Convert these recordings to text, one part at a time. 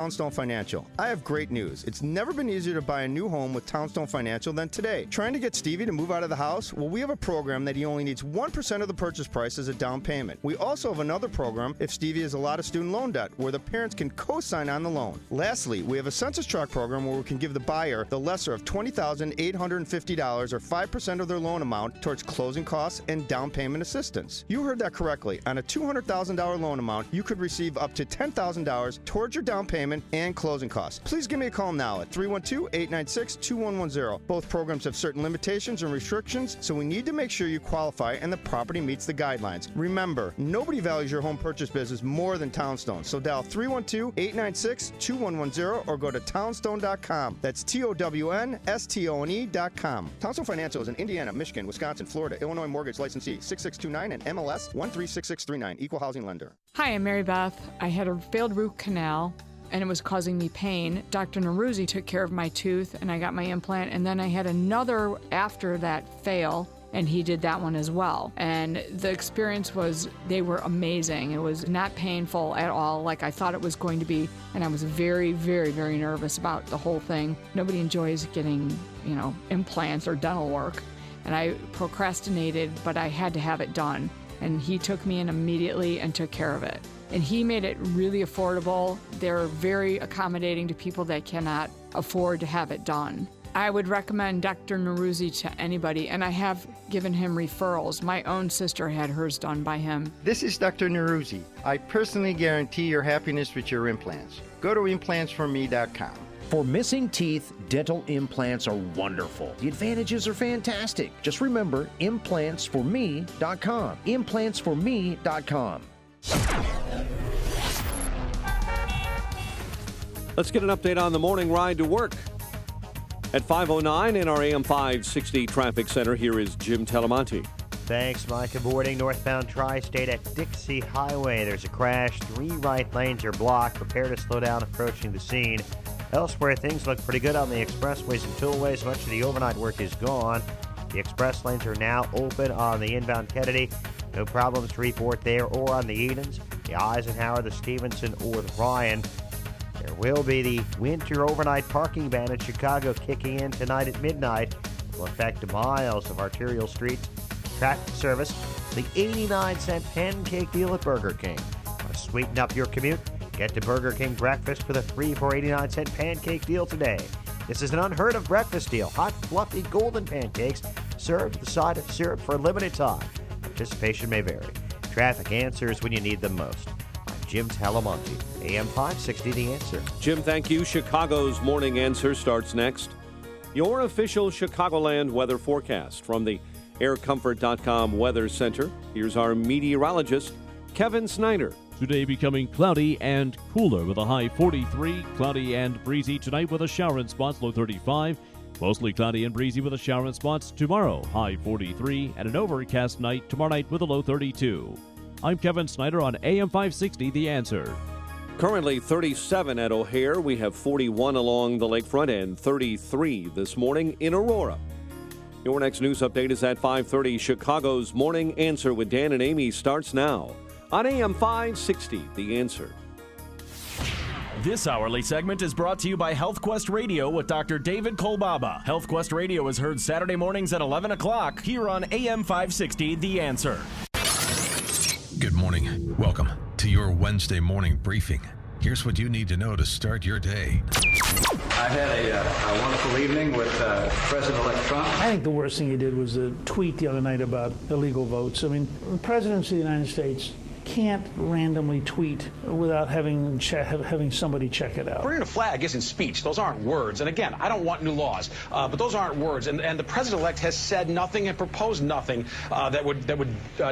Townstone Financial. I have great news. It's never been easier to buy a new home with Townstone Financial than today. Trying to get Stevie to move out of the house? Well, we have a program that he only needs 1% of the purchase price as a down payment. We also have another program if Stevie has a lot of student loan debt, where the parents can co-sign on the loan. Lastly, we have a census tract program where we can give the buyer the lesser of $20,850 or 5% of their loan amount towards closing costs and down payment assistance. You heard that correctly. On a $200,000 loan amount, you could receive up to $10,000 towards your down payment and closing costs. Please give me a call now at 312-896-2110. Both programs have certain limitations and restrictions, so we need to make sure you qualify and the property meets the guidelines. Remember, nobody values your home purchase business more than Townstone, so dial 312-896-2110 or go to townstone.com. That's TOWNSTONE.com. Townstone Financial is in Indiana, Michigan, Wisconsin, Florida, Illinois mortgage licensee 6629 and MLS 136639, equal housing lender. Hi, I'm Mary Beth. I had a failed root canal and it was causing me pain. Dr. Neruzzi took care of my tooth and I got my implant, and then I had another after that fail, and he did that one as well. And the experience was, they were amazing. It was not painful at all like I thought it was going to be, and I was very, very, very nervous about the whole thing. Nobody enjoys getting, implants or dental work, and I procrastinated, but I had to have it done. And he took me in immediately and took care of it. And he made it really affordable. They're very accommodating to people that cannot afford to have it done. I would recommend Dr. Neruzzi to anybody, and I have given him referrals. My own sister had hers done by him. This is Dr. Neruzzi. I personally guarantee your happiness with your implants. Go to implantsforme.com. For missing teeth, dental implants are wonderful. The advantages are fantastic. Just remember, implantsforme.com. Implantsforme.com. Let's get an update on the morning ride to work. At 5:09 in our AM 560 traffic center, here is Jim Telemonte. Thanks, Mike. Good morning. Northbound Tri-State at Dixie Highway. There's a crash. 3 right lanes are blocked. Prepare to slow down approaching the scene. Elsewhere, things look pretty good on the expressways and tollways. Much of the overnight work is gone. The express lanes are now open on the inbound Kennedy. No problems to report there or on the Edens, the Eisenhower, the Stevenson, or the Ryan. There will be the winter overnight parking ban in Chicago kicking in tonight at midnight. It will affect miles of arterial streets. Traffic service, the 89-cent pancake deal at Burger King. Want to sweeten up your commute? Get to Burger King breakfast with a 3 for 89-cent pancake deal today. This is an unheard of breakfast deal. Hot, fluffy, golden pancakes served with a side of syrup for a limited time. Participation may vary. Traffic answers when you need them most. I'm Jim Talamonte, AM 560 The Answer. Jim, thank you. Chicago's Morning Answer starts next. Your official Chicagoland weather forecast from the aircomfort.com Weather Center. Here's our meteorologist, Kevin Snyder. Today becoming cloudy and cooler with a high 43, cloudy and breezy tonight with a shower in spots, low 35. Mostly cloudy and breezy with a shower in spots tomorrow, high 43, and an overcast night tomorrow night with a low 32. I'm Kevin Snyder on AM 560 The Answer. Currently 37 at O'Hare. We have 41 along the lakefront and 33 this morning in Aurora. Your next news update is at 5:30. Chicago's Morning Answer with Dan and Amy starts now on AM 560 The Answer. This hourly segment is brought to you by HealthQuest Radio with Dr. David Kolbaba. HealthQuest Radio is heard Saturday mornings at 11 o'clock here on AM 560 The Answer. Good morning. Welcome to your Wednesday morning briefing. Here's what you need to know to start your day. I've had a wonderful evening with President-elect Trump. I think the worst thing he did was a tweet the other night about illegal votes. I mean, the presidents of the United States can't randomly tweet without having somebody check it out. Burning a flag isn't speech. Those aren't words. And again, I don't want new laws, but those aren't words. And the president-elect has said nothing and proposed nothing that would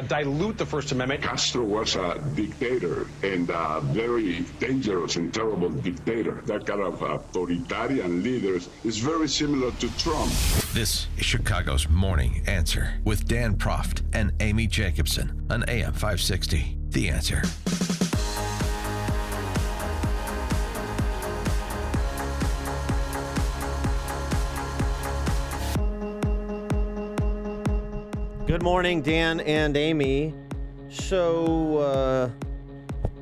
dilute the First Amendment. Castro was a dictator and a very dangerous and terrible dictator. That kind of authoritarian leaders is very similar to Trump. This is Chicago's Morning Answer with Dan Proft and Amy Jacobson on AM 560. The Answer. Good morning, Dan and Amy. So,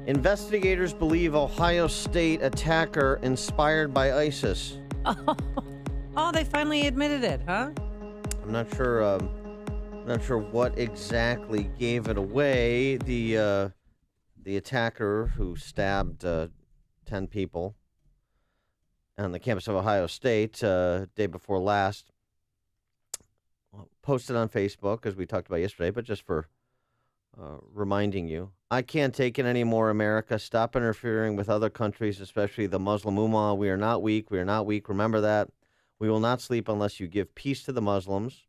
Investigators believe Ohio State attacker inspired by ISIS. Oh, they finally admitted it, huh? I'm not sure. Not sure what exactly gave it away. The attacker who stabbed 10 people on the campus of Ohio State day before last posted on Facebook, as we talked about yesterday, but just for reminding you, I can't take it anymore, America. Stop interfering with other countries, especially the Muslim Ummah. We are not weak. We are not weak. Remember that. We will not sleep unless you give peace to the Muslims.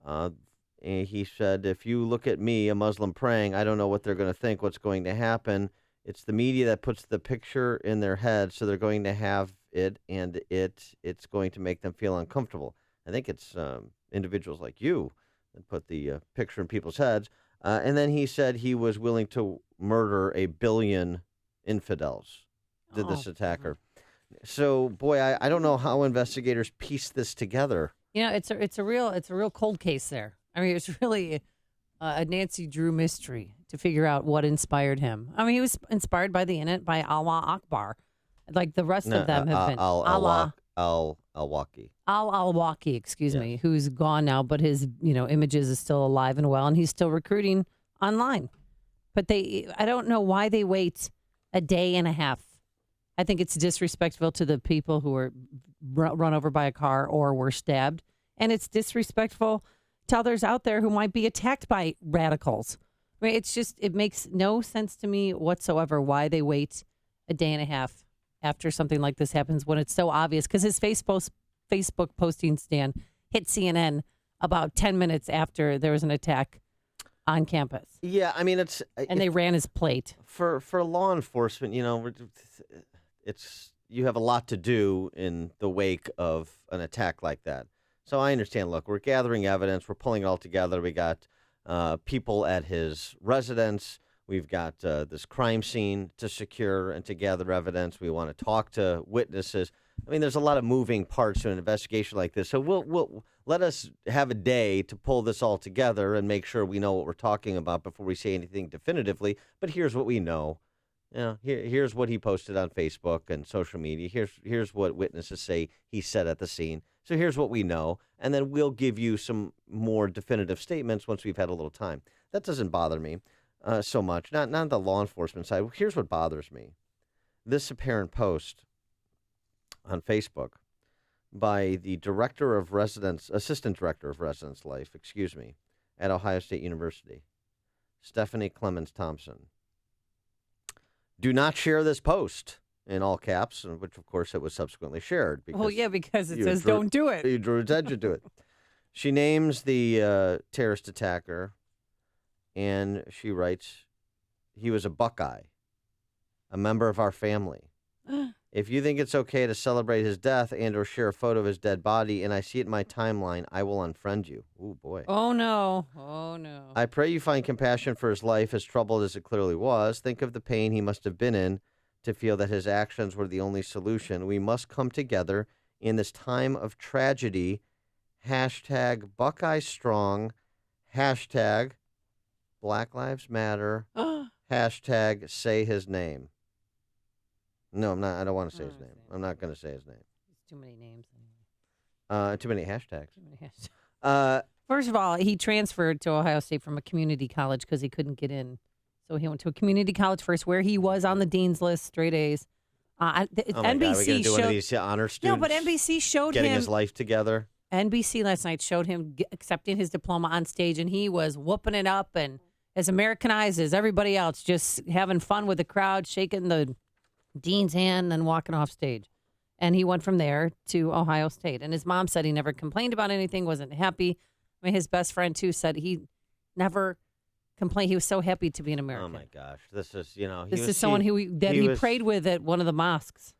And he said, if you look at me, a Muslim praying, I don't know what they're going to think, what's going to happen. It's the media that puts the picture in their head, so they're going to have it, and it's going to make them feel uncomfortable. I think it's individuals like you that put the picture in people's heads. And then he said he was willing to murder 1 billion infidels, did this attacker. So, boy, I don't know how investigators piece this together. You know, it's a real cold case there. I mean, it's really a Nancy Drew mystery to figure out what inspired him. I mean, he was inspired by by Allah Akbar, like the rest of them have been. Al-Awlaki, excuse me, who's gone now, but his images is still alive and well, and he's still recruiting online. But I don't know why they wait a day and a half. I think it's disrespectful to the people who were run over by a car or were stabbed. And it's disrespectful to others out there who might be attacked by radicals. I mean, it makes no sense to me whatsoever why they wait a day and a half after something like this happens when it's so obvious. Because his Facebook posting stand hit CNN about 10 minutes after there was an attack on campus. Yeah, I mean, they ran his plate. For law enforcement, you have a lot to do in the wake of an attack like that. So I understand, look, we're gathering evidence. We're pulling it all together. We got people at his residence. We've got this crime scene to secure and to gather evidence. We want to talk to witnesses. I mean, there's a lot of moving parts to an investigation like this. So we'll let us have a day to pull this all together and make sure we know what we're talking about before we say anything definitively. But here's what we know. Here's what he posted on Facebook and social media. Here's what witnesses say he said at the scene. So here's what we know, and then we'll give you some more definitive statements once we've had a little time. That doesn't bother me so much. Not the law enforcement side. Here's what bothers me: this apparent post on Facebook by the assistant director of residence life, at Ohio State University, Stephanie Clemens Thompson. Do not share this post, in all caps, which, of course, it was subsequently shared. Because it says don't do it. You drew attention to it. She names the terrorist attacker, and she writes, he was a Buckeye, a member of our family. If you think it's okay to celebrate his death and or share a photo of his dead body, and I see it in my timeline, I will unfriend you. Oh, boy. Oh, no. Oh, no. I pray you find compassion for his life, as troubled as it clearly was. Think of the pain he must have been in to feel that his actions were the only solution. We must come together in this time of tragedy. Hashtag Buckeye Strong. Hashtag Black Lives Matter. Hashtag say his name. No, I'm not. I don't want to say his name. I'm not going to say his name. It's too many names. Too many hashtags. First of all, he transferred to Ohio State from a community college because he couldn't get in. So he went to a community college first, where he was on the dean's list, straight A's. NBC God, we do one of these honor students. No, but NBC showed getting him his life together. NBC last night showed him accepting his diploma on stage, and he was whooping it up and as Americanized as everybody else, just having fun with the crowd, shaking the dean's hand and walking off stage. And he went from there to Ohio State. And his mom said he never complained about anything, wasn't happy. I mean, his best friend, too, said he never complained. He was so happy to be an American. Oh, my gosh. This is, someone he prayed with at one of the mosques.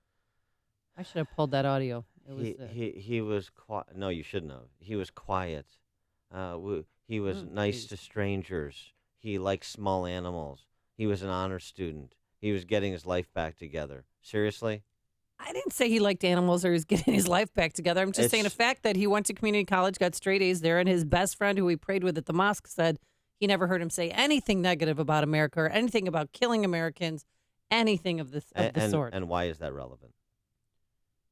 I should have pulled that audio. He was quiet. No, you shouldn't have. He was quiet. He was nice to strangers. He liked small animals. He was an honor student. He was getting his life back together. Seriously? I didn't say he liked animals or he was getting his life back together. I'm just saying the fact that he went to community college, got straight A's there, and his best friend who he prayed with at the mosque said He never heard him say anything negative about America or anything about killing Americans, anything of the sort. And why is that relevant?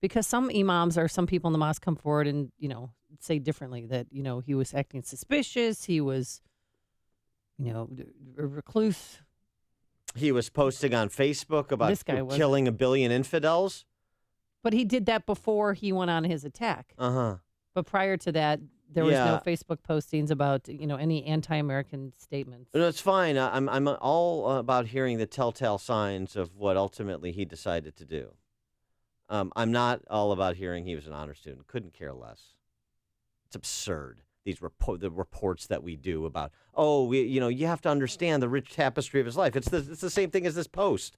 Because some imams or some people in the mosque come forward and, say differently that, he was acting suspicious. He was, a recluse. He was posting on Facebook about killing a billion infidels. But he did that before he went on his attack. Uh-huh. But prior to that, there was no Facebook postings about, any anti-American statements. No, it's fine. I'm all about hearing the telltale signs of what ultimately he decided to do. I'm not all about hearing he was an honor student. Couldn't care less. It's absurd. The reports that we do about, you have to understand the rich tapestry of his life. It's the same thing as this post.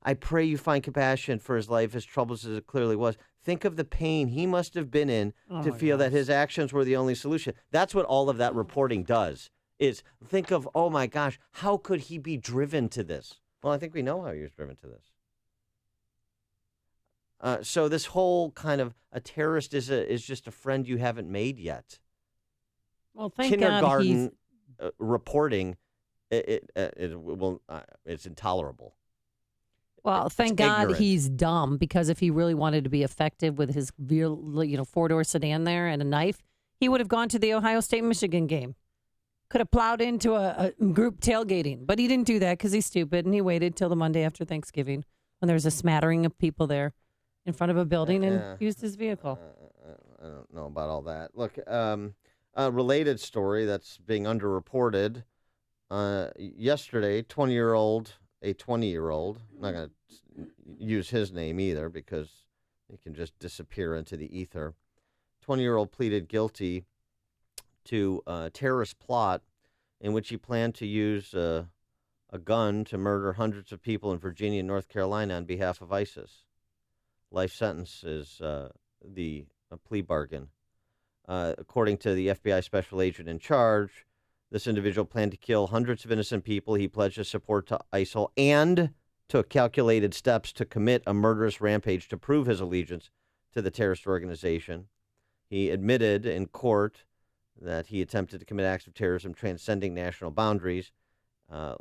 I pray you find compassion for his life, as troubles as it clearly was. Think of the pain he must have been in to feel that his actions were the only solution. That's what all of that reporting does, is think of, oh my gosh, how could he be driven to this? Well, I think we know how he was driven to this. So this whole kind of a terrorist is just a friend you haven't made yet. Well, thank Kindergarten God reporting, it's intolerable. Well, thank God he's dumb, because if he really wanted to be effective with his four-door sedan there and a knife, he would have gone to the Ohio State-Michigan game. Could have plowed into a group tailgating, but he didn't do that because he's stupid, and he waited till the Monday after Thanksgiving when there was a smattering of people there in front of a building and used his vehicle. I don't know about all that. Look, a related story that's being underreported. Yesterday, 20-year-old, I'm not going to use his name either because he can just disappear into the ether. 20-year-old pleaded guilty to a terrorist plot in which he planned to use a gun to murder hundreds of people in Virginia and North Carolina on behalf of ISIS. Life sentence is the plea bargain. According to the FBI special agent in charge, this individual planned to kill hundreds of innocent people. He pledged his support to ISIL and took calculated steps to commit a murderous rampage to prove his allegiance to the terrorist organization. He admitted in court that he attempted to commit acts of terrorism transcending national boundaries,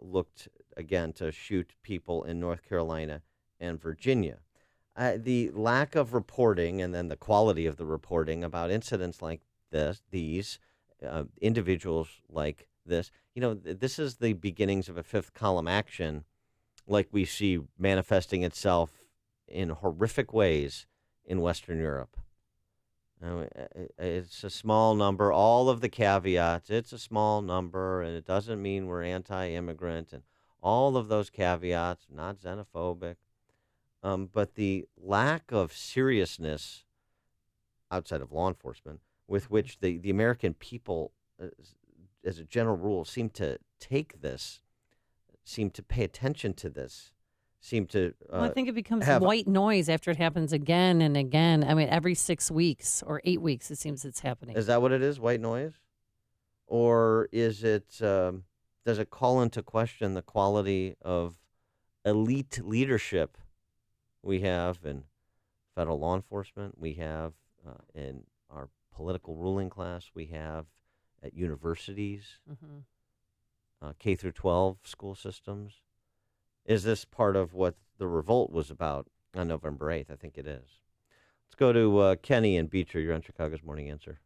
looked, again, to shoot people in North Carolina and Virginia. The lack of reporting and then the quality of the reporting about incidents like these individuals like this, this is the beginnings of a fifth column action like we see manifesting itself in horrific ways in Western Europe. It's a small number, all of the caveats, it's a small number, and it doesn't mean we're anti-immigrant, and all of those caveats, not xenophobic. But the lack of seriousness outside of law enforcement with which the American people, as a general rule, seem to take this, seem to pay attention to this, seem to I think it becomes white noise after it happens again and again. I mean, every 6 weeks or 8 weeks, it seems it's happening. Is that what it is, white noise? Or is it, does it call into question the quality of elite leadership we have in federal law enforcement, we have in our political ruling class, we have at universities, K through 12 school systems? Is this part of what the revolt was about on November 8th? I think it is. Let's go to Kenny and Beecher. You're on Chicago's Morning Answer.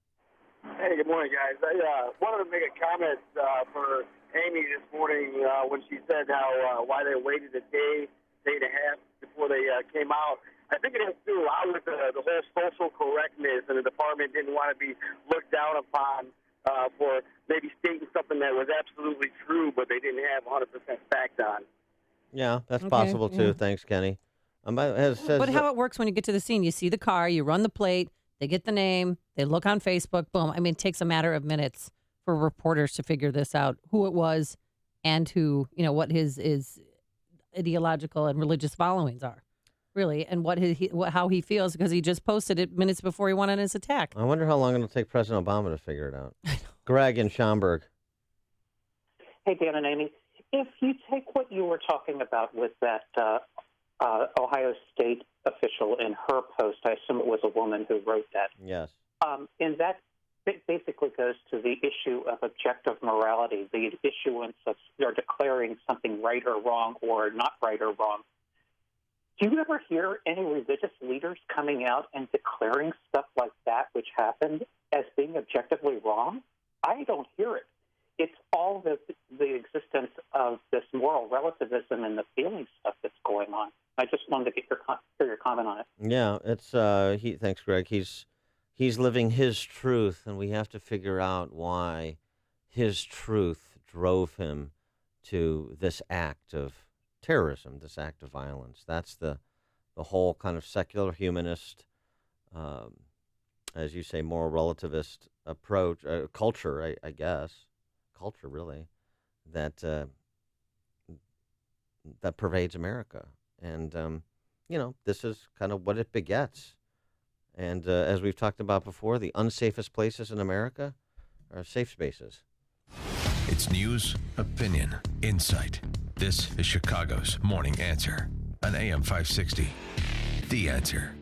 Hey, good morning, guys. I wanted to make a comment for Amy this morning when she said how why they waited a day and a half before they came out. I think it has to do a lot with the whole social correctness, and the department didn't want to be looked down upon for maybe stating something that was absolutely true, but they didn't have 100% fact on. Yeah, that's possible too. Yeah. Thanks, Kenny. But how it works when you get to the scene, you see the car, you run the plate, they get the name, they look on Facebook, boom. I mean, it takes a matter of minutes for reporters to figure this out, who it was and who, what his ideological and religious followings are, really, and how he feels, because he just posted it minutes before he went on his attack. I wonder how long it'll take President Obama to figure it out. Greg in Schaumburg. Hey, Dan and Amy. If you take what you were talking about with that Ohio State official in her post, I assume it was a woman who wrote that. Yes. In that basically goes to the issue of objective morality, the issuance of or declaring something right or wrong or not right or wrong. Do you ever hear any religious leaders coming out and declaring stuff like that, which happened, as being objectively wrong? I don't hear it. It's all the existence of this moral relativism and the feeling stuff that's going on. I just wanted to get your comment on it. Yeah, it's thanks, Greg. He's living his truth, and we have to figure out why his truth drove him to this act of terrorism, this act of violence. That's the whole kind of secular humanist, as you say, moral relativist approach, culture, I guess, culture really, that pervades America. And, this is kind of what it begets. And as we've talked about before, the unsafest places in America are safe spaces. It's news, opinion, insight. This is Chicago's Morning Answer on AM 560. The Answer.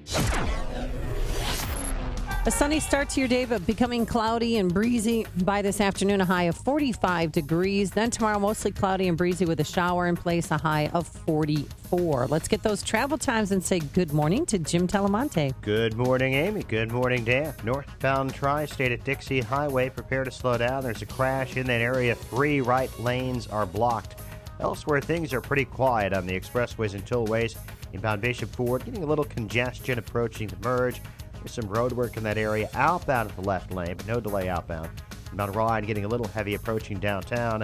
A sunny start to your day, but becoming cloudy and breezy by this afternoon, a high of 45 degrees. Then tomorrow, mostly cloudy and breezy with a shower in place, a high of 44. Let's get those travel times and say good morning to Jim Talamonte. Good morning, Amy. Good morning, Dan. Northbound Tri-State at Dixie Highway. Prepare to slow down. There's a crash in that area. 3 right lanes are blocked. Elsewhere, things are pretty quiet on the expressways and tollways. Inbound Bishop Ford, getting a little congestion approaching the merge. There's some road work in that area outbound at the left lane, but no delay outbound. Inbound Ryan getting a little heavy approaching downtown.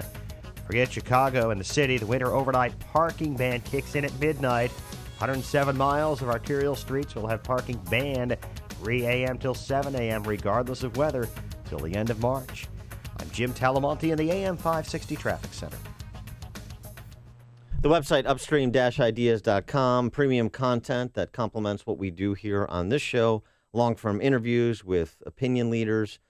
Forget Chicago and the city. The winter overnight parking ban kicks in at midnight. 107 miles of arterial streets will have parking banned 3 a.m. till 7 a.m. regardless of weather till the end of March. I'm Jim Talamonte in the AM 560 Traffic Center. The website, upstream-ideas.com, premium content that complements what we do here on this show. Long-form interviews with opinion leaders,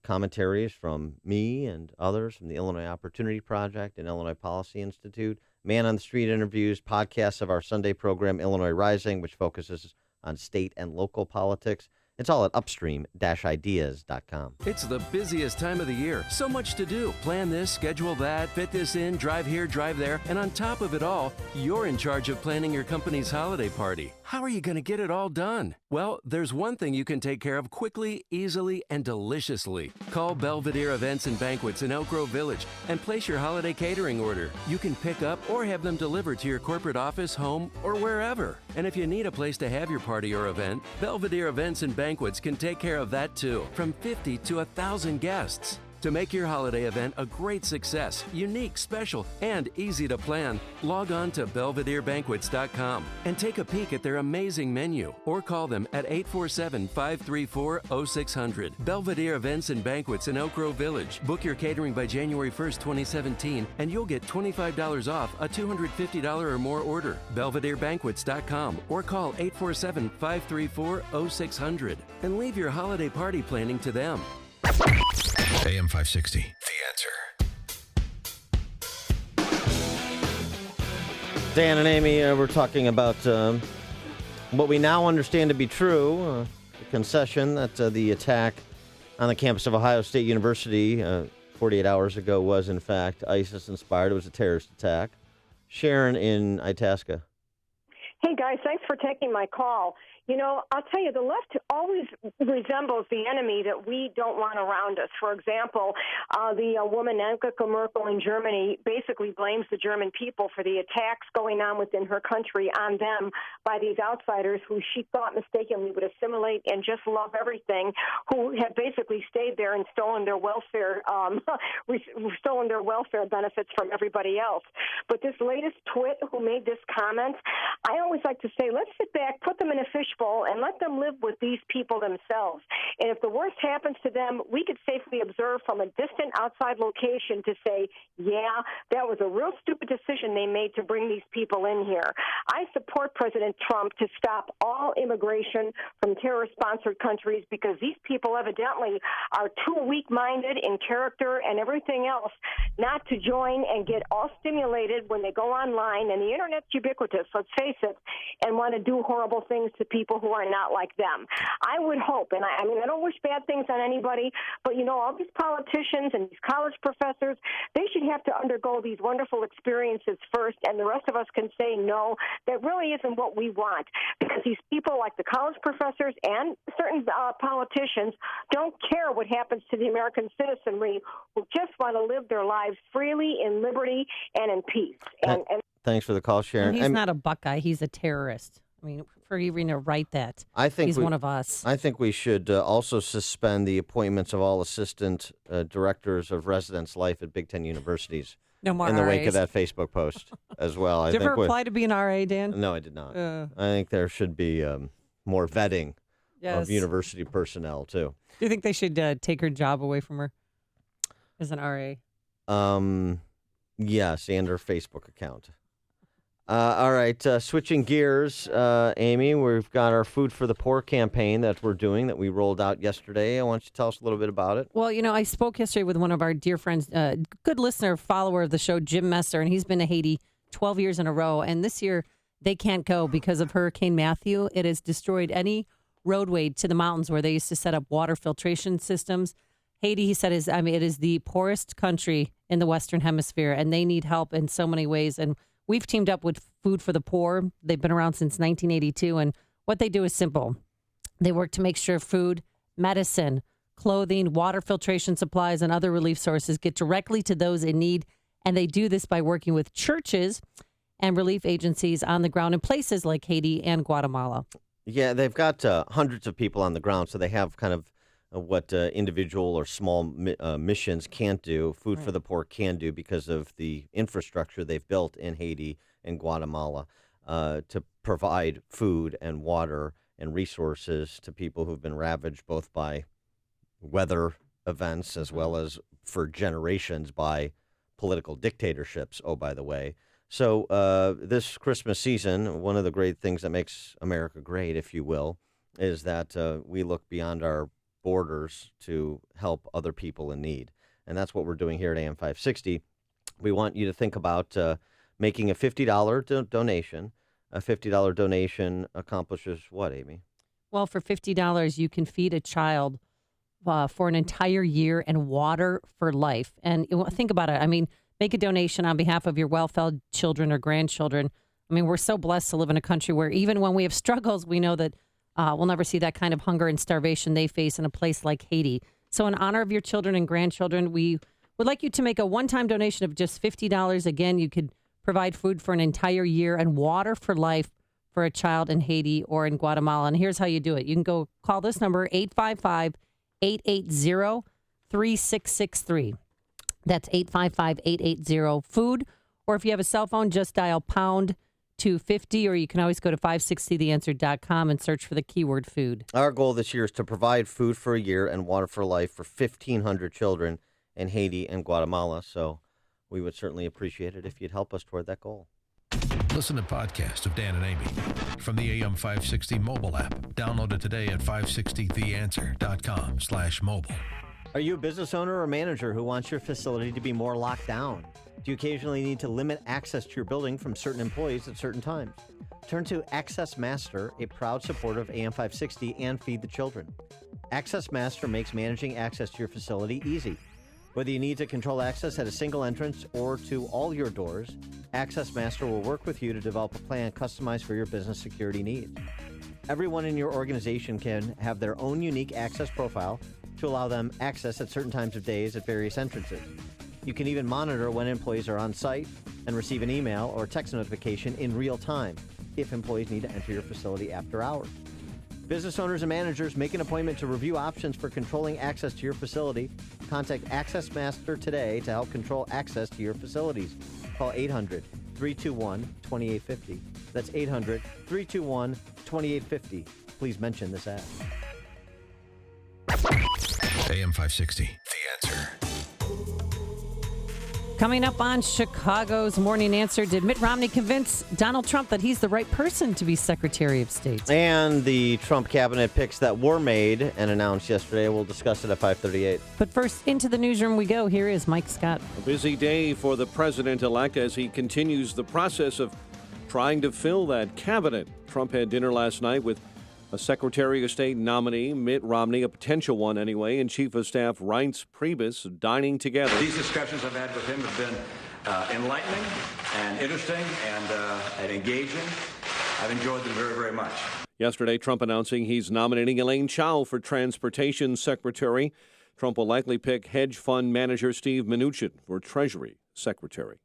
commentaries from me and others from the Illinois Opportunity Project and Illinois Policy Institute, man-on-the-street interviews, podcasts of our Sunday program, Illinois Rising, which focuses on state and local politics. It's all at upstream-ideas.com. It's the busiest time of the year. So much to do. Plan this, schedule that, fit this in, drive here, drive there. And on top of it all, you're in charge of planning your company's holiday party. How are you going to get it all done? Well, there's one thing you can take care of quickly, easily, and deliciously. Call Belvedere Events and Banquets in Elk Grove Village and place your holiday catering order. You can pick up or have them delivered to your corporate office, home, or wherever. And if you need a place to have your party or event, Belvedere Events and Banquets can take care of that too, from 50 to 1,000 guests. To make your holiday event a great success, unique, special, and easy to plan, log on to BelvedereBanquets.com and take a peek at their amazing menu or call them at 847-534-0600. Belvedere Events and Banquets in Elk Grove Village. Book your catering by January 1st, 2017, and you'll get $25 off a $250 or more order. BelvedereBanquets.com or call 847-534-0600 and leave your holiday party planning to them. AM 560, The Answer. Dan and Amy, we're talking about what we now understand to be true, the concession that the attack on the campus of Ohio State University 48 hours ago was, in fact, ISIS-inspired. It was a terrorist attack. Sharon in Itasca. Hey, guys, thanks for taking my call. You know, I'll tell you, the left always resembles the enemy that we don't want around us. For example, the woman Angela Merkel in Germany basically blames the German people for the attacks going on within her country on them by these outsiders who she thought mistakenly would assimilate and just love everything, who have basically stayed there and stolen their welfare, benefits from everybody else. But this latest twit who made this comment, I always like to say, let's sit back, put them in a fishbowl, and let them live with these people themselves. And if the worst happens to them, we could safely observe from a distant outside location to say, yeah, that was a real stupid decision they made to bring these people in here. I support President Trump to stop all immigration from terrorist-sponsored countries because these people evidently are too weak-minded in character and everything else not to join and get all stimulated when they go online. And the Internet's ubiquitous, let's face it. violent and want to do horrible things to people who are not like them. I would hope, and I mean, I don't wish bad things on anybody, but all these politicians and these college professors, they should have to undergo these wonderful experiences first, and the rest of us can say, no, that really isn't what we want, because these people like the college professors and certain politicians don't care what happens to the American citizenry, who just want to live their lives freely, in liberty, and in peace. And thanks for the call, Sharon. And he's not a Buckeye. He's a terrorist. I mean, for even to write that, I think he's one of us. I think we should also suspend the appointments of all assistant directors of residence life at Big Ten universities. No more in the wake RAs. of that Facebook post as well. Did you ever apply to be an RA, Dan? No, I did not. I think there should be more vetting of Yes. university personnel, too. Do you think they should take her job away from her as an RA? Yes, and her Facebook account. All right, switching gears, Amy, we've got our Food for the Poor campaign that we're doing that we rolled out yesterday. I want you to tell us a little bit about it. Well, I spoke yesterday with one of our dear friends, good listener, follower of the show, Jim Messer, and he's been to Haiti 12 years in a row. And this year, they can't go because of Hurricane Matthew. It has destroyed any roadway to the mountains where they used to set up water filtration systems. Haiti, he said, it is the poorest country in the Western Hemisphere, and they need help in so many ways. And we've teamed up with Food for the Poor. They've been around since 1982, and what they do is simple. They work to make sure food, medicine, clothing, water filtration supplies, and other relief sources get directly to those in need, and they do this by working with churches and relief agencies on the ground in places like Haiti and Guatemala. Yeah, they've got hundreds of people on the ground, so they have kind of what individual or small missions can't do, Food for the Poor can do because of the infrastructure they've built in Haiti and Guatemala to provide food and water and resources to people who've been ravaged both by weather events as well as for generations by political dictatorships, oh, by the way. So this Christmas season, one of the great things that makes America great, if you will, is that we look beyond our borders to help other people in need. And that's what we're doing here at AM 560. We want you to think about making a $50 donation. A $50 donation accomplishes what, Amy? Well, for $50, you can feed a child for an entire year and water for life. And think about it. I mean, make a donation on behalf of your well-fed children or grandchildren. I mean, we're so blessed to live in a country where even when we have struggles, we know that we'll never see that kind of hunger and starvation they face in a place like Haiti. So in honor of your children and grandchildren, we would like you to make a one-time donation of just $50. Again, you could provide food for an entire year and water for life for a child in Haiti or in Guatemala. And here's how you do it. You can go call this number, 855-880-3663. That's 855-880-FOOD. Or if you have a cell phone, just dial pound 250, or you can always go to 560theanswer.com and search for the keyword food. Our goal this year is to provide food for a year and water for life for 1,500 children in Haiti and Guatemala. So we would certainly appreciate it if you'd help us toward that goal. Listen to podcasts of Dan and Amy from the AM 560 mobile app. Download it today at 560theanswer.com/mobile. Are you a business owner or manager who wants your facility to be more locked down? Do you occasionally need to limit access to your building from certain employees at certain times? Turn to Access Master, a proud supporter of AM 560 and Feed the Children. Access Master makes managing access to your facility easy. Whether you need to control access at a single entrance or to all your doors, Access Master will work with you to develop a plan customized for your business security needs. Everyone in your organization can have their own unique access profile to allow them access at certain times of days at various entrances. You can even monitor when employees are on site and receive an email or text notification in real time if employees need to enter your facility after hours. Business owners and managers, make an appointment to review options for controlling access to your facility. Contact Access Master today to help control access to your facilities. Call 800-321-2850. That's 800-321-2850. Please mention this ad. AM 560, The Answer. Coming up on Chicago's Morning Answer, did Mitt Romney convince Donald Trump that he's the right person to be Secretary of State? And the Trump cabinet picks that were made and announced yesterday. We'll discuss it at 5:38. But first, into the newsroom we go. Here is Mike Scott. A busy day for the president-elect as he continues the process of trying to fill that cabinet. Trump had dinner last night with a Secretary of State nominee, Mitt Romney, a potential one anyway, and Chief of Staff Reince Priebus dining together. These discussions I've had with him have been enlightening and interesting and engaging. I've enjoyed them very, very much. Yesterday, Trump announcing he's nominating Elaine Chao for Transportation Secretary. Trump will likely pick hedge fund manager Steve Mnuchin for Treasury Secretary.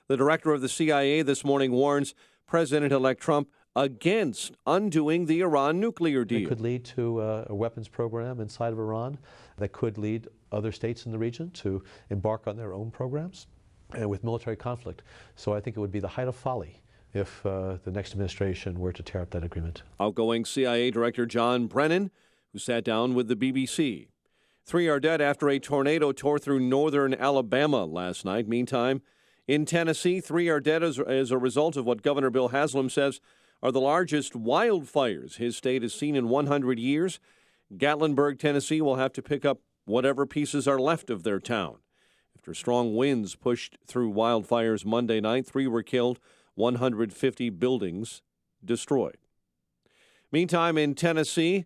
The director of the CIA this morning warns President-elect Trump against undoing the Iran nuclear deal. It could lead to a weapons program inside of Iran that could lead other states in the region to embark on their own programs with military conflict. So I think it would be the height of folly if the next administration were to tear up that agreement. Outgoing CIA Director John Brennan, who sat down with the BBC. 3 are dead after a tornado tore through northern Alabama last night. Meantime, in Tennessee, 3 are dead as a result of what Governor Bill Haslam says are the largest wildfires his state has seen in 100 years. Gatlinburg, Tennessee will have to pick up whatever pieces are left of their town. After strong winds pushed through wildfires Monday night, 3 were killed, 150 buildings destroyed. Meantime, in Tennessee,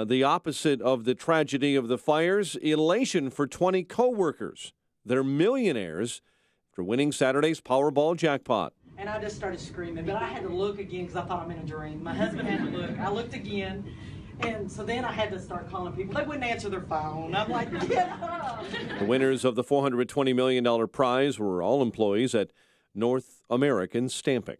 the opposite of the tragedy of the fires, elation for 20 co-workers. They're millionaires after winning Saturday's Powerball jackpot. And I just started screaming, but I had to look again because I thought I'm in a dream. My husband had to look. I looked again, and so then I had to start calling people. They wouldn't answer their phone. I'm like, get up. The winners of the $420 million prize were all employees at North American Stamping.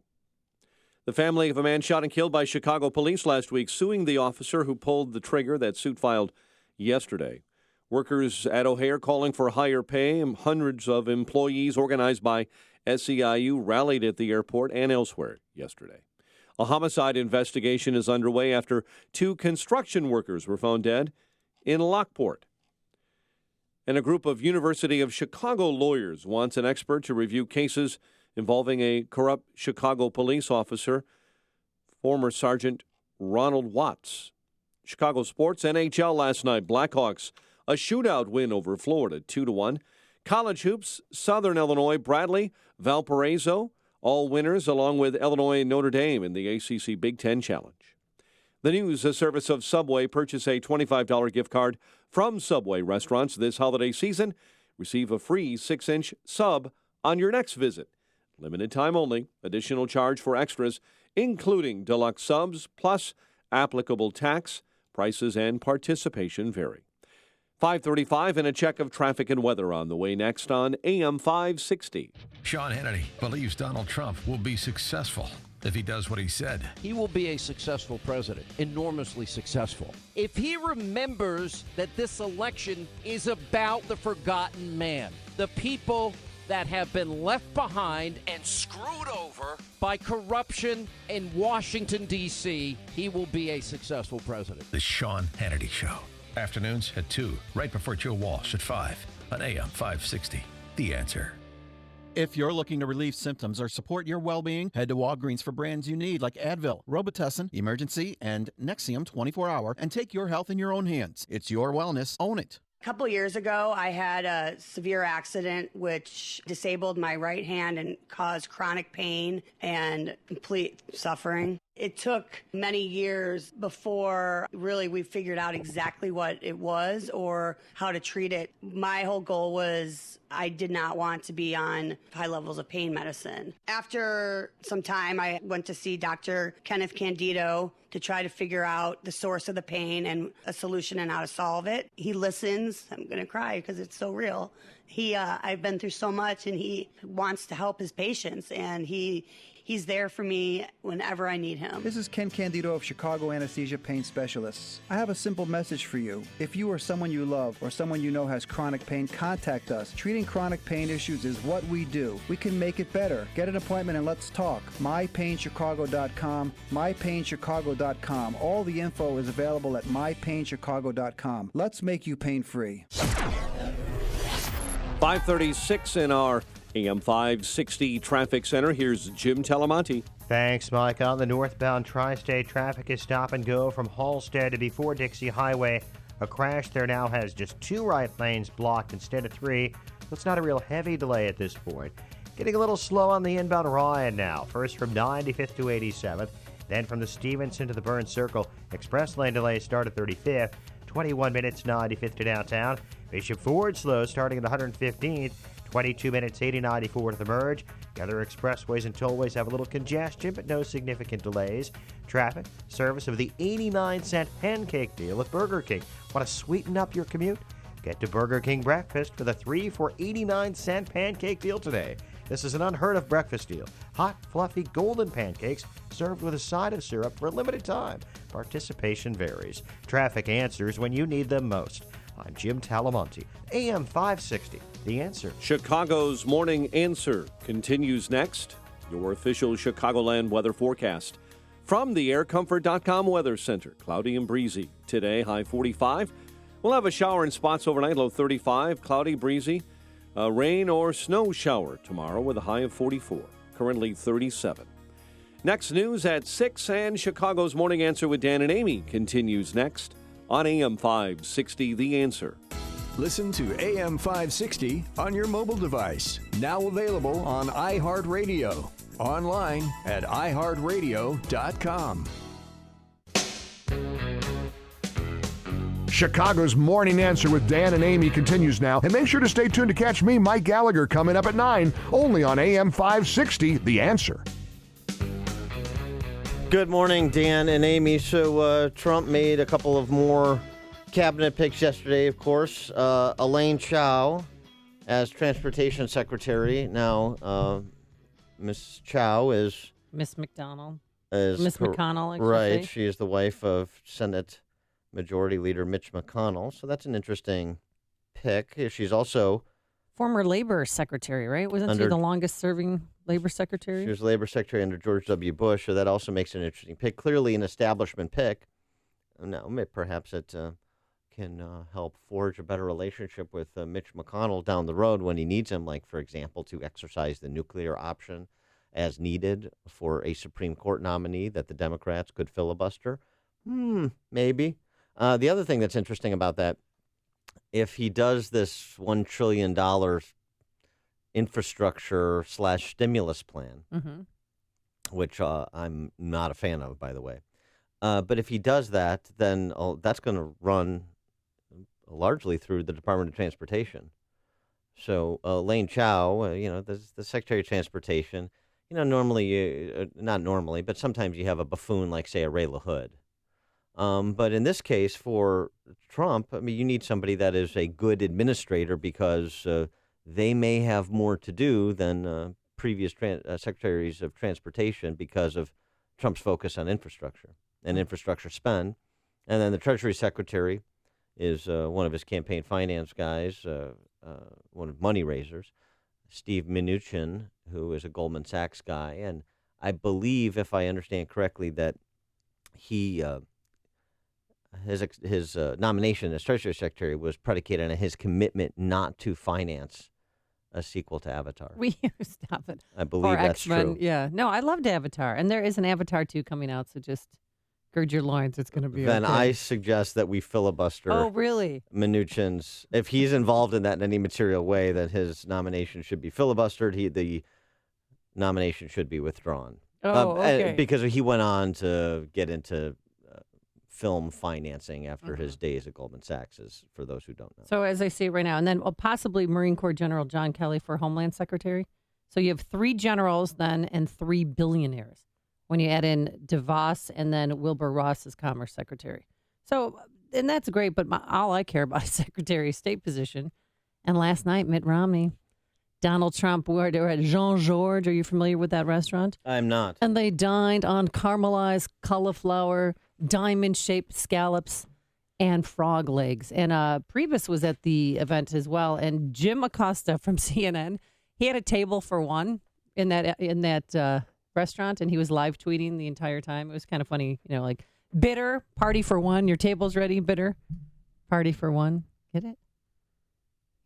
The family of a man shot and killed by Chicago police last week suing the officer who pulled the trigger. That suit filed yesterday. Workers at O'Hare calling for higher pay. Hundreds of employees organized by SEIU rallied at the airport and elsewhere yesterday. A homicide investigation is underway after 2 construction workers were found dead in Lockport. And a group of University of Chicago lawyers wants an expert to review cases involving a corrupt Chicago police officer, former Sergeant Ronald Watts. Chicago sports, NHL last night. Blackhawks, a shootout win over Florida, 2-1. College hoops, Southern Illinois, Bradley, Valparaiso, all winners, along with Illinois and Notre Dame in the ACC Big Ten Challenge. The news, a service of Subway. Purchase a $25 gift card from Subway restaurants this holiday season. Receive a free 6-inch sub on your next visit. Limited time only. Additional charge for extras, including deluxe subs, plus applicable tax. Prices and participation vary. 5:35 and a check of traffic and weather on the way next on AM 560. Sean Hannity believes Donald Trump will be successful if he does what he said. He will be a successful president, enormously successful. If he remembers that this election is about the forgotten man, the people that have been left behind and screwed over by corruption in Washington, D.C., he will be a successful president. The Sean Hannity Show. Afternoons at 2, right before Joe Walsh at 5 on AM 560. The Answer. If you're looking to relieve symptoms or support your well-being, head to Walgreens for brands you need like Advil, Robitussin, Emergency, and Nexium 24-Hour and take your health in your own hands. It's your wellness. Own it. A couple of years ago, I had a severe accident which disabled my right hand and caused chronic pain and complete suffering. It took many years before really we figured out exactly what it was or how to treat it. My whole goal was I did not want to be on high levels of pain medicine. After some time, I went to see Dr. Kenneth Candido to try to figure out the source of the pain and a solution and how to solve it. He listens. I'm going to cry because it's so real. I've been through so much, and he wants to help his patients, and he's there for me whenever I need him. This is Ken Candido of Chicago Anesthesia Pain Specialists. I have a simple message for you. If you or someone you love or someone you know has chronic pain, contact us. Treating chronic pain issues is what we do. We can make it better. Get an appointment and let's talk. MyPainChicago.com, MyPainChicago.com. All the info is available at MyPainChicago.com. Let's make you pain-free. 5:36 in our AM 560 traffic center. Here's Jim Talamonte. Thanks, Mike. On the northbound tri-state, traffic is stop and go from Halstead to before Dixie Highway. A crash there now has just 2 right lanes blocked instead of 3. So it's not a real heavy delay at this point. Getting a little slow on the inbound raw end now. First from 95th to 87th. Then from the Stevenson to the Burns Circle. Express lane delays start at 35th. 21 minutes 95th to downtown. Bishop Ford slow starting at 115th. 22 minutes 80-94 to the merge. The other expressways and tollways have a little congestion, but no significant delays. Traffic, service of the 89-cent pancake deal at Burger King. Want to sweeten up your commute? Get to Burger King breakfast for the 3 for 89-cent pancake deal today. This is an unheard-of breakfast deal. Hot, fluffy, golden pancakes served with a side of syrup for a limited time. Participation varies. Traffic answers when you need them most. I'm Jim Talamonte, AM 560, The Answer. Chicago's Morning Answer continues next. Your official Chicagoland weather forecast. From the AirComfort.com Weather Center, cloudy and breezy. Today, high 45. We'll have a shower in spots overnight, low 35. Cloudy, breezy. Rain or snow shower tomorrow with a high of 44. Currently 37. Next news at 6, and Chicago's Morning Answer with Dan and Amy continues next on AM 560, The Answer. Listen to AM 560 on your mobile device. Now available on iHeartRadio. Online at iHeartRadio.com. Chicago's Morning Answer with Dan and Amy continues now. And make sure to stay tuned to catch me, Mike Gallagher, coming up at 9, only on AM 560, The Answer. Good morning, Dan and Amy. So Trump made a couple of more cabinet picks yesterday, of course. Elaine Chao as Transportation Secretary. Now, Ms. Chao is... Miss McConnell. McConnell, I should right. say. She is the wife of Senate Majority Leader Mitch McConnell. So that's an interesting pick. She's also... Former labor secretary, right? Wasn't she the longest-serving labor secretary? She was labor secretary under George W. Bush, so that also makes it an interesting pick. Clearly an establishment pick. Now, perhaps it can help forge a better relationship with Mitch McConnell down the road when he needs him, like, for example, to exercise the nuclear option as needed for a Supreme Court nominee that the Democrats could filibuster. Maybe. The other thing that's interesting about that, if he does this $1 trillion infrastructure / stimulus plan, which I'm not a fan of, by the way. But if he does that, then that's going to run largely through the Department of Transportation. So Elaine Chao, the Secretary of Transportation, normally, not normally, but sometimes you have a buffoon like, say, a Ray LaHood. But in this case, for Trump, I mean, you need somebody that is a good administrator because they may have more to do than previous secretaries of transportation because of Trump's focus on infrastructure and infrastructure spend. And then the Treasury Secretary is one of his campaign finance guys, one of money raisers, Steve Mnuchin, who is a Goldman Sachs guy. And I believe, if I understand correctly, that he... His nomination as Treasury Secretary was predicated on his commitment not to finance a sequel to Avatar. Stop it. I believe that's true. Yeah. No, I loved Avatar. And there is an Avatar 2 coming out, so just gird your loins. It's going to be Then okay. I suggest that we filibuster Mnuchin's. If he's involved in that in any material way, then his nomination should be filibustered. The nomination should be withdrawn. Okay. Because he went on to get into... film financing after his days at Goldman Sachs, for those who don't know. So as I see it right now, and then possibly Marine Corps General John Kelly for Homeland Secretary. So you have 3 generals then and 3 billionaires when you add in DeVos and then Wilbur Ross as Commerce Secretary. So, and that's great, but all I care about is Secretary of State position. And last night, Mitt Romney, Donald Trump, we're at Jean-Georges. Are you familiar with that restaurant? I'm not. And they dined on caramelized cauliflower, diamond-shaped scallops, and frog legs. And Priebus was at the event as well. And Jim Acosta from CNN, he had a table for one in that restaurant, and he was live tweeting the entire time. It was kind of funny, like bitter, party for one. Your table's ready, bitter, party for one. Get it?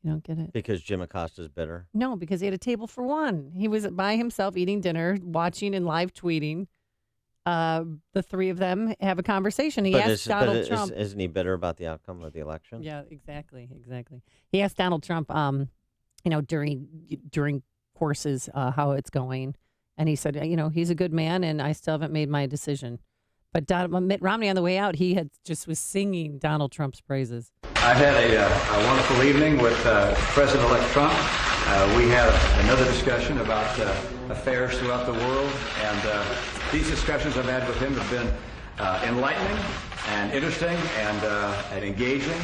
You don't get it? Because Jim Acosta's bitter? No, because he had a table for one. He was by himself eating dinner, watching and live tweeting. The 3 of them have a conversation. He asked Donald Trump. Isn't he bitter about the outcome of the election? Yeah, exactly. He asked Donald Trump, during horses, how it's going. And he said, he's a good man, and I still haven't made my decision. But Mitt Romney, on the way out, he was singing Donald Trump's praises. I've had a wonderful evening with President-elect Trump. We had another discussion about affairs throughout the world, and these discussions I've had with him have been enlightening and interesting and engaging.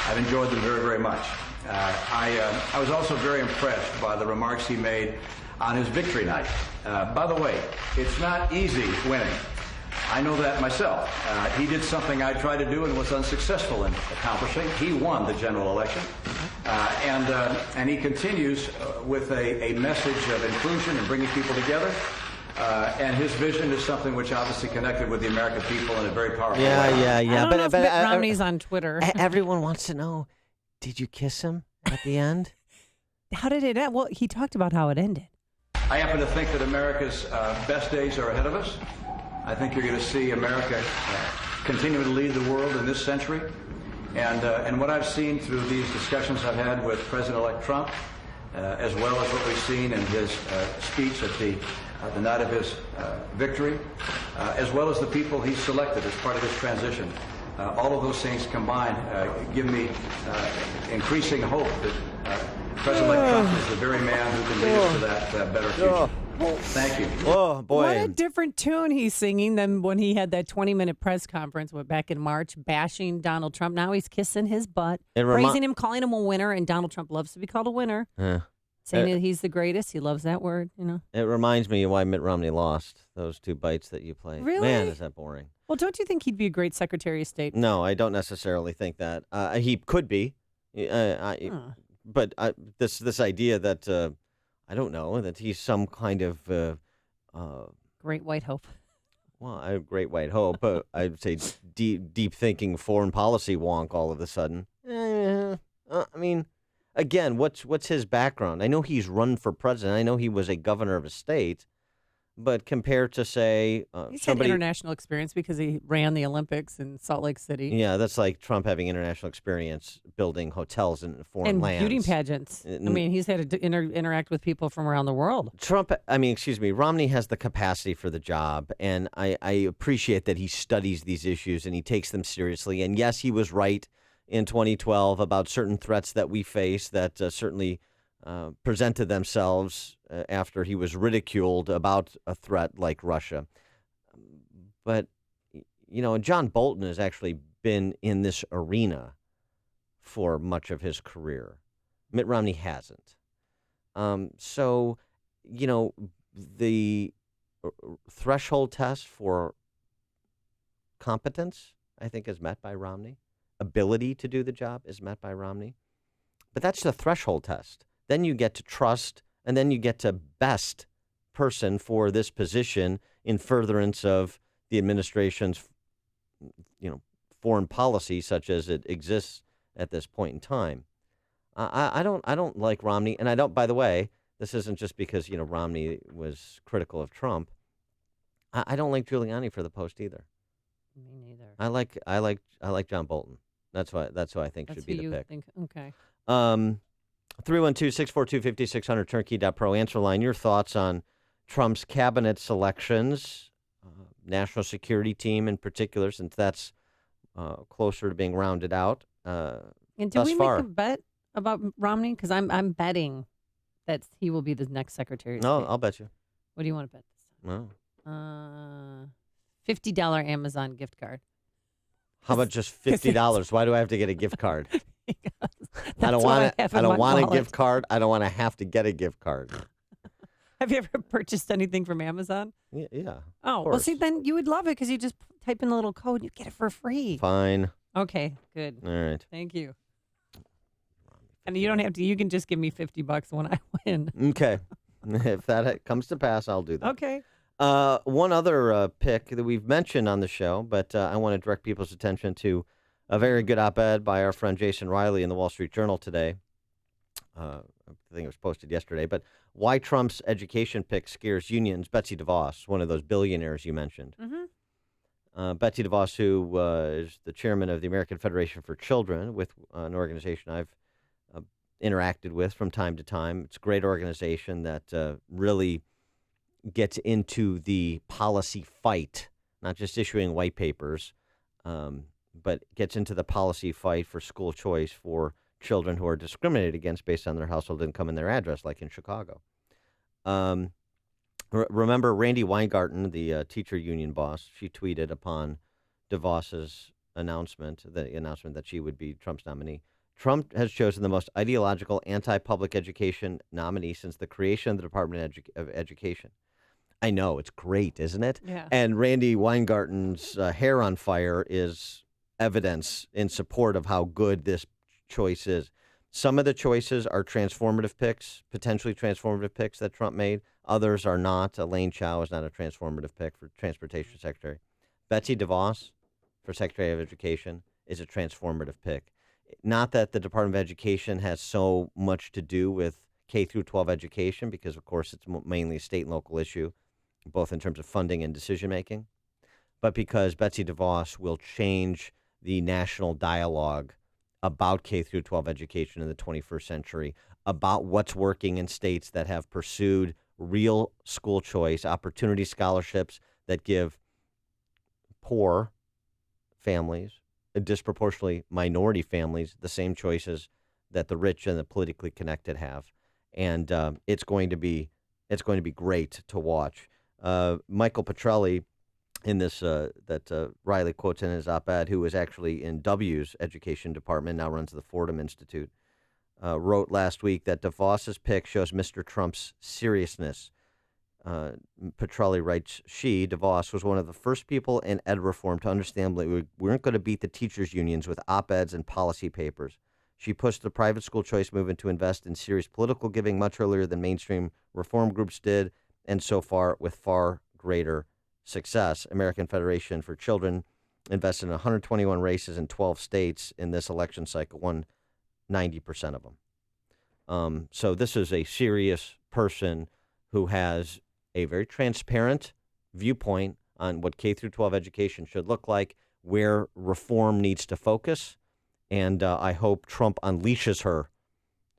I've enjoyed them very, very much. I was also very impressed by the remarks he made on his victory night. By the way, it's not easy winning. I know that myself. He did something I tried to do and was unsuccessful in accomplishing. He won the general election. And he continues with a message of inclusion and bringing people together. And his vision is something which obviously connected with the American people in a very powerful way. I don't know if Mitt Romney's on Twitter. Everyone wants to know, did you kiss him at the end? How did it end? Well, he talked about how it ended. I happen to think that America's best days are ahead of us. I think you're going to see America continue to lead the world in this century. And what I've seen through these discussions I've had with President-elect Trump, as well as what we've seen in his speech at the night of his victory, as well as the people he selected as part of his transition, all of those things combined give me increasing hope that President-elect Trump is the very man who can lead us to that better future. Thank you. Oh, boy. What a different tune he's singing than when he had that 20-minute press conference back in March, bashing Donald Trump. Now he's kissing his butt, praising him, calling him a winner, and Donald Trump loves to be called a winner. Saying that he's the greatest. He loves that word, It reminds me of why Mitt Romney lost those 2 bites that you played. Really? Man, is that boring. Well, don't you think he'd be a great Secretary of State? No, I don't necessarily think that. He could be. But this idea that, I don't know, that he's some kind of... great white hope. Well, I have great white hope, but I'd say deep thinking foreign policy wonk all of a sudden. I mean... Again, what's his background? I know he's run for president. I know he was a governor of a state, but compared to, say, he's somebody... had international experience because he ran the Olympics in Salt Lake City. Yeah, that's like Trump having international experience building hotels in foreign and lands. beauty pageants. I mean, he's had to interact with people from around the world. Romney has the capacity for the job, and I appreciate that he studies these issues and he takes them seriously. And yes, he was right in 2012 about certain threats that we face that certainly presented themselves after he was ridiculed about a threat like Russia. But, John Bolton has actually been in this arena for much of his career. Mitt Romney hasn't. So, the threshold test for competence, I think, is met by Romney. Ability to do the job is met by Romney. But that's the threshold test. Then you get to trust, and then you get to best person for this position in furtherance of the administration's, foreign policy, such as it exists at this point in time. I don't like Romney, and I don't. By the way, this isn't just because Romney was critical of Trump. I don't like Giuliani for the post either. Me neither. I like John Bolton. That's who I think should be the pick. Okay. 312-642-5600, turnkey.pro. Answer line, your thoughts on Trump's cabinet selections, national security team in particular, since that's closer to being rounded out. And did we make a bet about Romney? Because I'm betting that he will be the next Secretary of State. No, I'll bet you. What do you want to bet this time? No. $50 Amazon gift card. How about just $50? Why do I have to get a gift card? I don't want a gift card. I don't want to have to get a gift card. Have you ever purchased anything from Amazon? Yeah. Oh, well, see, then you would love it because you just type in the little code and you get it for free. Fine. Okay, good. All right. Thank you. And you don't have to. You can just give me $50 when I win. Okay. If that comes to pass, I'll do that. Okay. One other pick that we've mentioned on the show, but I want to direct people's attention to a very good op-ed by our friend Jason Riley in the Wall Street Journal today. I think it was posted yesterday. But why Trump's education pick scares unions. Betsy DeVos, one of those billionaires you mentioned. Mm-hmm. Betsy DeVos, who is the chairman of the American Federation for Children, with an organization I've interacted with from time to time. It's a great organization that really gets into the policy fight, not just issuing white papers, but gets into the policy fight for school choice for children who are discriminated against based on their household income and their address, like in Chicago. Remember Randi Weingarten, the teacher union boss? She tweeted upon DeVos's announcement that she would be Trump's nominee. Trump has chosen the most ideological anti-public education nominee since the creation of the Department of Education. I know, it's great, isn't it? Yeah. And Randi Weingarten's hair on fire is evidence in support of how good this choice is. Some of the choices are transformative picks, potentially transformative picks that Trump made. Others are not. Elaine Chao is not a transformative pick for Transportation Secretary. Betsy DeVos for Secretary of Education is a transformative pick. Not that the Department of Education has so much to do with K through 12 education, because, of course, it's mainly a state and local issue, both in terms of funding and decision making, but because Betsy DeVos will change the national dialogue about K through 12 education in the 21st century, about what's working in states that have pursued real school choice, opportunity scholarships that give poor families, and disproportionately minority families, the same choices that the rich and the politically connected have. And it's going to be great to watch. Michael Petrelli, in this that Riley quotes in his op-ed, who was actually in W's education department, now runs the Fordham Institute, wrote last week that DeVos's pick shows Mr. Trump's seriousness. Petrelli writes, DeVos, was one of the first people in ed reform to understand that we weren't going to beat the teachers' unions with op-eds and policy papers. She pushed the private school choice movement to invest in serious political giving much earlier than mainstream reform groups did, and so far with far greater success. American Federation for Children invested in 121 races in 12 states in this election cycle, won 90% of them. So this is a serious person who has a very transparent viewpoint on what K through 12 education should look like, where reform needs to focus, and I hope Trump unleashes her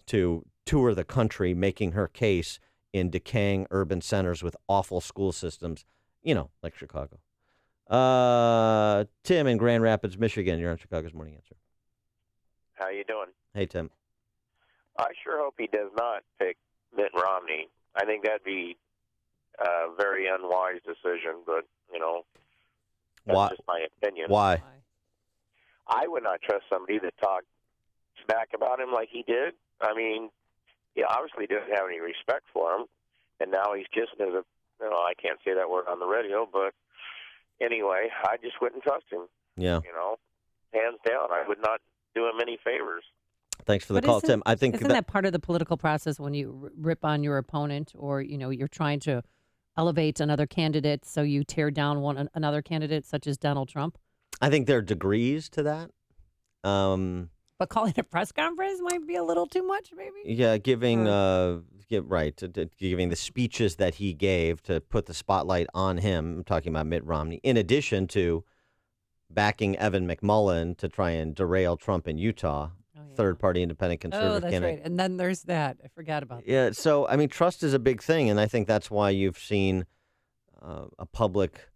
to tour the country, making her case in decaying urban centers with awful school systems, like Chicago. Tim in Grand Rapids, Michigan, you're on Chicago's Morning Answer. How you doing? Hey, Tim. I sure hope he does not pick Mitt Romney. I think that'd be a very unwise decision, but, that's just my opinion. Why? I would not trust somebody that talked smack about him like he did. I mean, he obviously didn't have any respect for him, and now he's just as a, I can't say that word on the radio, but anyway, I just wouldn't trust him. Yeah. Hands down, I would not do him any favors. Thanks for the call, Tim. I think isn't that part of the political process when you rip on your opponent, or you're trying to elevate another candidate, so you tear down another candidate, such as Donald Trump? I think there are degrees to that. But calling a press conference might be a little too much, maybe. Yeah, giving giving the speeches that he gave to put the spotlight on him. I'm talking about Mitt Romney, in addition to backing Evan McMullin to try and derail Trump in Utah. Third-party independent conservative that's candidate. right. And then there's that. I forgot about that. Yeah, so, trust is a big thing, and I think that's why you've seen a public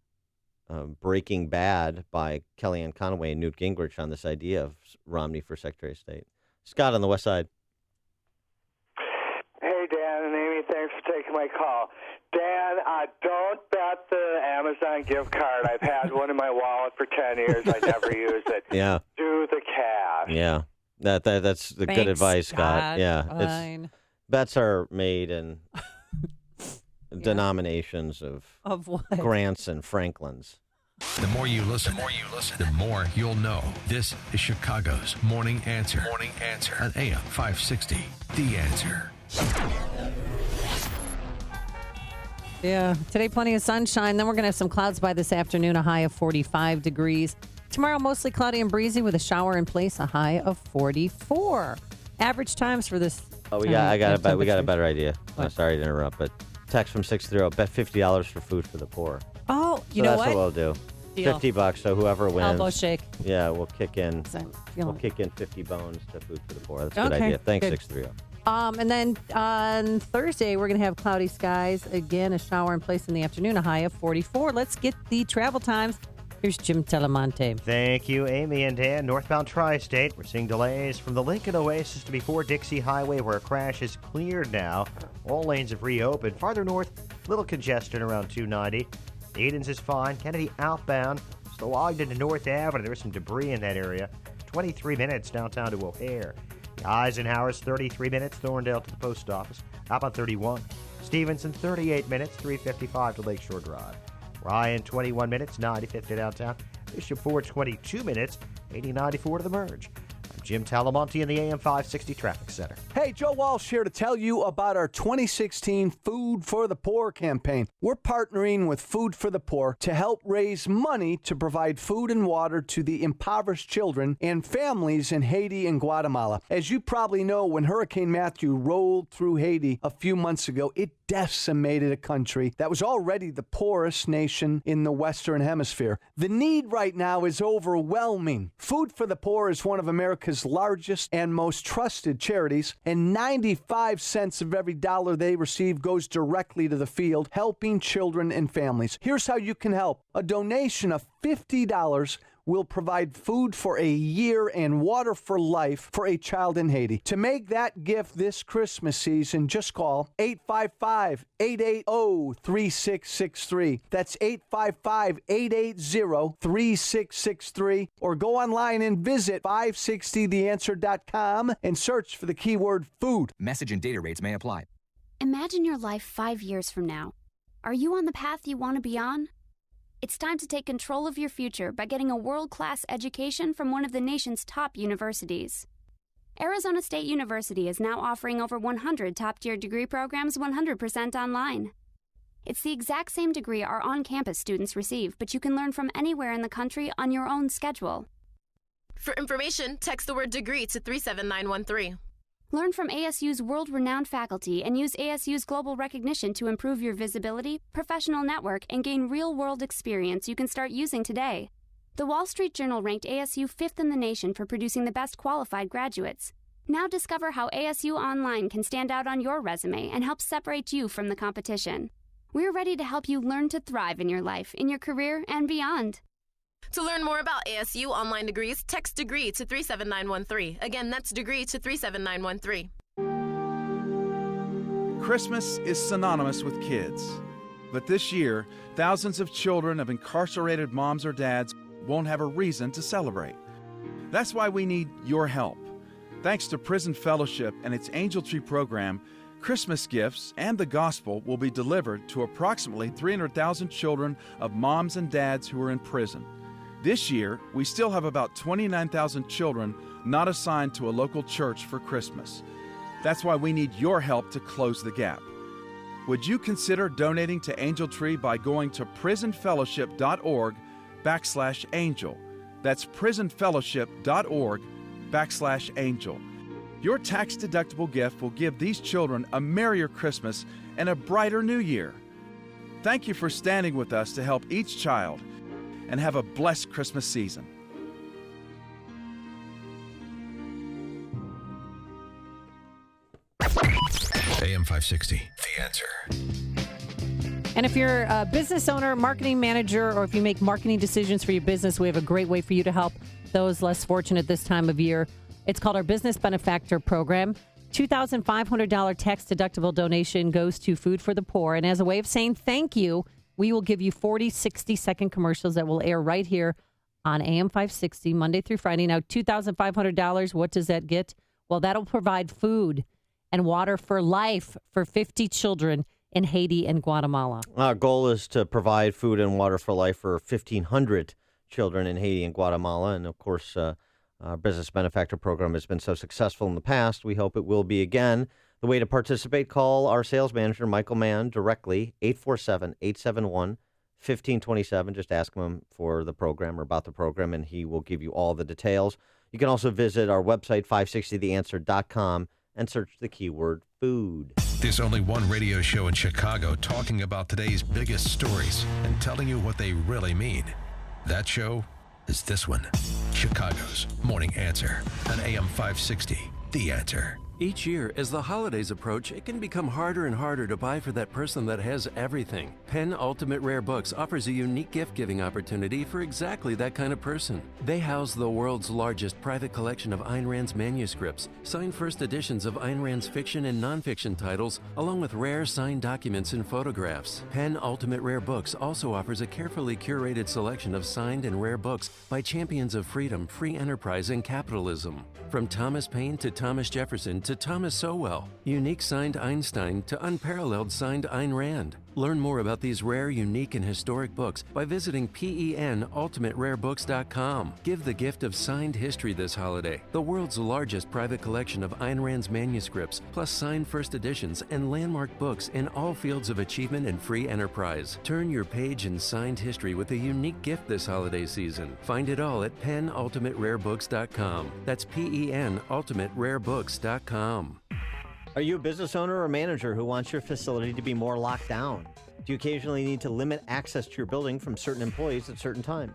breaking bad by Kellyanne Conway and Newt Gingrich on this idea of Romney for Secretary of State. Scott on the West Side. Hey, Dan and Amy, thanks for taking my call. Dan, don't bet the Amazon gift card. I've had one in my wallet for 10 years. I never use it. Yeah. Do the cash. Yeah. That's the good advice, Scott. Yeah. Fine. Bets are made in denominations of what? Grants and Franklins. The more you listen, the more you'll know. This is Chicago's Morning Answer. Morning Answer on AM 560. The Answer. Yeah. Today, plenty of sunshine. Then we're going to have some clouds by this afternoon, a high of 45 degrees. Tomorrow, mostly cloudy and breezy with a shower in place, a high of 44. Average times for this. Oh, we got a better idea. Sorry to interrupt, but text from 630, bet $50 for food for the poor. Oh, you so know that's what we'll do. Deal. $50. So whoever wins, Elbow shake. Yeah, we'll kick in. We'll kick in 50 bones to Food for the Poor. That's a good Okay, idea. Thanks, good. 630. And then on Thursday, we're going to have cloudy skies. Again, a shower in place in the afternoon, a high of 44. Let's get the travel times. Here's Jim Telemonte. Thank you, Amy and Dan. Northbound Tri-State, we're seeing delays from the Lincoln Oasis to before Dixie Highway, where a crash is cleared now. All lanes have reopened. Farther north, little congestion around 290. Edens is fine. Kennedy outbound. Still Ogden to North Avenue. There's some debris in that area. 23 minutes downtown to O'Hare. Eisenhower's 33 minutes. Thorndale to the post office. Outbound 31. Stevenson 38 minutes. 355 to Lakeshore Drive. Ryan 21 minutes. 95 to downtown. Bishop Ford 22 minutes. 8094 to the merge. Jim Talamonte in the AM 560 Traffic Center. Hey, Joe Walsh here to tell you about our 2016 Food for the Poor campaign. We're partnering with Food for the Poor to help raise money to provide food and water to the impoverished children and families in Haiti and Guatemala. As you probably know, when Hurricane Matthew rolled through Haiti a few months ago, it decimated a country that was already the poorest nation in the Western Hemisphere. The need right now is overwhelming. Food for the Poor is one of America's largest and most trusted charities, and 95 cents of every dollar they receive goes directly to the field, helping children and families. Here's how you can help. A donation of $50 will provide food for a year and water for life for a child in Haiti. To make that gift this Christmas season, just call 855-880-3663. That's 855-880-3663. Or go online and visit 560theanswer.com and search for the keyword food. Message and data rates may apply. Imagine your life 5 years from now. Are you on the path you want to be on? It's time to take control of your future by getting a world-class education from one of the nation's top universities. Arizona State University is now offering over 100 top-tier degree programs 100% online. It's the exact same degree our on-campus students receive, but you can learn from anywhere in the country on your own schedule. For information, text the word degree to 37913. Learn from ASU's world-renowned faculty and use ASU's global recognition to improve your visibility, professional network, and gain real-world experience you can start using today. The Wall Street Journal ranked ASU 5th in the nation for producing the best qualified graduates. Now discover how ASU Online can stand out on your resume and help separate you from the competition. We're ready to help you learn to thrive in your life, in your career, and beyond. To learn more about ASU online degrees, text degree to 37913. Again, that's degree to 37913. Christmas is synonymous with kids. But this year, thousands of children of incarcerated moms or dads won't have a reason to celebrate. That's why we need your help. Thanks to Prison Fellowship and its Angel Tree program, Christmas gifts and the gospel will be delivered to approximately 300,000 children of moms and dads who are in prison. This year, we still have about 29,000 children not assigned to a local church for Christmas. That's why we need your help to close the gap. Would you consider donating to Angel Tree by going to prisonfellowship.org/angel? That's prisonfellowship.org/angel. Your tax-deductible gift will give these children a merrier Christmas and a brighter New Year. Thank you for standing with us to help each child, and have a blessed Christmas season. AM 560, The Answer. And if you're a business owner, marketing manager, or if you make marketing decisions for your business, we have a great way for you to help those less fortunate this time of year. It's called our Business Benefactor Program. $2,500 tax-deductible donation goes to Food for the Poor. And as a way of saying thank you, we will give you 40 60-second commercials that will air right here on AM 560, Monday through Friday. Now, $2,500, what does that get? Well, that'll provide food and water for life for 50 children in Haiti and Guatemala. Our goal is to provide food and water for life for 1,500 children in Haiti and Guatemala. And, of course, our Business Benefactor Program has been so successful in the past. We hope it will be again. The way to participate, call our sales manager, Michael Mann, directly, 847-871-1527. Just ask him for the program or about the program, and he will give you all the details. You can also visit our website, 560theanswer.com, and search the keyword food. There's only one radio show in Chicago talking about today's biggest stories and telling you what they really mean. That show is this one. Chicago's Morning Answer on AM 560. The Answer. Each year, as the holidays approach, it can become harder and harder to buy for that person that has everything. Penn Ultimate Rare Books offers a unique gift-giving opportunity for exactly that kind of person. They house the world's largest private collection of Ayn Rand's manuscripts, signed first editions of Ayn Rand's fiction and nonfiction titles, along with rare signed documents and photographs. Penn Ultimate Rare Books also offers a carefully curated selection of signed and rare books by champions of freedom, free enterprise, and capitalism. From Thomas Paine to Thomas Jefferson to Thomas Sowell, unique signed Einstein to unparalleled signed Ayn Rand. Learn more about these rare, unique, and historic books by visiting PENUltimateRareBooks.com. Give the gift of signed history this holiday. The world's largest private collection of Ayn Rand's manuscripts, plus signed first editions and landmark books in all fields of achievement and free enterprise. Turn your page in signed history with a unique gift this holiday season. Find it all at PENUltimateRareBooks.com. That's PENUltimateRareBooks.com. Are you a business owner or manager who wants your facility to be more locked down? Do you occasionally need to limit access to your building from certain employees at certain times?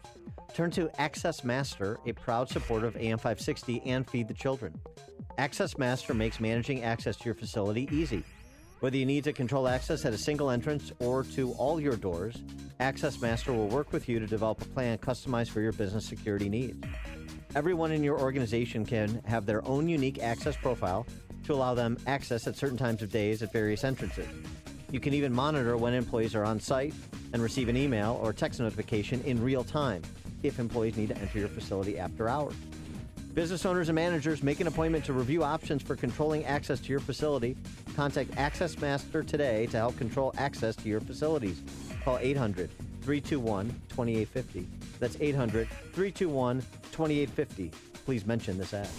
Turn to Access Master, a proud supporter of AM 560 and Feed the Children. Access Master makes managing access to your facility easy. Whether you need to control access at a single entrance or to all your doors, Access Master will work with you to develop a plan customized for your business security needs. Everyone in your organization can have their own unique access profile to allow them access at certain times of days at various entrances. You can even monitor when employees are on site and receive an email or text notification in real time if employees need to enter your facility after hours. Business owners and managers, make an appointment to review options for controlling access to your facility. Contact Access Master today to help control access to your facilities. Call 800-321-2850. That's 800-321-2850. Please mention this ad.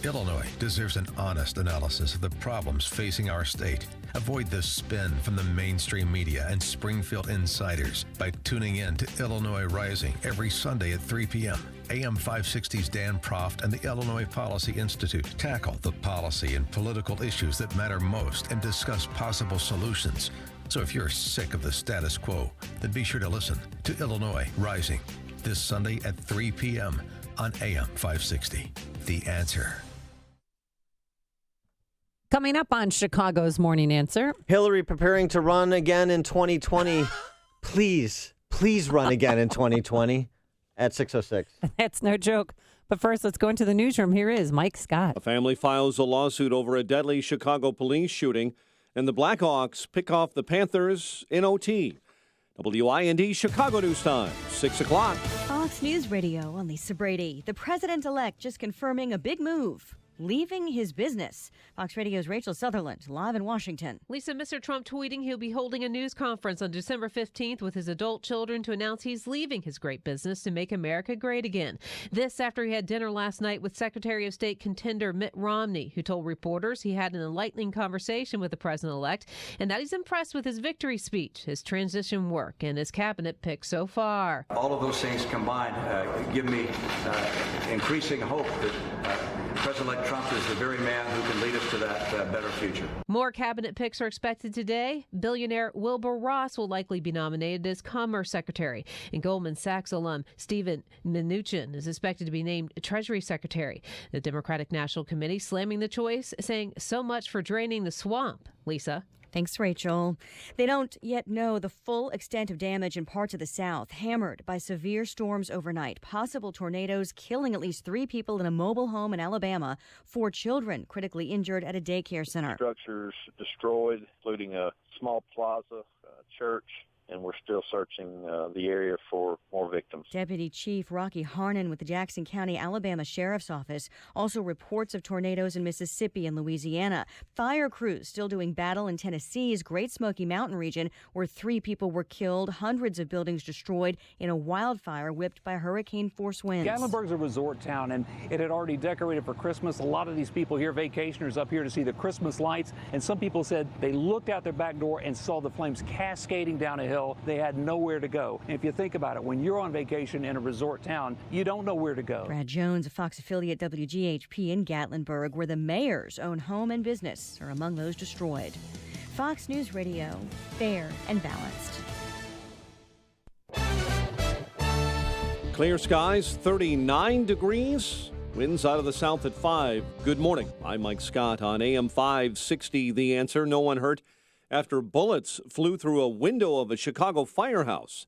Illinois deserves an honest analysis of the problems facing our state. Avoid the spin from the mainstream media and Springfield insiders by tuning in to Illinois Rising every Sunday at 3 p.m. AM 560's Dan Proft and the Illinois Policy Institute tackle the policy and political issues that matter most and discuss possible solutions. So if you're sick of the status quo, then be sure to listen to Illinois Rising this Sunday at 3 p.m. on AM 560. The Answer. Coming up on Chicago's Morning Answer. Hillary preparing to run again in 2020. Please run again in 2020 at 6:06. That's no joke. But first, let's go into the newsroom. Here is Mike Scott. A family files a lawsuit over a deadly Chicago police shooting, and the Blackhawks pick off the Panthers in OT. WIND Chicago News Time, 6 o'clock. Fox News Radio, I'm Lisa Brady. The president-elect just confirming a big move, leaving his business. Fox Radio's Rachel Sutherland, live in Washington. Lisa, Mr. Trump tweeting he'll be holding a news conference on December 15th with his adult children to announce he's leaving his great business to make America great again. This after he had dinner last night with Secretary of State contender Mitt Romney, who told reporters he had an enlightening conversation with the president-elect and that he's impressed with his victory speech, his transition work, and his cabinet picks so far. All of those things combined give me increasing hope that President-elect Trump is the very man who can lead us to that better future. More cabinet picks are expected today. Billionaire Wilbur Ross will likely be nominated as Commerce Secretary, and Goldman Sachs alum Steven Mnuchin is expected to be named Treasury Secretary. The Democratic National Committee slamming the choice, saying so much for draining the swamp. Lisa. Thanks, Rachel. They don't yet know the full extent of damage in parts of the South, hammered by severe storms overnight. Possible tornadoes killing at least 3 people in a mobile home in Alabama, 4 children critically injured at a daycare center. Structures destroyed, including a small plaza, church, and we're still searching the area for more victims. Deputy Chief Rocky Harnan with the Jackson County, Alabama Sheriff's Office also reports of tornadoes in Mississippi and Louisiana. Fire crews still doing battle in Tennessee's Great Smoky Mountain region, where 3 people were killed, hundreds of buildings destroyed in a wildfire whipped by hurricane-force winds. Gatlinburg's a resort town, and it had already decorated for Christmas. A lot of these people here, vacationers up here to see the Christmas lights, and some people said they looked out their back door and saw the flames cascading down a hill. They had nowhere to go. And if you think about it, when you're on vacation in a resort town, you don't know where to go. Brad Jones, a Fox affiliate WGHP in Gatlinburg, where the mayor's own home and business are among those destroyed. Fox News Radio, fair and balanced. Clear skies, 39 degrees. Winds out of the south at 5. Good morning. I'm Mike Scott on AM 560. The Answer. No one hurt after bullets flew through a window of a Chicago firehouse.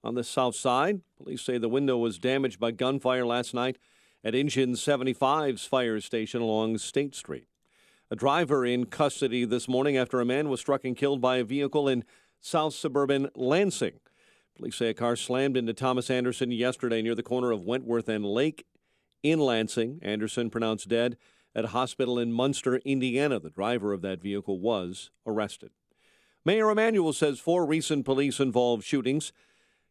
On the south side, police say the window was damaged by gunfire last night at Engine 75's fire station along State Street. A driver in custody this morning after a man was struck and killed by a vehicle in south suburban Lansing. Police say a car slammed into Thomas Anderson yesterday near the corner of Wentworth and Lake in Lansing. Anderson pronounced dead at a hospital in Munster, Indiana. The driver of that vehicle was arrested. Mayor Emanuel says 4 recent police-involved shootings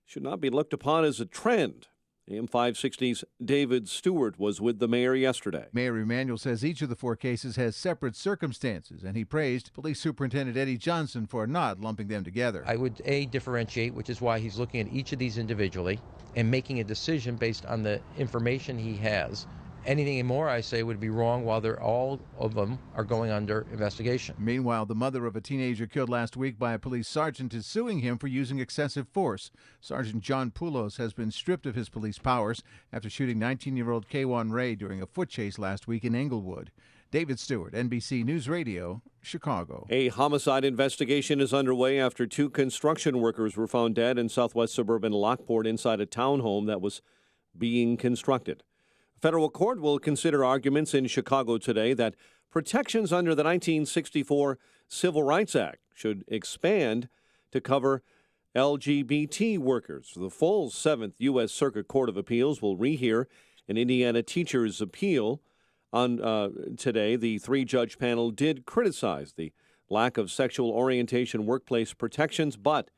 should not be looked upon as a trend. AM 560's David Stewart was with the mayor yesterday. Mayor Emanuel says each of the 4 cases has separate circumstances, and he praised Police Superintendent Eddie Johnson for not lumping them together. I would, differentiate, which is why he's looking at each of these individually and making a decision based on the information he has. Anything more, I say, would be wrong while all of them are going under investigation. Meanwhile, the mother of a teenager killed last week by a police sergeant is suing him for using excessive force. Sergeant John Poulos has been stripped of his police powers after shooting 19-year-old Kwan Ray during a foot chase last week in Englewood. David Stewart, NBC News Radio, Chicago. A homicide investigation is underway after 2 construction workers were found dead in southwest suburban Lockport inside a townhome that was being constructed. A federal court will consider arguments in Chicago today that protections under the 1964 Civil Rights Act should expand to cover LGBT workers. The full 7th U.S. Circuit Court of Appeals will rehear an Indiana teacher's appeal on today. The 3-judge panel did criticize the lack of sexual orientation workplace protections, but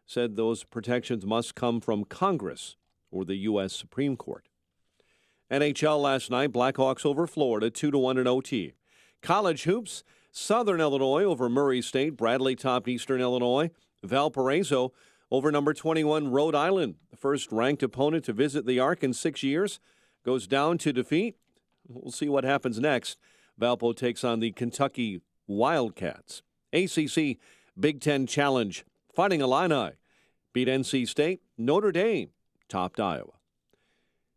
said those protections must come from Congress or the U.S. Supreme Court. NHL last night, Blackhawks over Florida, 2-1 in OT. College hoops, Southern Illinois over Murray State. Bradley topped Eastern Illinois. Valparaiso over number 21 Rhode Island. The first-ranked opponent to visit the Arc in 6 years goes down to defeat. We'll see what happens next. Valpo takes on the Kentucky Wildcats. ACC Big Ten Challenge. Fighting Illini beat NC State. Notre Dame topped Iowa.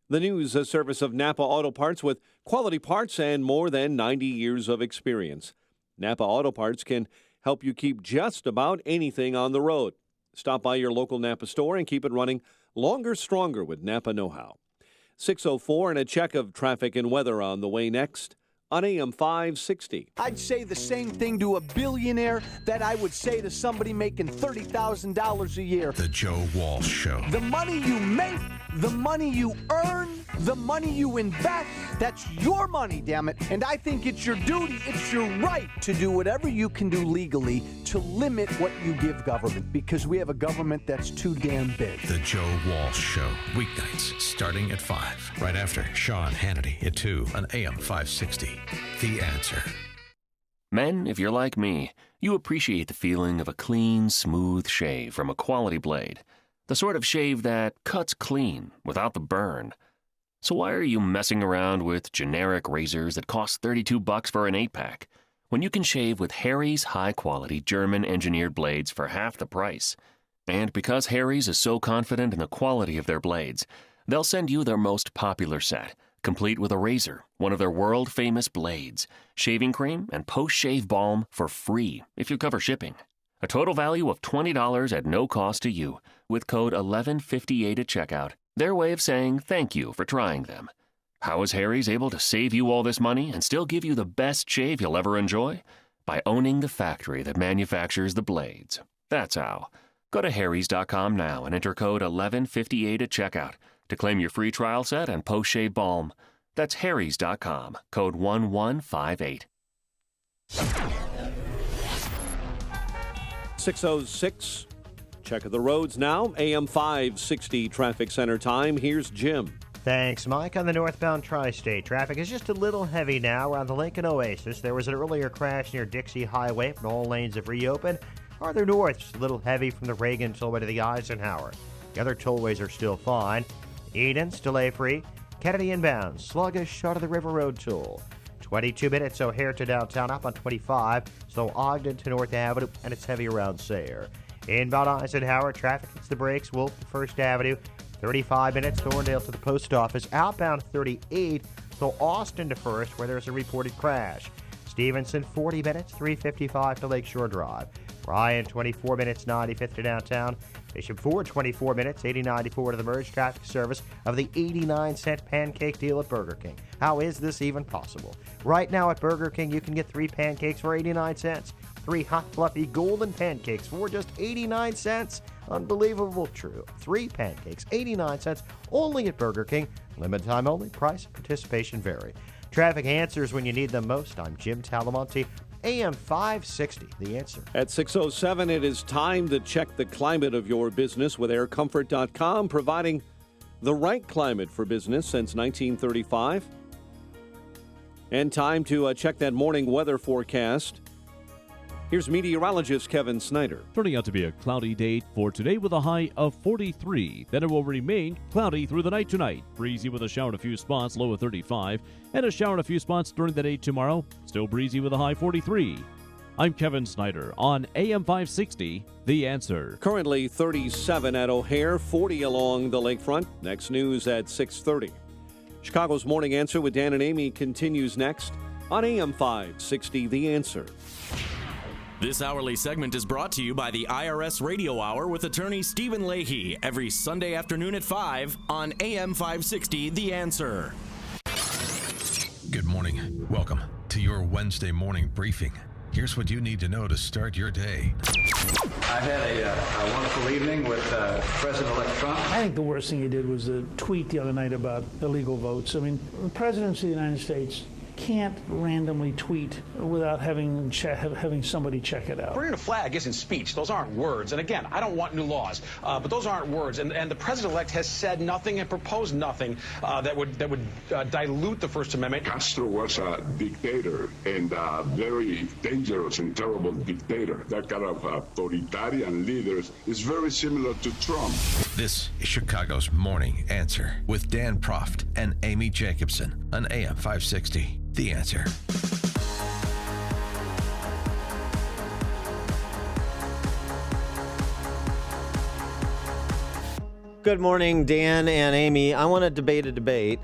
The news, a service of Napa Auto Parts with quality parts and more than 90 years of experience. Napa Auto Parts can help you keep just about anything on the road. Stop by your local Napa store and keep it running longer, stronger with Napa know-how. 6:04 and a check of traffic and weather on the way next on AM 560. I'd say the same thing to a billionaire that I would say to somebody making $30,000 a year. The Joe Walsh Show. The money you make, the money you earn, the money you invest, that's your money, damn it. And I think it's your duty, it's your right to do whatever you can do legally to limit what you give government, because we have a government that's too damn big. The Joe Walsh Show. Weeknights starting at 5. Right after Sean Hannity at 2 on AM 560. The Answer. Men, if you're like me, you appreciate the feeling of a clean, smooth shave from a quality blade. The sort of shave that cuts clean without the burn. So why are you messing around with generic razors that cost $32 for an 8-pack when you can shave with Harry's high-quality German-engineered blades for half the price? And because Harry's is so confident in the quality of their blades, they'll send you their most popular set, complete with a razor, one of their world-famous blades, shaving cream, and post-shave balm for free if you cover shipping. A total value of $20 at no cost to you, with code 1158 at checkout. Their way of saying thank you for trying them. How is Harry's able to save you all this money and still give you the best shave you'll ever enjoy? By owning the factory that manufactures the blades. That's how. Go to harrys.com now and enter code 1158 at checkout to claim your free trial set and post-shave balm. That's harrys.com, code 1158. 6:06. Check of the roads now. AM 560 traffic center time. Here's Jim. Thanks, Mike. On the northbound tri-state, traffic is just a little heavy now around the Lincoln Oasis. There was an earlier crash near Dixie Highway, but all lanes have reopened. Farther north, just a little heavy from the Reagan tollway to the Eisenhower. The other tollways are still fine. Eden's delay-free. Kennedy inbound, sluggish out of the River Road toll. 22 minutes O'Hare to downtown, up on 25. So Ogden to North Avenue, and it's heavy around Sayre. Inbound Eisenhower, traffic hits the brakes. Wolf to First Avenue. 35 minutes, Thorndale to the post office. Outbound 38, so Austin to First, where there's a reported crash. Stevenson, 40 minutes, 355 to Lakeshore Drive. Bryan, 24 minutes, 95th to downtown. Bishop Ford, 24 minutes, 8094 to the merged traffic service of the 89-cent pancake deal at Burger King. How is this even possible? Right now at Burger King, you can get 3 pancakes for 89 cents. 3 hot, fluffy, golden pancakes for just 89 cents. Unbelievable true. 3 pancakes, 89 cents, only at Burger King. Limited time only. Price and participation vary. Traffic answers when you need them most. I'm Jim Talamonte. AM 560, The Answer. At 6:07, it is time to check the climate of your business with aircomfort.com, providing the right climate for business since 1935. And time to check that morning weather forecast. Here's meteorologist Kevin Snyder. Turning out to be a cloudy day for today with a high of 43. Then it will remain cloudy through the night tonight. Breezy with a shower in a few spots, low of 35. And a shower in a few spots during the day tomorrow. Still breezy with a high 43. I'm Kevin Snyder on AM 560, The Answer. Currently 37 at O'Hare, 40 along the lakefront. Next news at 6:30. Chicago's Morning Answer with Dan and Amy continues next on AM 560, The Answer. This hourly segment is brought to you by the IRS Radio Hour with attorney Stephen Leahy every Sunday afternoon at 5 on AM 560, The Answer. Good morning. Welcome to your Wednesday morning briefing. Here's what you need to know to start your day. I had a wonderful evening with President-elect Trump. I think the worst thing he did was the tweet the other night about illegal votes. I mean, the president of the United States can't randomly tweet without having somebody check it out. Burning a flag isn't speech. Those aren't words. And again, I don't want new laws, but those aren't words. And the president-elect has said nothing and proposed nothing that would dilute the First Amendment. Castro was a dictator and a very dangerous and terrible dictator. That kind of authoritarian leaders is very similar to Trump. This is Chicago's Morning Answer with Dan Proft and Amy Jacobson on AM 560. The Answer. Good morning, Dan and Amy. I want to debate a debate.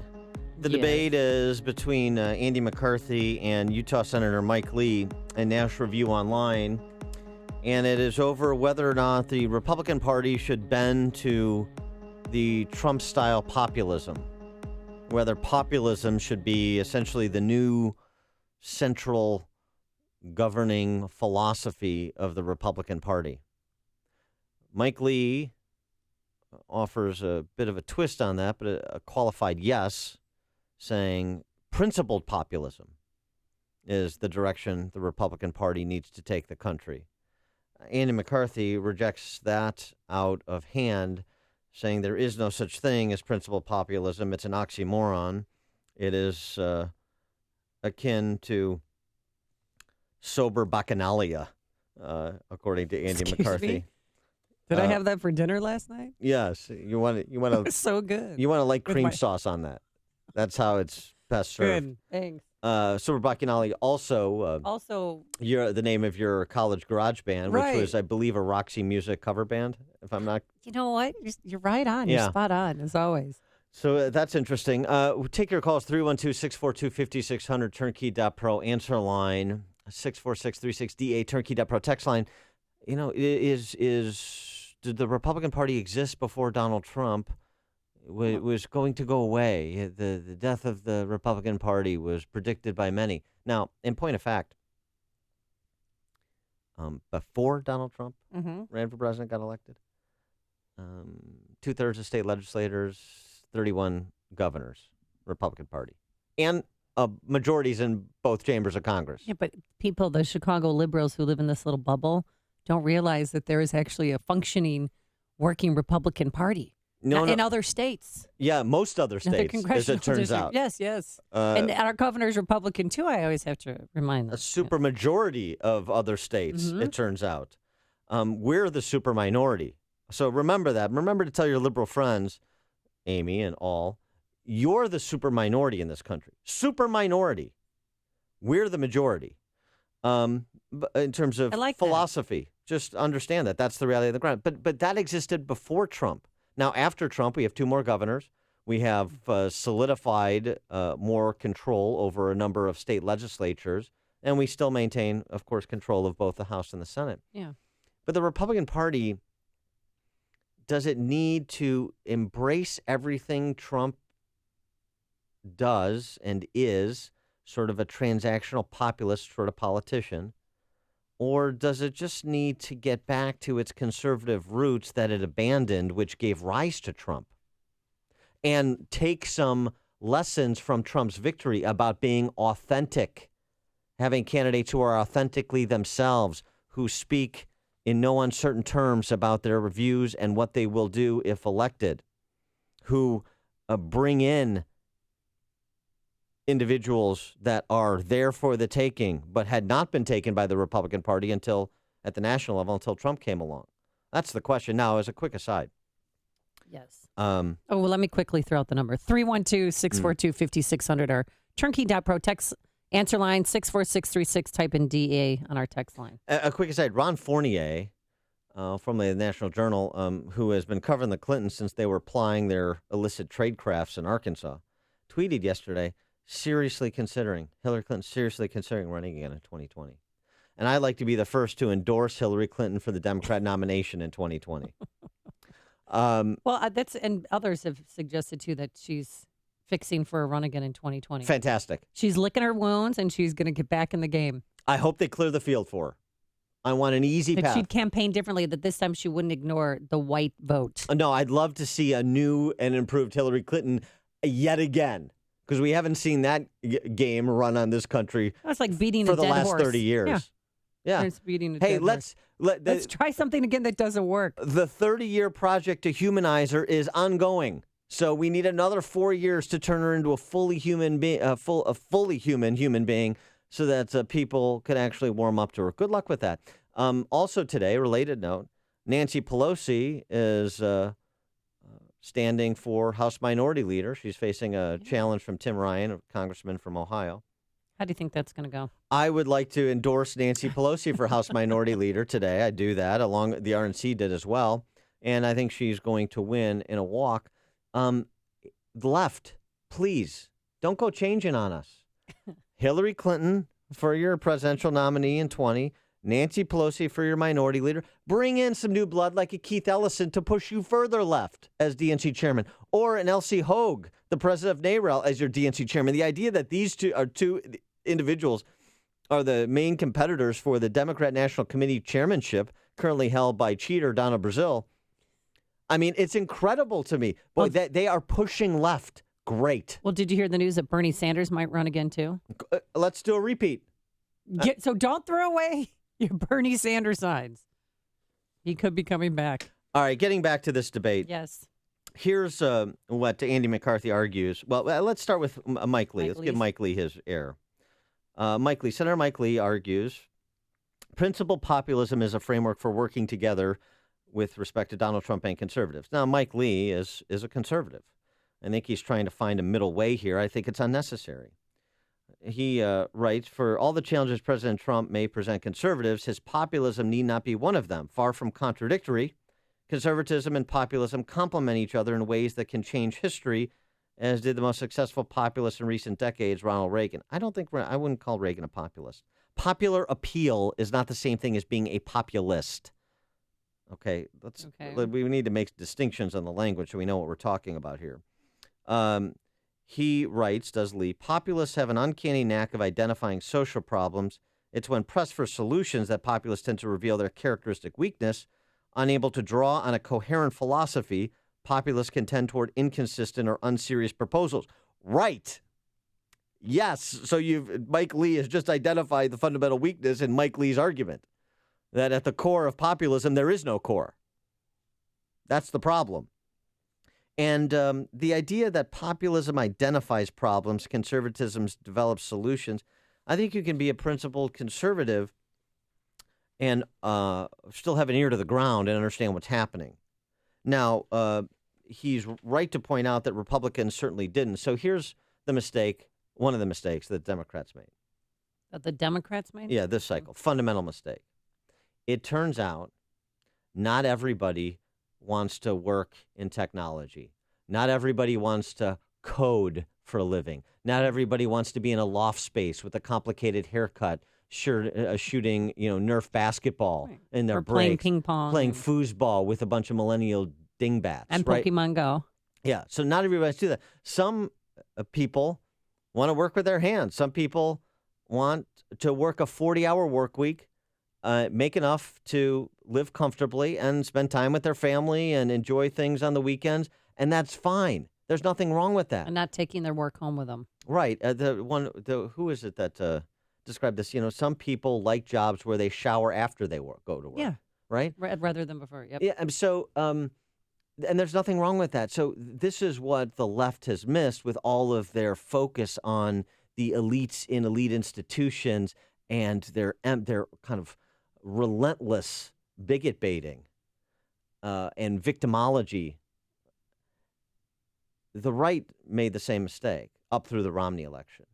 The Yes. debate is between Andy McCarthy and Utah Senator Mike Lee in National Review Online, and it is over whether or not the Republican Party should bend to the Trump-style populism, whether populism should be essentially the new central governing philosophy of the Republican Party. Mike Lee offers a bit of a twist on that, but a qualified yes, saying principled populism is the direction the Republican Party needs to take the country. Andy McCarthy rejects that out of hand, saying there is no such thing as principled populism. It's an oxymoron. It is akin to sober bacchanalia, according to Andy Excuse McCarthy. me? Did I have that for dinner last night? Yes, you want to. So good. You want to like With cream my- sauce on that. That's how it's best served. Good. Thanks. Sober bacchanalia also. Also, The name of your college garage band, Right. which was, I believe, a Roxy Music cover band. If I'm not. you know what? You're right on. Yeah. You're spot on, as always. So that's interesting. Take your calls, 312-642-5600, turnkey.pro, answer line, 646-36DA, turnkey.pro, text line. You know, did the Republican Party exist before Donald Trump was going to go away? The death of the Republican Party was predicted by many. Now, in point of fact, before Donald Trump ran for president, got elected, 2/3 of state legislators, 31 governors, Republican Party, and majorities in both chambers of Congress. Yeah, but people, the Chicago liberals who live in this little bubble, don't realize that there is actually a functioning, working Republican Party in other states. Yeah, most other Another states, as congressional it turns district. out. Yes, yes. And our governor's Republican, too, I always have to remind them. A super majority of other states, Mhm. it turns out. We're the super minority. So remember that. Remember to tell your liberal friends, Amy and all, you're the super minority in this country. Super minority. We're the majority. But in terms of I like philosophy, just understand that. That's the reality of the ground. But that existed before Trump. Now, after Trump, we have 2 more governors. We have solidified more control over a number of state legislatures, and we still maintain, of course, control of both the House and the Senate. Yeah. But the Republican Party, does it need to embrace everything Trump does and is, sort of a transactional populist sort of politician? Or does it just need to get back to its conservative roots that it abandoned, which gave rise to Trump, and take some lessons from Trump's victory about being authentic, having candidates who are authentically themselves, who speak in no uncertain terms about their views and what they will do if elected, who bring in individuals that are there for the taking, but had not been taken by the Republican Party until, at the national level, until Trump came along. That's the question. Now, as a quick aside. Yes. Well, let me quickly throw out the number. 312-642-5600, our turnkey.pro text answer line, 64636. Type in DA on our text line. A quick aside, Ron Fournier from the National Journal, who has been covering the Clintons since they were plying their illicit trade crafts in Arkansas, tweeted yesterday, Hillary Clinton seriously considering running again in 2020. And I'd like to be the first to endorse Hillary Clinton for the Democrat nomination in 2020. Well, and others have suggested, too, that she's fixing for a run again in 2020. Fantastic. She's licking her wounds, and she's going to get back in the game. I hope they clear the field for her. I want an easy that path. She'd campaign differently, that this time she wouldn't ignore the white vote. No, I'd love to see a new and improved Hillary Clinton yet again, because we haven't seen that game run on this country. That's like beating for a the dead last horse. 30 years. Yeah. It's beating a Hey, dead let's try something again that doesn't work. The 30-year project to humanize her is ongoing. So we need another 4 years to turn her into a fully human being, fully human being, so that people can actually warm up to her. Good luck with that. Also today, related note, Nancy Pelosi is standing for House Minority Leader. She's facing a challenge from Tim Ryan, a congressman from Ohio. How do you think that's going to go? I would like to endorse Nancy Pelosi for House Minority Leader today. I do that, along the RNC did as well. And I think she's going to win in a walk. The left, please, don't go changing on us. Hillary Clinton for your presidential nominee in 20, Nancy Pelosi for your minority leader. Bring in some new blood like a Keith Ellison to push you further left as DNC chairman, or an Elsie Hogue, the president of NARAL, as your DNC chairman. The idea that these two individuals are the main competitors for the Democrat National Committee chairmanship, currently held by cheater Donna Brazile. I mean, it's incredible to me. Boy, they are pushing left. Great. Well, did you hear the news that Bernie Sanders might run again, too? Let's do a repeat. So don't throw away your Bernie Sanders signs. He could be coming back. All right, getting back to this debate. Yes. Here's what Andy McCarthy argues. Well, let's start with Mike Lee. Let's give Mike Lee his air. Senator Mike Lee argues, principled populism is a framework for working together with respect to Donald Trump and conservatives. Now, Mike Lee is a conservative. I think he's trying to find a middle way here. I think it's unnecessary. He writes, for all the challenges President Trump may present conservatives, his populism need not be one of them. Far from contradictory, conservatism and populism complement each other in ways that can change history, as did the most successful populist in recent decades, Ronald Reagan. I wouldn't call Reagan a populist. Popular appeal is not the same thing as being a populist. Okay, we need to make distinctions on the language so we know what we're talking about here. He writes, does Lee, populists have an uncanny knack of identifying social problems. It's when pressed for solutions that populists tend to reveal their characteristic weakness. Unable to draw on a coherent philosophy, populists can tend toward inconsistent or unserious proposals. Right. Yes. So Mike Lee has just identified the fundamental weakness in Mike Lee's argument, that at the core of populism, there is no core. That's the problem. And the idea that populism identifies problems, conservatism develops solutions, I think you can be a principled conservative and still have an ear to the ground and understand what's happening. Now, he's right to point out that Republicans certainly didn't. So here's the mistake, one of the mistakes that Democrats made. That the Democrats made? Yeah, this cycle. Fundamental mistake. It turns out not everybody wants to work in technology. Not everybody wants to code for a living. Not everybody wants to be in a loft space with a complicated haircut, shooting, Nerf basketball in their Or playing breaks, ping pong. playing foosball with a bunch of millennial dingbats. And right? Pokemon Go. Yeah, so not everybody wants to do that. Some people want to work with their hands. Some people want to work a 40-hour work week, make enough to live comfortably and spend time with their family and enjoy things on the weekends, and that's fine. There's nothing wrong with that. And not taking their work home with them. Right. Who is it that described this? Some people like jobs where they shower after they go to work. Yeah. Right? Rather than before. Yep. Yeah. So, and there's nothing wrong with that. So this is what the left has missed with all of their focus on the elites in elite institutions and their kind of relentless bigot baiting and victimology. The right made the same mistake up through the Romney election.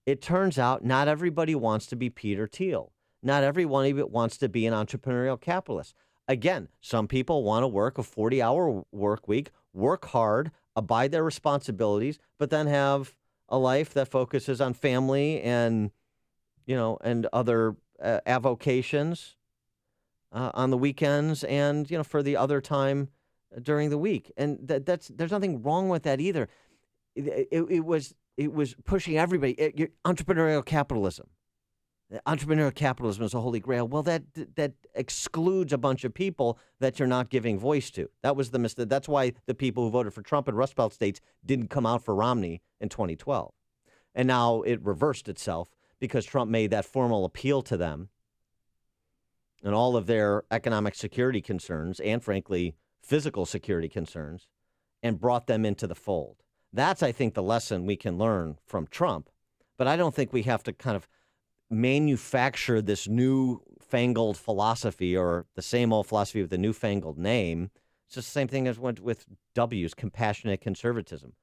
It turns out not everybody wants to be Peter Thiel. Not everyone wants to be an entrepreneurial capitalist. Again, some people want to work a 40-hour work week, work hard, abide their responsibilities, but then have a life that focuses on family and, and other avocations on the weekends and, for the other time during the week. And there's nothing wrong with that either. It was pushing everybody. Entrepreneurial capitalism. Entrepreneurial capitalism is a holy grail. Well, that excludes a bunch of people that you're not giving voice to. That was the mistake. That's why the people who voted for Trump in Rust Belt states didn't come out for Romney in 2012. And now it reversed itself because Trump made that formal appeal to them and all of their economic security concerns and, frankly, physical security concerns and brought them into the fold. That's, I think, the lesson we can learn from Trump. But I don't think we have to kind of manufacture this newfangled philosophy or the same old philosophy with a newfangled name. It's just the same thing as with W's, compassionate conservatism.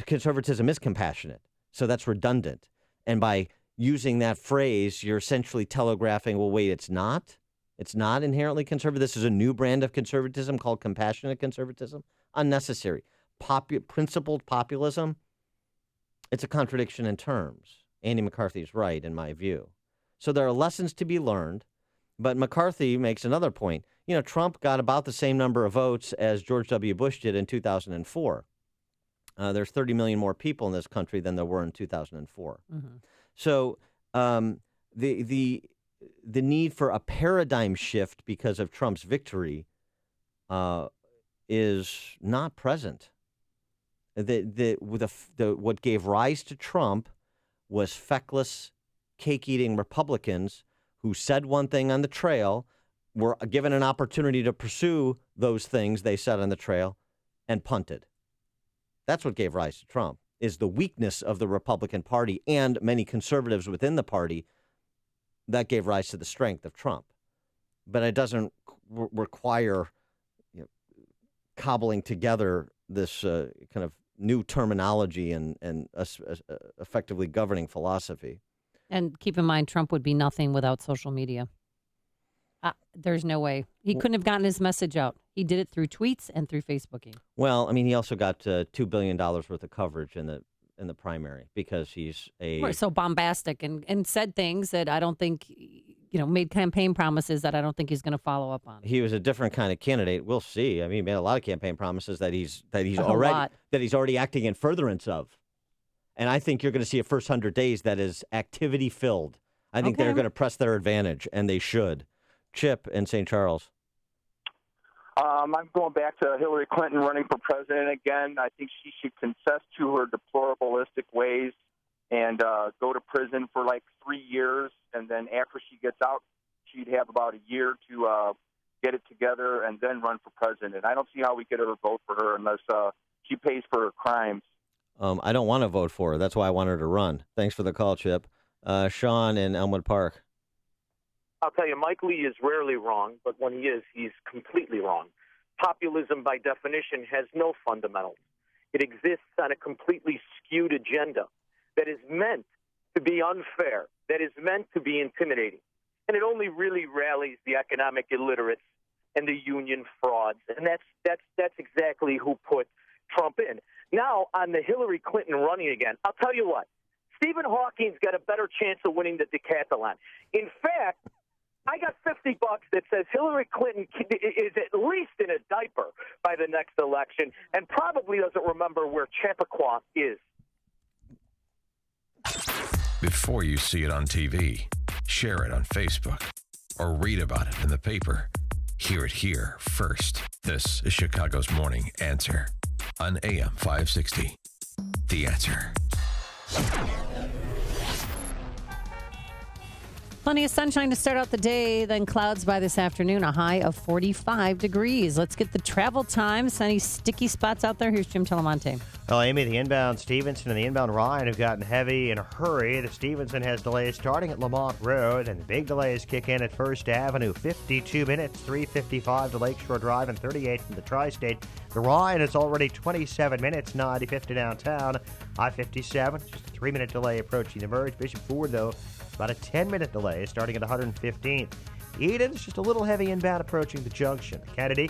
Conservatism is compassionate, so that's redundant. And by using that phrase, you're essentially telegraphing, well, wait, it's not. It's not inherently conservative. This is a new brand of conservatism called compassionate conservatism. Unnecessary. Principled populism, it's a contradiction in terms. Andy McCarthy is right, in my view. So there are lessons to be learned, but McCarthy makes another point. Trump got about the same number of votes as George W. Bush did in 2004. There's 30 million more people in this country than there were in 2004. Mm-hmm. So the need for a paradigm shift because of Trump's victory is not present. What gave rise to Trump was feckless, cake-eating Republicans who said one thing on the trail, were given an opportunity to pursue those things they said on the trail, and punted. That's what gave rise to Trump, is the weakness of the Republican Party and many conservatives within the party that gave rise to the strength of Trump. But it doesn't require cobbling together this kind of new terminology and effectively governing philosophy. And keep in mind, Trump would be nothing without social media. There's no way. He couldn't have gotten his message out. He did it through tweets and through Facebooking. Well, I mean, he also got $2 billion worth of coverage in the primary because he's so bombastic and said things that I don't think, made campaign promises that I don't think he's going to follow up on. He was a different kind of candidate. We'll see. I mean, he made a lot of campaign promises that he's already acting in furtherance of. And I think you're going to see a first 100 days that is activity filled. I think they're going to press their advantage, and they should. Chip in St. Charles. I'm going back to Hillary Clinton running for president again. I think she should confess to her deplorablistic ways and go to prison for like 3 years. And then after she gets out, she'd have about a year to get it together and then run for president. I don't see how we could ever vote for her unless she pays for her crimes. I don't want to vote for her. That's why I want her to run. Thanks for the call, Chip. Sean in Elmwood Park. I'll tell you, Mike Lee is rarely wrong, but when he is, he's completely wrong. Populism, by definition, has no fundamentals. It exists on a completely skewed agenda that is meant to be unfair, that is meant to be intimidating. And it only really rallies the economic illiterates, and the union frauds. And that's exactly who put Trump in. Now, on the Hillary Clinton running again, I'll tell you what, Stephen Hawking's got a better chance of winning the decathlon. In fact, I got $50 that says Hillary Clinton is at least in a diaper by the next election and probably doesn't remember where Chappaqua is. Before you see it on TV, share it on Facebook, or read about it in the paper. Hear it here first. This is Chicago's Morning Answer on AM 560. The Answer. Plenty of sunshine to start out the day, then clouds by this afternoon, a high of 45 degrees. Let's get the travel time. Sunny, sticky spots out there. Here's Jim Telemonte. Well, Amy, the inbound Stevenson and the inbound Ryan have gotten heavy in a hurry. The Stevenson has delays starting at Lamont Road, and the big delays kick in at First Avenue. 52 minutes, 3:55 to Lakeshore Drive, and 38 from the Tri-State. The Ryan is already 27 minutes, 95 to downtown. I-57, just a 3-minute delay approaching the merge. Bishop Ford, though, about a 10-minute delay starting at 115th. Eden's just a little heavy inbound approaching the junction. Kennedy,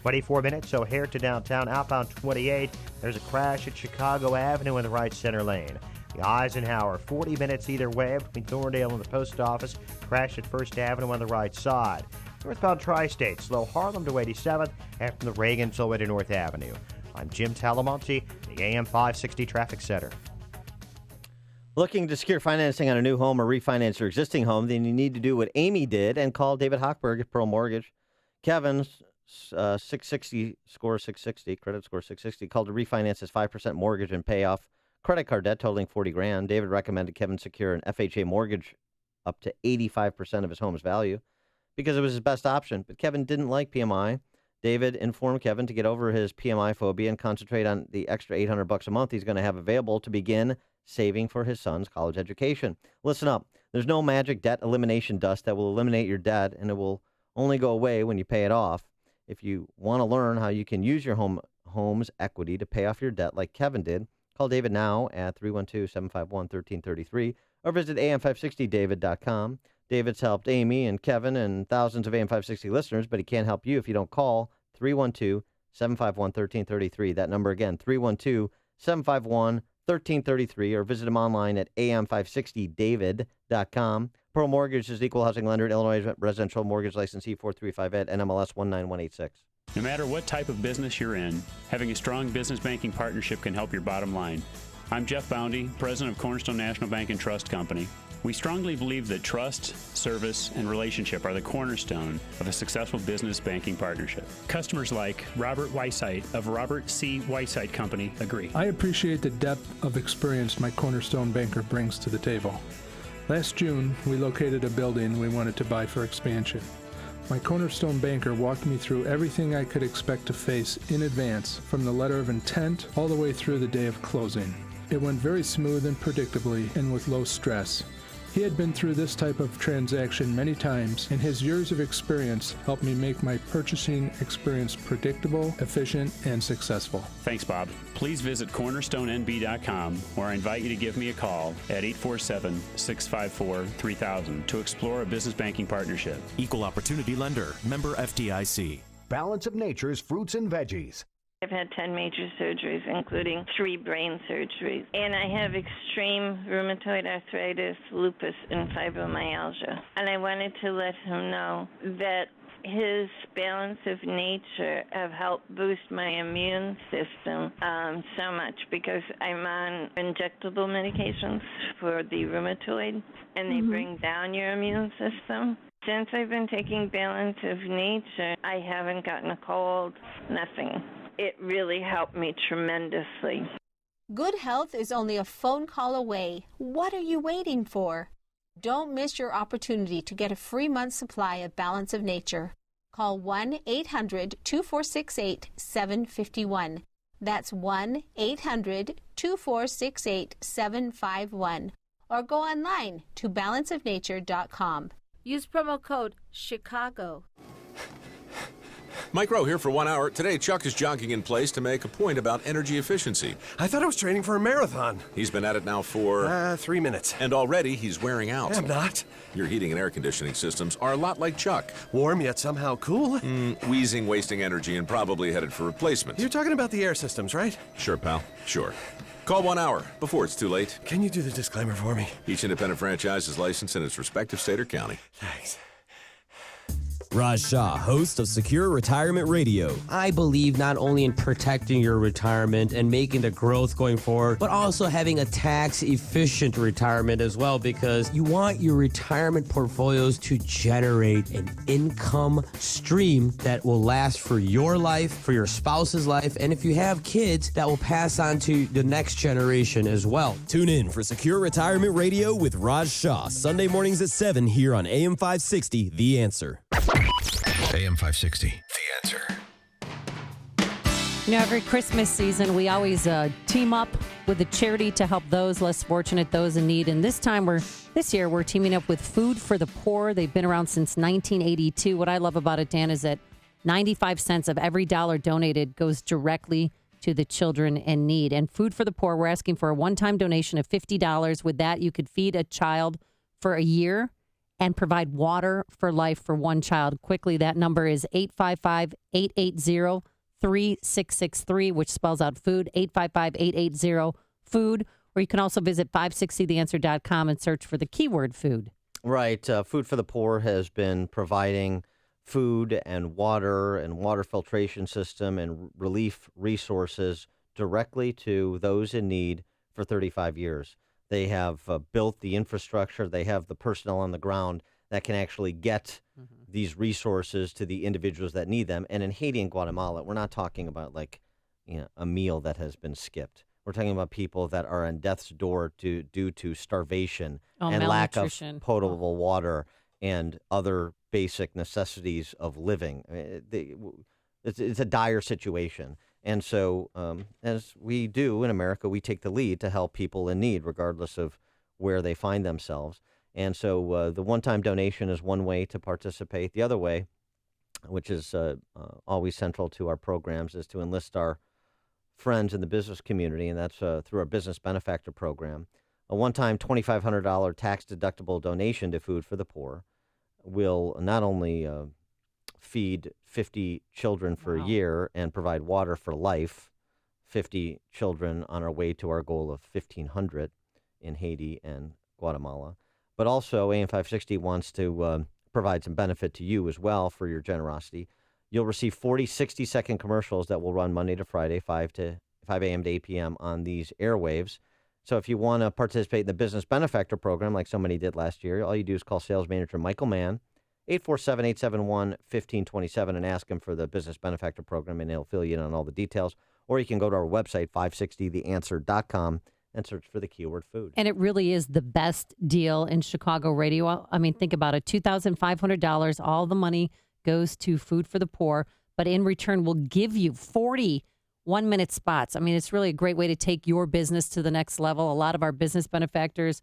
24 minutes, O'Hare to downtown, outbound 28. There's a crash at Chicago Avenue in the right center lane. The Eisenhower, 40 minutes either way between Thorndale and the post office. Crash at First Avenue on the right side. Northbound Tri-State, slow Harlem to 87th, and from the Reagan all the way to North Avenue. I'm Jim Talamonte, the AM 560 Traffic Center. Looking to secure financing on a new home or refinance your existing home, then you need to do what Amy did and call David Hochberg at Pearl Mortgage. Kevin's 660 score 660, credit score 660, called to refinance his 5% mortgage and pay off credit card debt totaling $40,000. David recommended Kevin secure an FHA mortgage up to 85% of his home's value because it was his best option. But Kevin didn't like PMI. David informed Kevin to get over his PMI phobia and concentrate on the extra $800 a month he's going to have available to begin saving for his son's college education. Listen up. There's no magic debt elimination dust that will eliminate your debt, and it will only go away when you pay it off. If you want to learn how you can use your home's equity to pay off your debt like Kevin did, call David now at 312-751-1333 or visit am560david.com. David's helped Amy and Kevin and thousands of AM560 listeners, but he can't help you if you don't call 312-751-1333. That number again, 312-751-1333, or visit him online at am560david.com. Pearl Mortgage is equal housing lender in Illinois, residential mortgage license E435 NMLS 19186. No matter what type of business you're in, having a strong business banking partnership can help your bottom line. I'm Jeff Boundy, president of Cornerstone National Bank and Trust Company. We strongly believe that trust, service, and relationship are the cornerstone of a successful business banking partnership. Customers like Robert Weissite of Robert C. Weissite Company agree. I appreciate the depth of experience my Cornerstone banker brings to the table. Last June, we located a building we wanted to buy for expansion. My Cornerstone banker walked me through everything I could expect to face in advance, from the letter of intent all the way through the day of closing. It went very smooth and predictably and with low stress. He had been through this type of transaction many times, and his years of experience helped me make my purchasing experience predictable, efficient, and successful. Thanks, Bob. Please visit cornerstonenb.com, or I invite you to give me a call at 847-654-3000 to explore a business banking partnership. Equal Opportunity Lender, member FDIC. Balance of Nature's fruits and veggies. I've had 10 major surgeries, including 3 brain surgeries. And I have extreme rheumatoid arthritis, lupus, and fibromyalgia. And I wanted to let him know that his Balance of Nature have helped boost my immune system so much, because I'm on injectable medications for the rheumatoid, and they bring down your immune system. Since I've been taking Balance of Nature, I haven't gotten a cold, nothing. It really helped me tremendously. Good health is only a phone call away. What are you waiting for? Don't miss your opportunity to get a free month supply of Balance of Nature. Call 1-800-2468-751. That's 1-800-2468-751. Or go online to balanceofnature.com. Use promo code CHICAGO. Mike Rowe here for 1 hour. Today, Chuck is jogging in place to make a point about energy efficiency. I thought I was training for a marathon. He's been at it now for... 3 minutes. And already he's wearing out. I'm not. Your heating and air conditioning systems are a lot like Chuck. Warm yet somehow cool. Wheezing, wasting energy, and probably headed for replacement. You're talking about the air systems, right? Sure, pal. Sure. Call 1 hour before it's too late. Can you do the disclaimer for me? Each independent franchise is licensed in its respective state or county. Thanks. Raj Shah, host of Secure Retirement Radio. I believe not only in protecting your retirement and making the growth going forward, but also having a tax-efficient retirement as well, because you want your retirement portfolios to generate an income stream that will last for your life, for your spouse's life, and if you have kids, that will pass on to the next generation as well. Tune in for Secure Retirement Radio with Raj Shah, Sunday mornings at 7 here on AM 560, The Answer. AM 560, The Answer. You know, every Christmas season, we always team up with a charity to help those less fortunate, those in need. And this year, we're teaming up with Food for the Poor. They've been around since 1982. What I love about it, Dan, is that 95 cents of every dollar donated goes directly to the children in need. And Food for the Poor, we're asking for a one-time donation of $50. With that, you could feed a child for a year and provide water for life for one child. Quickly, that number is 855-880-3663, which spells out food, 855-880-FOOD. Or you can also visit 560theanswer.com and search for the keyword food. Right. Food for the Poor has been providing food and water filtration system and relief resources directly to those in need for 35 years. They have built the infrastructure. They have the personnel on the ground that can actually get these resources to the individuals that need them. And in Haiti and Guatemala, we're not talking about a meal that has been skipped. We're talking about people that are on death's door due to starvation and lack of potable water and other basic necessities of living. It's a dire situation. And so, as we do in America, we take the lead to help people in need, regardless of where they find themselves. And so the one-time donation is one way to participate. The other way, which is always central to our programs, is to enlist our friends in the business community, and that's through our Business Benefactor Program. A one-time $2,500 tax-deductible donation to Food for the Poor will not only feed 50 children for a year and provide water for life, 50 children on our way to our goal of 1,500 in Haiti and Guatemala. But also, AM 560 wants to provide some benefit to you as well for your generosity. You'll receive 40 60-second commercials that will run Monday to Friday, 5 a.m. to 8 p.m. on these airwaves. So if you want to participate in the Business Benefactor Program like so many did last year, all you do is call sales manager Michael Mann, 847-871-1527, and ask him for the Business Benefactor Program, and he'll fill you in on all the details. Or you can go to our website, 560theanswer.com, and search for the keyword food. And it really is the best deal in Chicago radio. I mean, think about it, $2,500. All the money goes to Food for the Poor, but in return, we'll give you 40 one-minute spots. I mean, it's really a great way to take your business to the next level. A lot of our business benefactors,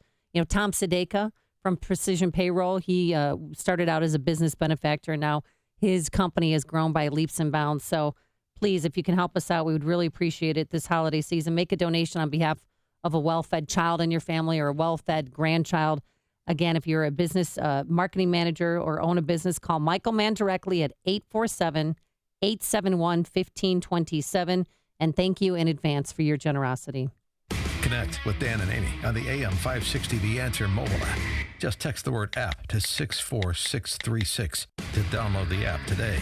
Tom Sedeka from Precision Payroll, he started out as a business benefactor, and now his company has grown by leaps and bounds. So please, if you can help us out, we would really appreciate it this holiday season. Make a donation on behalf of a well-fed child in your family or a well-fed grandchild. Again, if you're a business marketing manager or own a business, call Michael Mann directly at 847-871-1527. And thank you in advance for your generosity. Connect with Dan and Amy on the AM 560 The Answer mobile app. Just text the word app to 64636 to download the app today.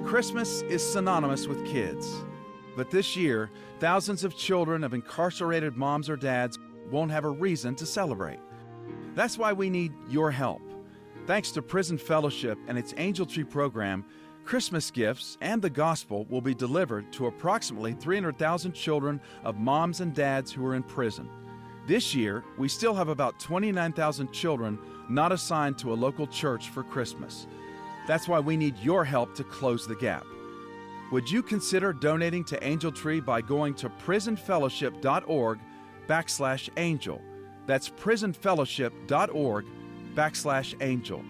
Christmas is synonymous with kids. But this year, thousands of children of incarcerated moms or dads won't have a reason to celebrate. That's why we need your help. Thanks to Prison Fellowship and its Angel Tree program, Christmas gifts and the gospel will be delivered to approximately 300,000 children of moms and dads who are in prison. This year, we still have about 29,000 children not assigned to a local church for Christmas. That's why we need your help to close the gap. Would you consider donating to Angel Tree by going to prisonfellowship.org/angel? That's prisonfellowship.org/angel.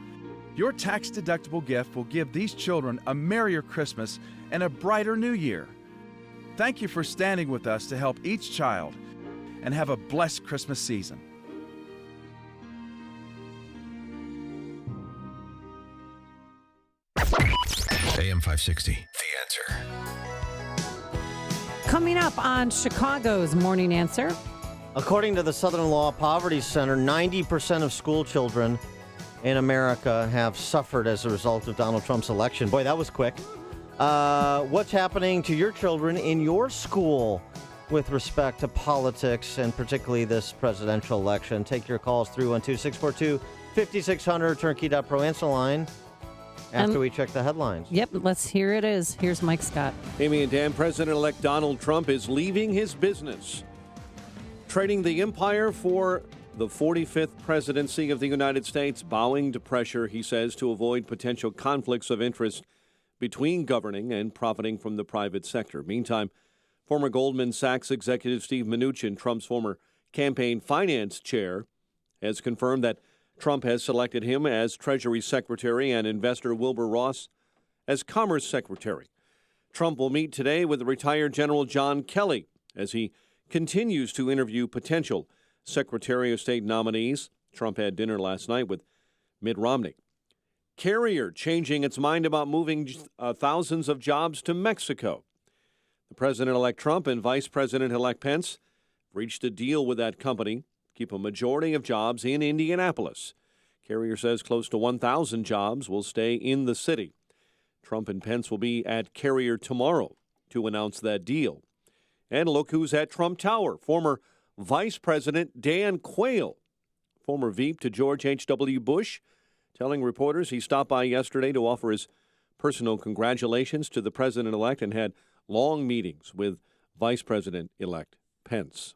Your tax-deductible gift will give these children a merrier Christmas and a brighter New Year. Thank you for standing with us to help each child, and have a blessed Christmas season. AM 560, The Answer. Coming up on Chicago's Morning Answer. According to the Southern Law Poverty Center, 90% of school children in America have suffered as a result of Donald Trump's election. Boy, that was quick. What's happening to your children in your school with respect to politics and particularly this presidential election? Take your calls, 312-642-5600, turnkey.pro answer line. After we check the headlines. Yep, let's hear it is. Here's Mike Scott. Amy and Dan, President-elect Donald Trump is leaving his business, trading the empire for the 45th presidency of the United States, bowing to pressure, he says, to avoid potential conflicts of interest between governing and profiting from the private sector. Meantime, former Goldman Sachs executive Steve Mnuchin, Trump's former campaign finance chair, has confirmed that Trump has selected him as Treasury Secretary and investor Wilbur Ross as Commerce Secretary. Trump will meet today with retired General John Kelly as he continues to interview potential Secretary of State nominees. Trump had dinner last night with Mitt Romney. Carrier changing its mind about moving thousands of jobs to Mexico. The President-elect Trump and Vice President-elect Pence reached a deal with that company keep a majority of jobs in Indianapolis. Carrier says close to 1,000 jobs will stay in the city. Trump and Pence will be at Carrier tomorrow to announce that deal. And look who's at Trump Tower. Former Vice President Dan Quayle, former Veep to George H.W. Bush, telling reporters he stopped by yesterday to offer his personal congratulations to the president-elect and had long meetings with Vice President-elect Pence.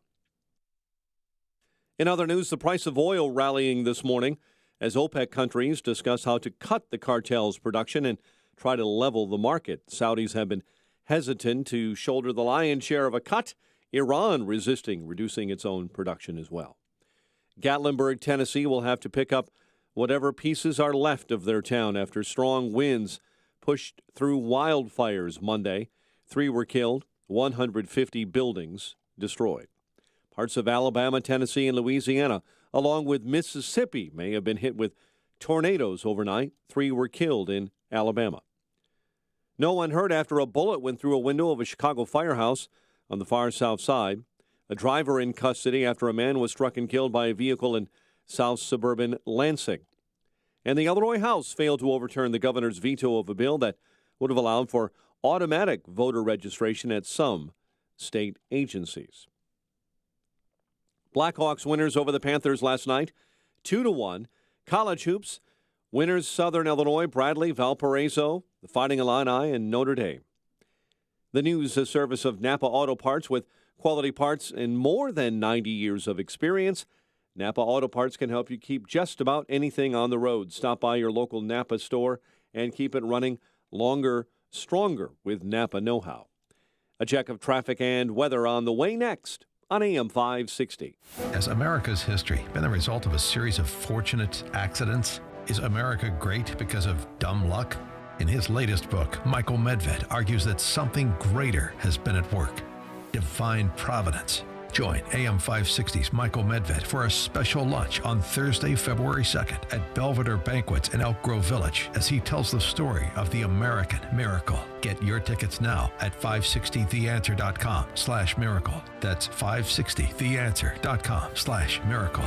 In other news, the price of oil rallying this morning as OPEC countries discuss how to cut the cartel's production and try to level the market. Saudis have been hesitant to shoulder the lion's share of a cut, Iran resisting reducing its own production as well. Gatlinburg, Tennessee will have to pick up whatever pieces are left of their town after strong winds pushed through wildfires Monday. 3 were killed, 150 buildings destroyed. Parts of Alabama, Tennessee, and Louisiana, along with Mississippi, may have been hit with tornadoes overnight. 3 were killed in Alabama. No one hurt after a bullet went through a window of a Chicago firehouse on the far south side. A driver in custody after a man was struck and killed by a vehicle in south suburban Lansing. And the Illinois House failed to overturn the governor's veto of a bill that would have allowed for automatic voter registration at some state agencies. Blackhawks winners over the Panthers last night, 2-1. College hoops, winners Southern Illinois, Bradley, Valparaiso, the Fighting Illini, and Notre Dame. The news, a service of Napa Auto Parts with quality parts and more than 90 years of experience. Napa Auto Parts can help you keep just about anything on the road. Stop by your local Napa store and keep it running longer, stronger with Napa know-how. A check of traffic and weather on the way next on AM 560. Has America's history been the result of a series of fortunate accidents? Is America great because of dumb luck? In his latest book, Michael Medved argues that something greater has been at work. Divine Providence. Join AM 560's Michael Medved for a special lunch on Thursday, February 2nd at Belvedere Banquets in Elk Grove Village as he tells the story of the American miracle. Get your tickets now at 560theanswer.com/miracle. That's 560theanswer.com/miracle.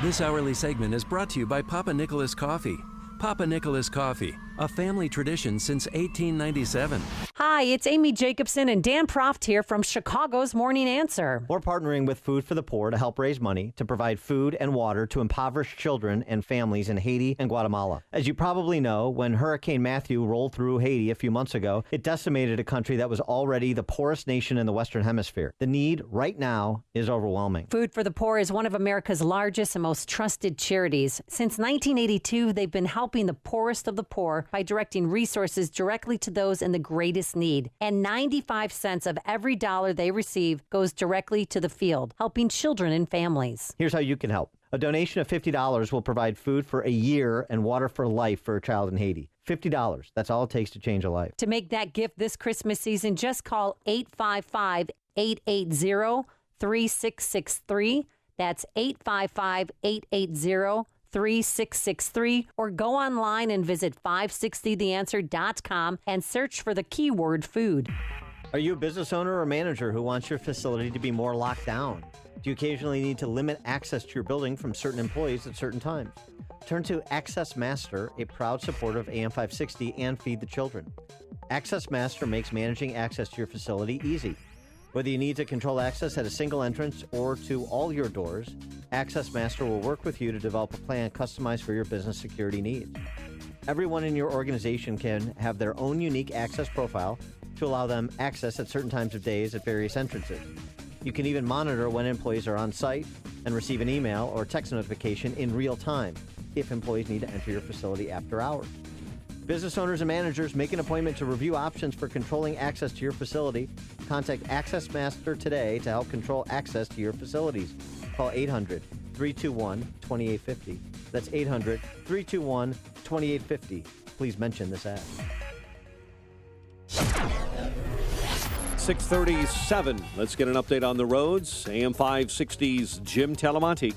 This hourly segment is brought to you by Papa Nicholas Coffee. Papa Nicholas Coffee, a family tradition since 1897. Hi, it's Amy Jacobson and Dan Proft here from Chicago's Morning Answer. We're partnering with Food for the Poor to help raise money to provide food and water to impoverished children and families in Haiti and Guatemala. As you probably know, when Hurricane Matthew rolled through Haiti a few months ago, it decimated a country that was already the poorest nation in the Western Hemisphere. The need right now is overwhelming. Food for the Poor is one of America's largest and most trusted charities. Since 1982, they've been helping the poorest of the poor by directing resources directly to those in the greatest need. And 95 cents of every dollar they receive goes directly to the field, helping children and families. Here's how you can help. A donation of $50 will provide food for a year and water for life for a child in Haiti. $50. That's all it takes to change a life. To make that gift this Christmas season, just call 855-880-3663. That's 855-880-3663. Or go online and visit 560theanswer.com and search for the keyword food. Are you a business owner or manager who wants your facility to be more locked down? Do you occasionally need to limit access to your building from certain employees at certain times? Turn to Access Master, a proud supporter of AM 560 and Feed the Children. Access Master makes managing access to your facility easy. Whether you need to control access at a single entrance or to all your doors, Access Master will work with you to develop a plan customized for your business security needs. Everyone in your organization can have their own unique access profile to allow them access at certain times of days at various entrances. You can even monitor when employees are on site and receive an email or text notification in real time if employees need to enter your facility after hours. Business owners and managers, make an appointment to review options for controlling access to your facility. Contact Access Master today to help control access to your facilities. Call 800-321-2850. That's 800-321-2850. Please mention this ad. 6:37. Let's get an update on the roads. AM 560's Jim Talamonte.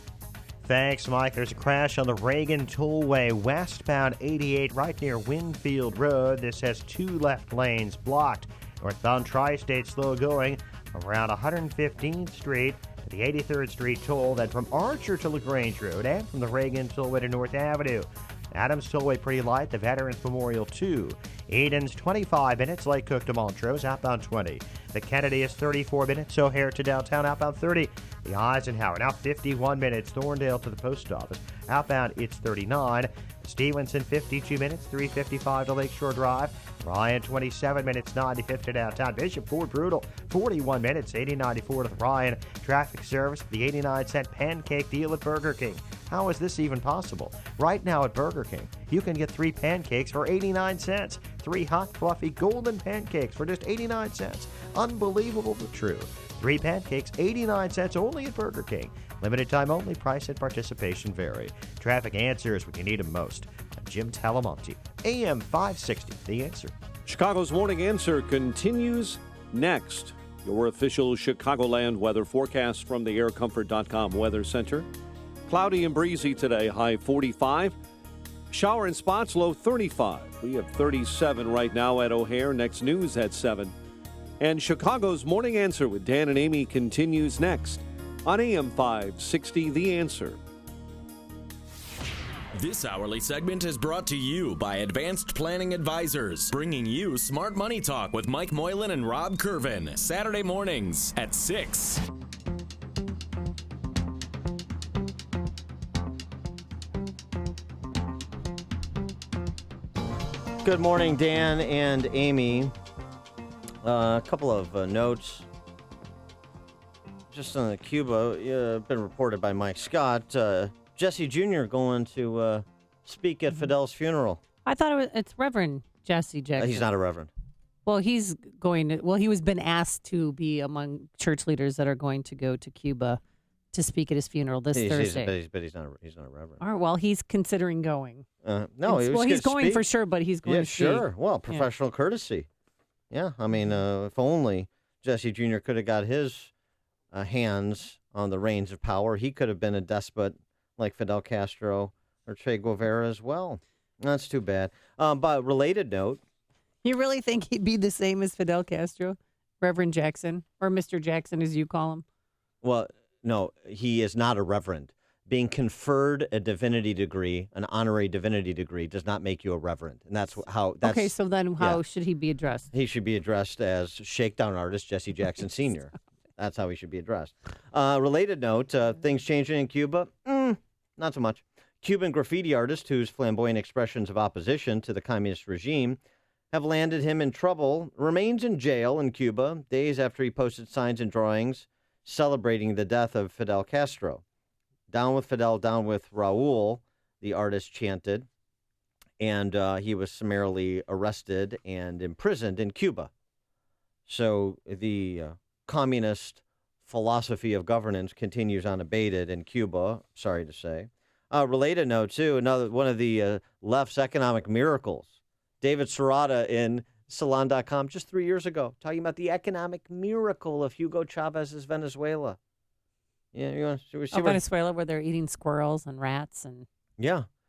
Thanks, Mike. There's a crash on the Reagan Tollway westbound 88 right near Winfield Road. This has 2 left lanes blocked. Northbound Tri-State slow going around 115th Street to the 83rd Street toll, then from Archer to LaGrange Road and from the Reagan Tollway to North Avenue. Adams Tollway pretty light, the Veterans Memorial 2. Eden's 25 minutes, Lake Cook to Montrose, outbound 20. The Kennedy is 34 minutes, O'Hare to downtown, outbound 30. The Eisenhower now 51 minutes, Thorndale to the post office, outbound it's 39. Stevenson 52 minutes, 355 to Lakeshore Drive. Ryan 27 minutes, 95th to downtown. Bishop Ford Brutal 41 minutes, 8094 to the Ryan. Traffic service, the 89-cent pancake deal at Burger King. How is this even possible? Right now at Burger King, you can get 3 pancakes for 89 cents. 3 hot, fluffy, golden pancakes for just 89 cents. Unbelievable but true. 3 pancakes, 89 cents only at Burger King. Limited time only, price and participation vary. Traffic answers when you need them most. Jim Talamonte, AM 560, The Answer. Chicago's Morning Answer continues next. Your official Chicagoland weather forecast from the aircomfort.com Weather Center. Cloudy and breezy today, high 45. Shower in spots, low 35. We have 37 right now at O'Hare. Next news at 7. And Chicago's Morning Answer with Dan and Amy continues next on AM 560, The Answer. This hourly segment is brought to you by Advanced Planning Advisors, bringing you Smart Money Talk with Mike Moylan and Rob Curvin, Saturday mornings at 6. Good morning, Dan and Amy. A couple of notes. Just on Cuba, been reported by Mike Scott. Jesse Jr. going to speak at Fidel's funeral. I thought it's Reverend Jesse Jackson. He's not a reverend. Well, he's going to. Well, he was been asked to be among church leaders that are going to go to Cuba to speak at his funeral this Thursday. But he's not a reverend. All right, well, he's considering going. No, he's going for sure, but he's going to speak. Sure. Well, professional courtesy. Yeah, I mean, if only Jesse Jr. could have got his hands on the reins of power, he could have been a despot like Fidel Castro or Che Guevara as well. That's too bad. But related note. You really think he'd be the same as Fidel Castro, Reverend Jackson, or Mr. Jackson as you call him? Well, no, he is not a reverend. Being conferred a divinity degree, an honorary divinity degree, does not make you a reverend. And that's how... Okay, so then how should he be addressed? He should be addressed as shakedown artist Jesse Jackson Sr. That's how he should be addressed. Related note, things changing in Cuba? Not so much. Cuban graffiti artists whose flamboyant expressions of opposition to the communist regime have landed him in trouble remains in jail in Cuba days after he posted signs and drawings celebrating the death of Fidel Castro. Down with Fidel, down with Raul, the artist chanted, and he was summarily arrested and imprisoned in Cuba. So the communist philosophy of governance continues unabated in Cuba, sorry to say. Related note, too, another one of the left's economic miracles. David Serrata in Salon.com just 3 years ago, talking about the economic miracle of Hugo Chavez's Venezuela. Yeah, you want to see Venezuela, where they're eating squirrels and rats and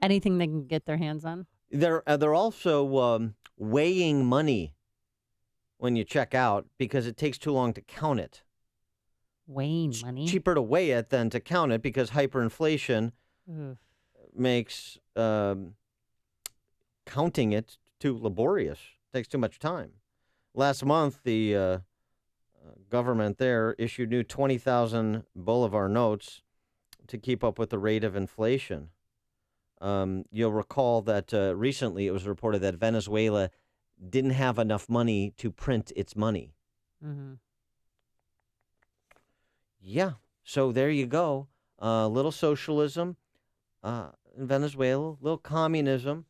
anything they can get their hands on. They're also weighing money when you check out because it takes too long to count it. Weighing money? Cheaper to weigh it than to count it because hyperinflation makes counting it too laborious. Takes too much time. Last month, the government there issued new 20,000 Bolivar notes to keep up with the rate of inflation. You'll recall that recently it was reported that Venezuela didn't have enough money to print its money. Mm-hmm. Yeah, so there you go. Little socialism in Venezuela, little communism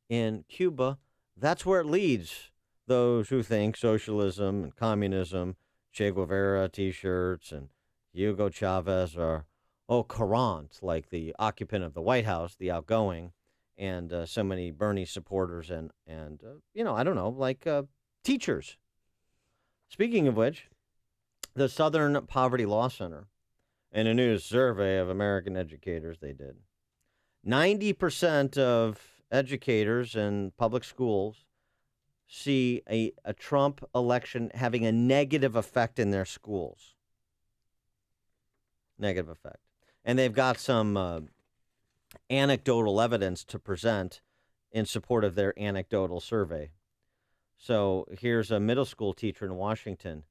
in Cuba. That's where it leads those who think socialism and communism, Che Guevara T-shirts and Hugo Chavez are, current, like the occupant of the White House, the outgoing, and so many Bernie supporters and I don't know, like teachers. Speaking of which, the Southern Poverty Law Center, in a new survey of American educators they did, 90% of educators in public schools see a Trump election having a negative effect in their schools. Negative effect. And they've got some anecdotal evidence to present in support of their anecdotal survey. So here's a middle school teacher in Washington.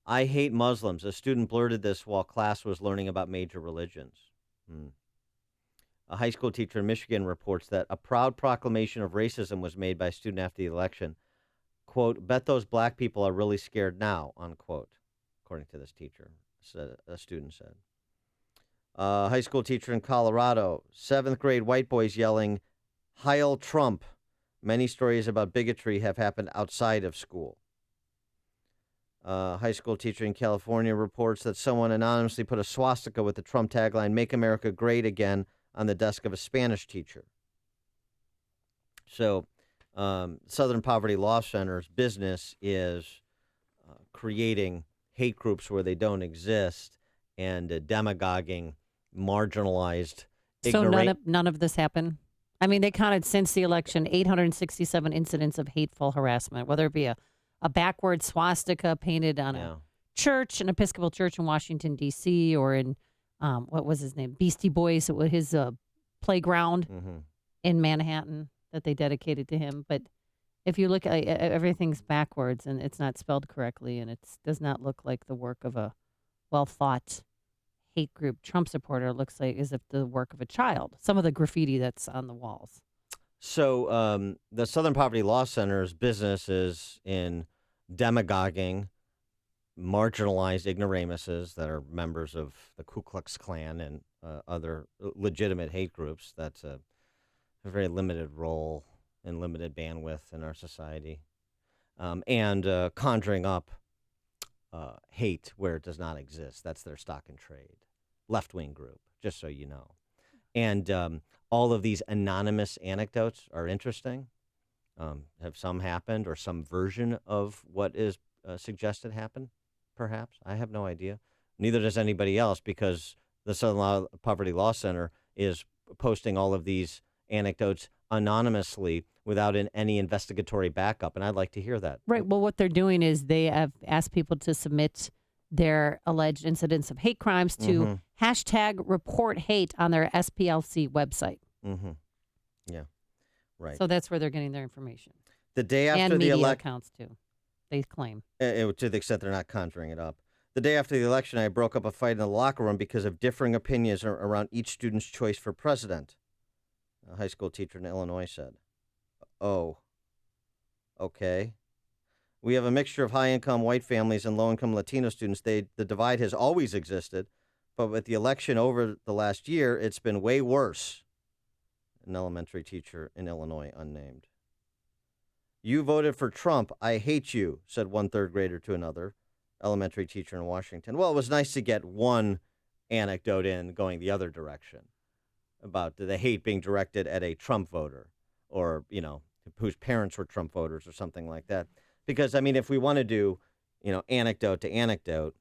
I hate Muslims. A student blurted this while class was learning about major religions. A high school teacher in Michigan reports that a proud proclamation of racism was made by a student after the election. Quote, bet those black people are really scared now, unquote, according to this teacher, a student said. High school teacher in Colorado, 7th grade white boys yelling, Heil Trump. Many stories about bigotry have happened outside of school. High school teacher in California reports that someone anonymously put a swastika with the Trump tagline, Make America Great Again, on the desk of a Spanish teacher. So Southern Poverty Law Center's business is creating hate groups where they don't exist and demagoguing marginalized, So none of this happened? I mean, they counted since the election 867 incidents of hateful harassment, whether it be a backward swastika painted on a church, an Episcopal church in Washington, D.C., or in, what was his name, Beastie Boys, his playground in Manhattan that they dedicated to him. But if you look at everything's backwards and it's not spelled correctly and it does not look like the work of a well-thought hate group Trump supporter, it looks like as if the work of a child, some of the graffiti that's on the walls. So the Southern Poverty Law Center's business is in demagoguing marginalized ignoramuses that are members of the Ku Klux Klan and other legitimate hate groups. That's a very limited role and limited bandwidth in our society. And conjuring up hate where it does not exist. That's their stock and trade. Left-wing group, just so you know. And all of these anonymous anecdotes are interesting. Have some happened or some version of what is suggested happened, perhaps? I have no idea. Neither does anybody else because the Southern Poverty Law Center is posting all of these anecdotes anonymously without any investigatory backup, and I'd like to hear that. Right. Well, what they're doing is they have asked people to submit their alleged incidents of hate crimes to hashtag report hate on their SPLC website. Yeah, right. So that's where they're getting their information. The day after and the media election, accounts too. They claim to the extent they're not conjuring it up. The day after the election, I broke up a fight in the locker room because of differing opinions around each student's choice for president. A high school teacher in Illinois said. Oh, okay. We have a mixture of high-income white families and low-income Latino students. The divide has always existed, but with the election over the last year, it's been way worse. An elementary teacher in Illinois, unnamed. You voted for Trump. I hate you, said one third grader to another. elementary teacher in Washington. Well, it was nice to get one anecdote in going the other direction about the hate being directed at a Trump voter or, whose parents were Trump voters or something like that. Because, I mean, if we want to do, anecdote to anecdote,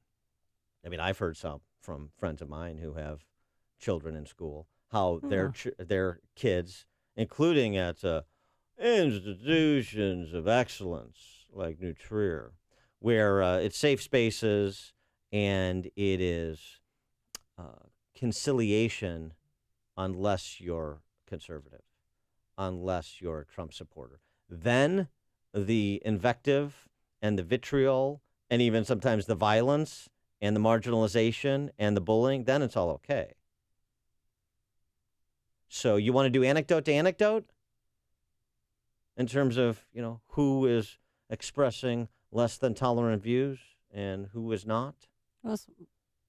I mean, I've heard some from friends of mine who have children in school, how their kids, including at institutions of excellence like New Trier, where it's safe spaces and it is conciliation unless you're conservative, unless you're a Trump supporter. Then the invective and the vitriol and even sometimes the violence and the marginalization and the bullying, then it's all okay. So you want to do anecdote to anecdote in terms of, who is expressing less than tolerant views and who is not? That's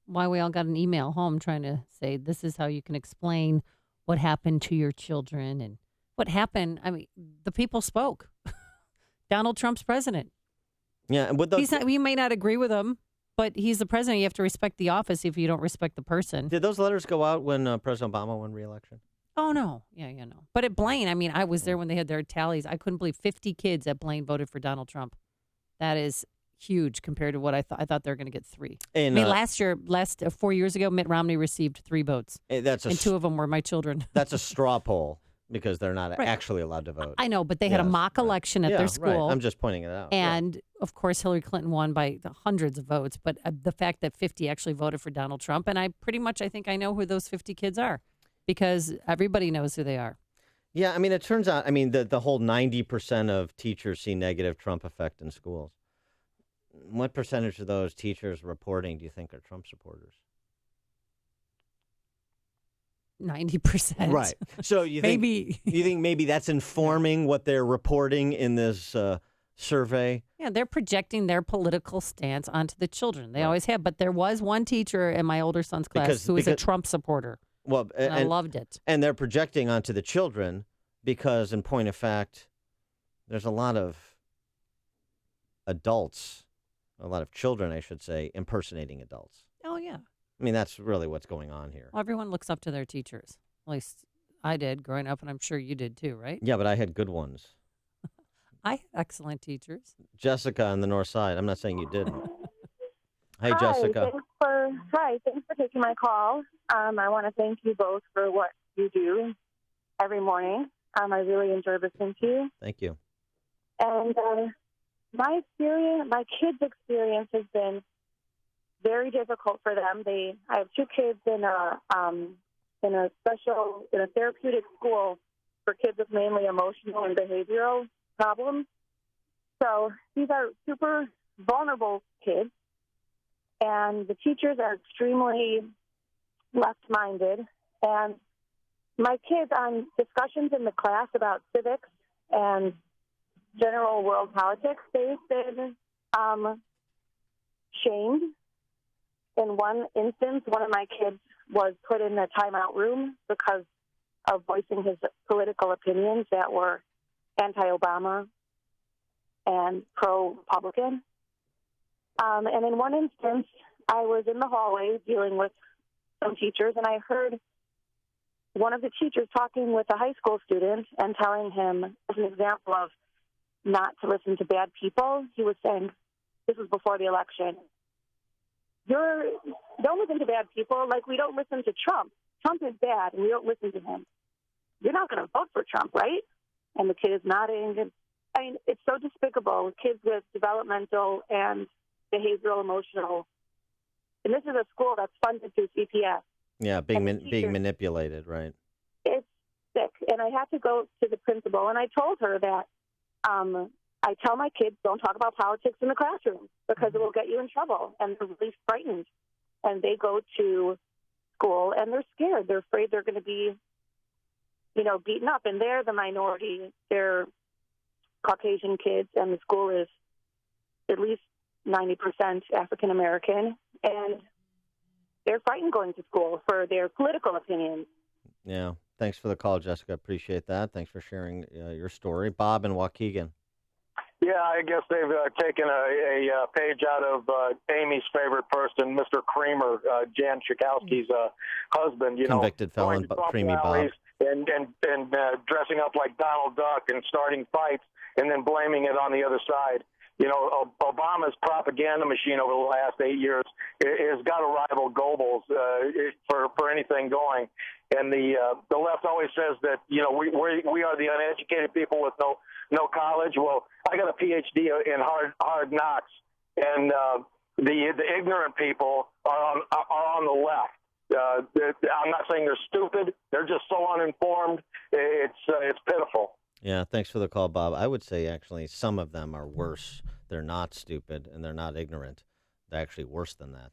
why we all got an email home trying to say this is how you can explain what happened to your children and what happened. I mean, the people spoke. Donald Trump's president. Yeah, and with those, you may not agree with him, but he's the president. You have to respect the office if you don't respect the person. Did those letters go out when President Obama won re-election? Oh, no. Yeah, no. But at Blaine, I mean, I was there when they had their tallies. I couldn't believe 50 kids at Blaine voted for Donald Trump. That is huge compared to what I thought. I thought they were going to get 3. And, I mean, 4 years ago, Mitt Romney received 3 votes. And 2 of them were my children. That's a straw poll because they're not actually allowed to vote. I know, but they had a mock election at their school. Right. I'm just pointing it out. And, of course, Hillary Clinton won by hundreds of votes. But the fact that 50 actually voted for Donald Trump, and I think I know who those 50 kids are because everybody knows who they are. Yeah, I mean, it turns out, the whole 90% of teachers see negative Trump effect in schools. What percentage of those teachers reporting do you think are Trump supporters? 90%. Right. So you think maybe that's informing what they're reporting in this survey? Yeah, they're projecting their political stance onto the children. They always have. But there was one teacher in my older son's class who was a Trump supporter. Well, and I loved it. And they're projecting onto the children because, in point of fact, there's a lot of adults, a lot of children, I should say, impersonating adults. Oh, yeah. I mean, that's really what's going on here. Well, everyone looks up to their teachers. At least I did growing up, and I'm sure you did too, right? Yeah, but I had good ones. I had excellent teachers. Jessica on the north side. I'm not saying you didn't. Hey, Jessica. Thanks for taking my call. I want to thank you both for what you do every morning. I really enjoy listening to you. Thank you. And my kids' experience has been very difficult for them. I have 2 kids in a therapeutic school for kids with mainly emotional and behavioral problems. So these are super vulnerable kids, and the teachers are extremely left-minded. And my kids, on discussions in the class about civics and general world politics, they've been shamed. In one instance, one of my kids was put in a timeout room because of voicing his political opinions that were anti-Obama and pro-Republican. And in one instance, I was in the hallway dealing with some teachers, and I heard one of the teachers talking with a high school student and telling him, as an example of not to listen to bad people, he was saying, this was before the election, don't listen to bad people like we don't listen to Trump. Trump is bad, and we don't listen to him. You're not going to vote for Trump, right? And the kid is nodding. And, I mean, it's so despicable. Kids with developmental and behavioral, emotional. And this is a school that's funded through CPS. Yeah, being manipulated, right? It's sick. And I had to go to the principal, and I told her that I tell my kids, don't talk about politics in the classroom because it will get you in trouble. And they're really frightened. And they go to school, and they're scared. They're afraid they're going to be, beaten up. And they're the minority. They're Caucasian kids, and the school is at least 90% African American. And they're frightened going to school for their political opinions. Yeah. Thanks for the call, Jessica. Appreciate that. Thanks for sharing your story. Bob in Waukegan. Yeah, I guess they've taken a page out of Amy's favorite person, Mr. Kramer, Jan Schakowsky's husband. Convicted felon, Creamy Bob. And dressing up like Donald Duck and starting fights and then blaming it on the other side. Obama's propaganda machine over the last 8 years has got to rival Goebbels for anything going. And the left always says that we are the uneducated people with no college. Well, I got a PhD in hard knocks, and the ignorant people are on the left. I'm not saying they're stupid; they're just so uninformed. It's pitiful. Yeah, thanks for the call, Bob. I would say actually some of them are worse. They're not stupid and they're not ignorant. They're actually worse than that.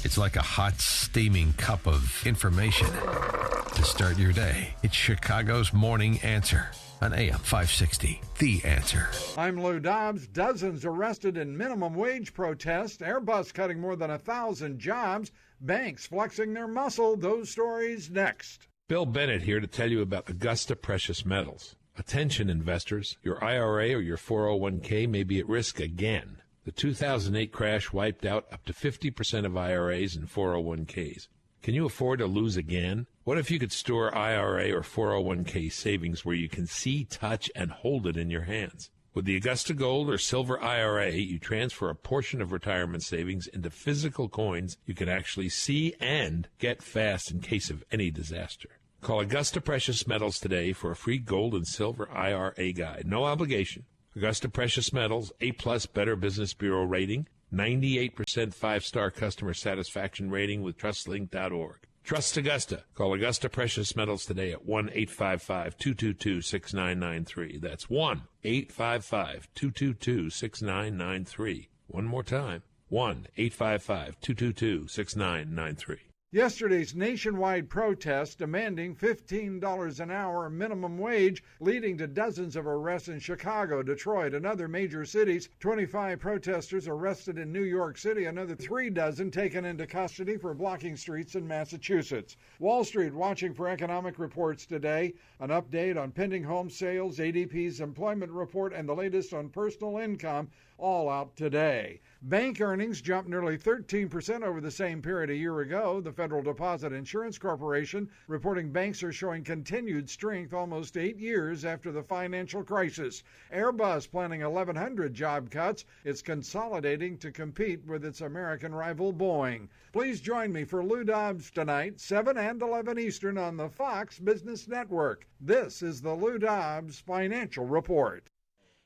It's like a hot, steaming cup of information to start your day. It's Chicago's Morning Answer on AM 560, The Answer. I'm Lou Dobbs. Dozens arrested in minimum wage protest. Airbus cutting more than 1,000 jobs. Banks flexing their muscle. Those stories next. Bill Bennett here to tell you about Augusta Precious Metals. Attention investors, your IRA or your 401k may be at risk again. The 2008 crash wiped out up to 50% of IRAs and 401ks. Can you afford to lose again? What if you could store IRA or 401k savings where you can see, touch, and hold it in your hands? With the Augusta Gold or Silver IRA, you transfer a portion of retirement savings into physical coins you can actually see and get fast in case of any disaster. Call Augusta Precious Metals today for a free gold and silver IRA guide. No obligation. Augusta Precious Metals, A+ Better Business Bureau rating, 98% 5-star customer satisfaction rating with TrustLink.org. Trust Augusta. Call Augusta Precious Metals today at 1-855-222-6993. That's 1-855-222-6993. One more time, 1-855-222-6993. Yesterday's nationwide protest demanding $15 an hour minimum wage, leading to dozens of arrests in Chicago, Detroit, and other major cities. 25 protesters arrested in New York City, another 3 dozen taken into custody for blocking streets in Massachusetts. Wall Street watching for economic reports today. An update on pending home sales, ADP's employment report, and the latest on personal income, all out today. Bank earnings jumped nearly 13% over the same period a year ago. The Federal Deposit Insurance Corporation reporting banks are showing continued strength almost 8 years after the financial crisis. Airbus planning 1,100 job cuts. It's consolidating to compete with its American rival Boeing. Please join me for Lou Dobbs tonight, 7 and 11 Eastern on the Fox Business Network. This is the Lou Dobbs Financial Report.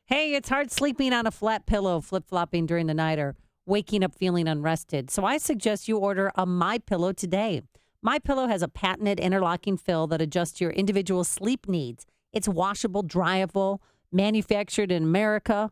Hey, it's hard sleeping on a flat pillow, flip-flopping during the night, or waking up feeling unrested. So I suggest you order a MyPillow today. MyPillow has a patented interlocking fill that adjusts your individual sleep needs. It's washable, dryable, manufactured in America,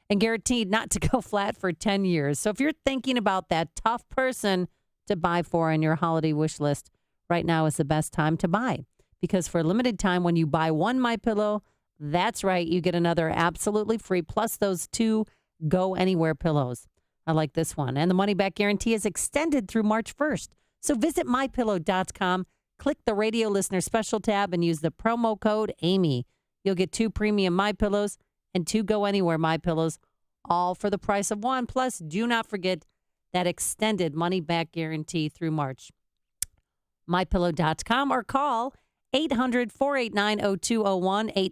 and guaranteed not to go flat for 10 years. So if you're thinking about that tough person to buy for on your holiday wish list, right now is the best time to buy. Because for a limited time, when you buy one MyPillow, that's right, you get another absolutely free, plus those 2 Go Anywhere pillows. I like this one. And the money-back guarantee is extended through March 1st. So visit MyPillow.com, click the radio listener special tab, and use the promo code AMY. You'll get 2 premium MyPillows and 2 Go Anywhere MyPillows, all for the price of 1. Plus, do not forget that extended money-back guarantee through March. MyPillow.com or call 800-489-0201,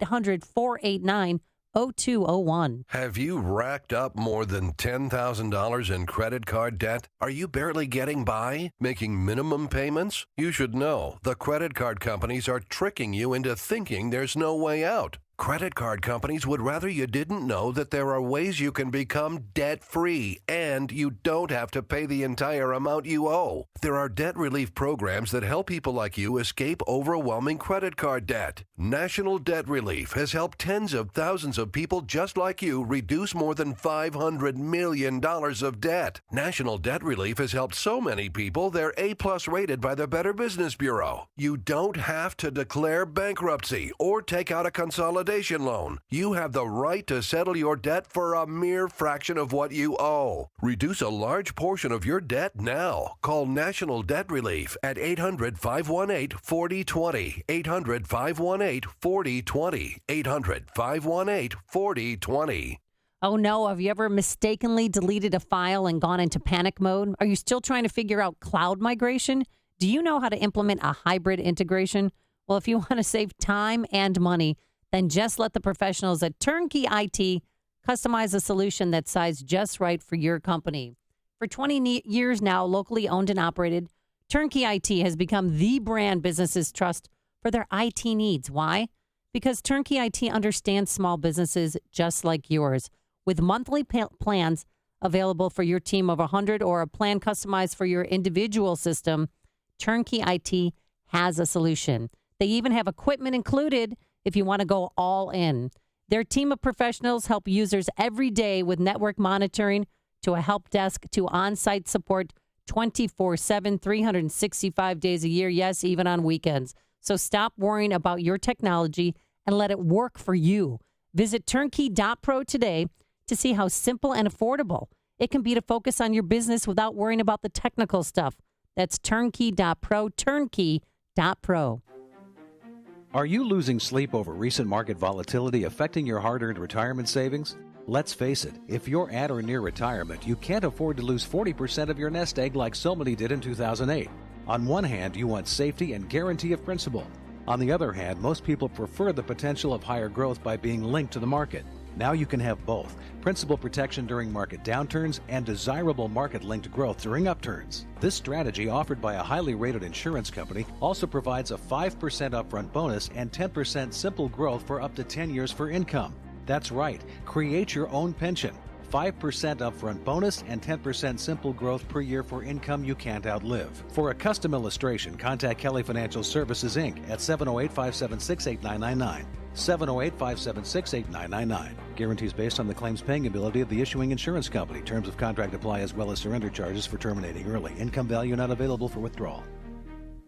800-489-0201. Have you racked up more than $10,000 in credit card debt? Are you barely getting by, making minimum payments? You should know the credit card companies are tricking you into thinking there's no way out. Credit card companies would rather you didn't know that there are ways you can become debt-free and you don't have to pay the entire amount you owe. There are debt relief programs that help people like you escape overwhelming credit card debt. National Debt Relief has helped tens of thousands of people just like you reduce more than $500 million of debt. National Debt Relief has helped so many people they're A+ rated by the Better Business Bureau. You don't have to declare bankruptcy or take out a consolidation Foundation Loan. You have the right to settle your debt for a mere fraction of what you owe. Reduce a large portion of your debt now. Call National Debt Relief at 800-518-4020. 800-518-4020. 800-518-4020. Oh no, have you ever mistakenly deleted a file and gone into panic mode? Are you still trying to figure out cloud migration? Do you know how to implement a hybrid integration? Well, if you want to save time and money, then just let the professionals at Turnkey IT customize a solution that's sized just right for your company. For 20 years now, locally owned and operated, Turnkey IT has become the brand businesses trust for their IT needs. Why? Because Turnkey IT understands small businesses just like yours. With monthly plans available for your team of 100 or a plan customized for your individual system, Turnkey IT has a solution. They even have equipment included if you want to go all in. Their team of professionals help users every day with network monitoring to a help desk to on-site support 24/7, 365 days a year, yes, even on weekends. So stop worrying about your technology and let it work for you. Visit turnkey.pro today to see how simple and affordable it can be to focus on your business without worrying about the technical stuff. That's turnkey.pro, turnkey.pro. Are you losing sleep over recent market volatility affecting your hard-earned retirement savings? Let's face it, if you're at or near retirement, you can't afford to lose 40% of your nest egg like so many did in 2008. On one hand, you want safety and guarantee of principal. On the other hand, most people prefer the potential of higher growth by being linked to the market. Now you can have both, principal protection during market downturns and desirable market-linked growth during upturns. This strategy, offered by a highly rated insurance company, also provides a 5% upfront bonus and 10% simple growth for up to 10 years for income. That's right, create your own pension. 5% upfront bonus and 10% simple growth per year for income you can't outlive. For a custom illustration, contact Kelly Financial Services, Inc. at 708-576-8999. 708-576-8999. Guarantees based on the claims paying ability of the issuing insurance company. Terms of contract apply as well as surrender charges for terminating early. Income value not available for withdrawal.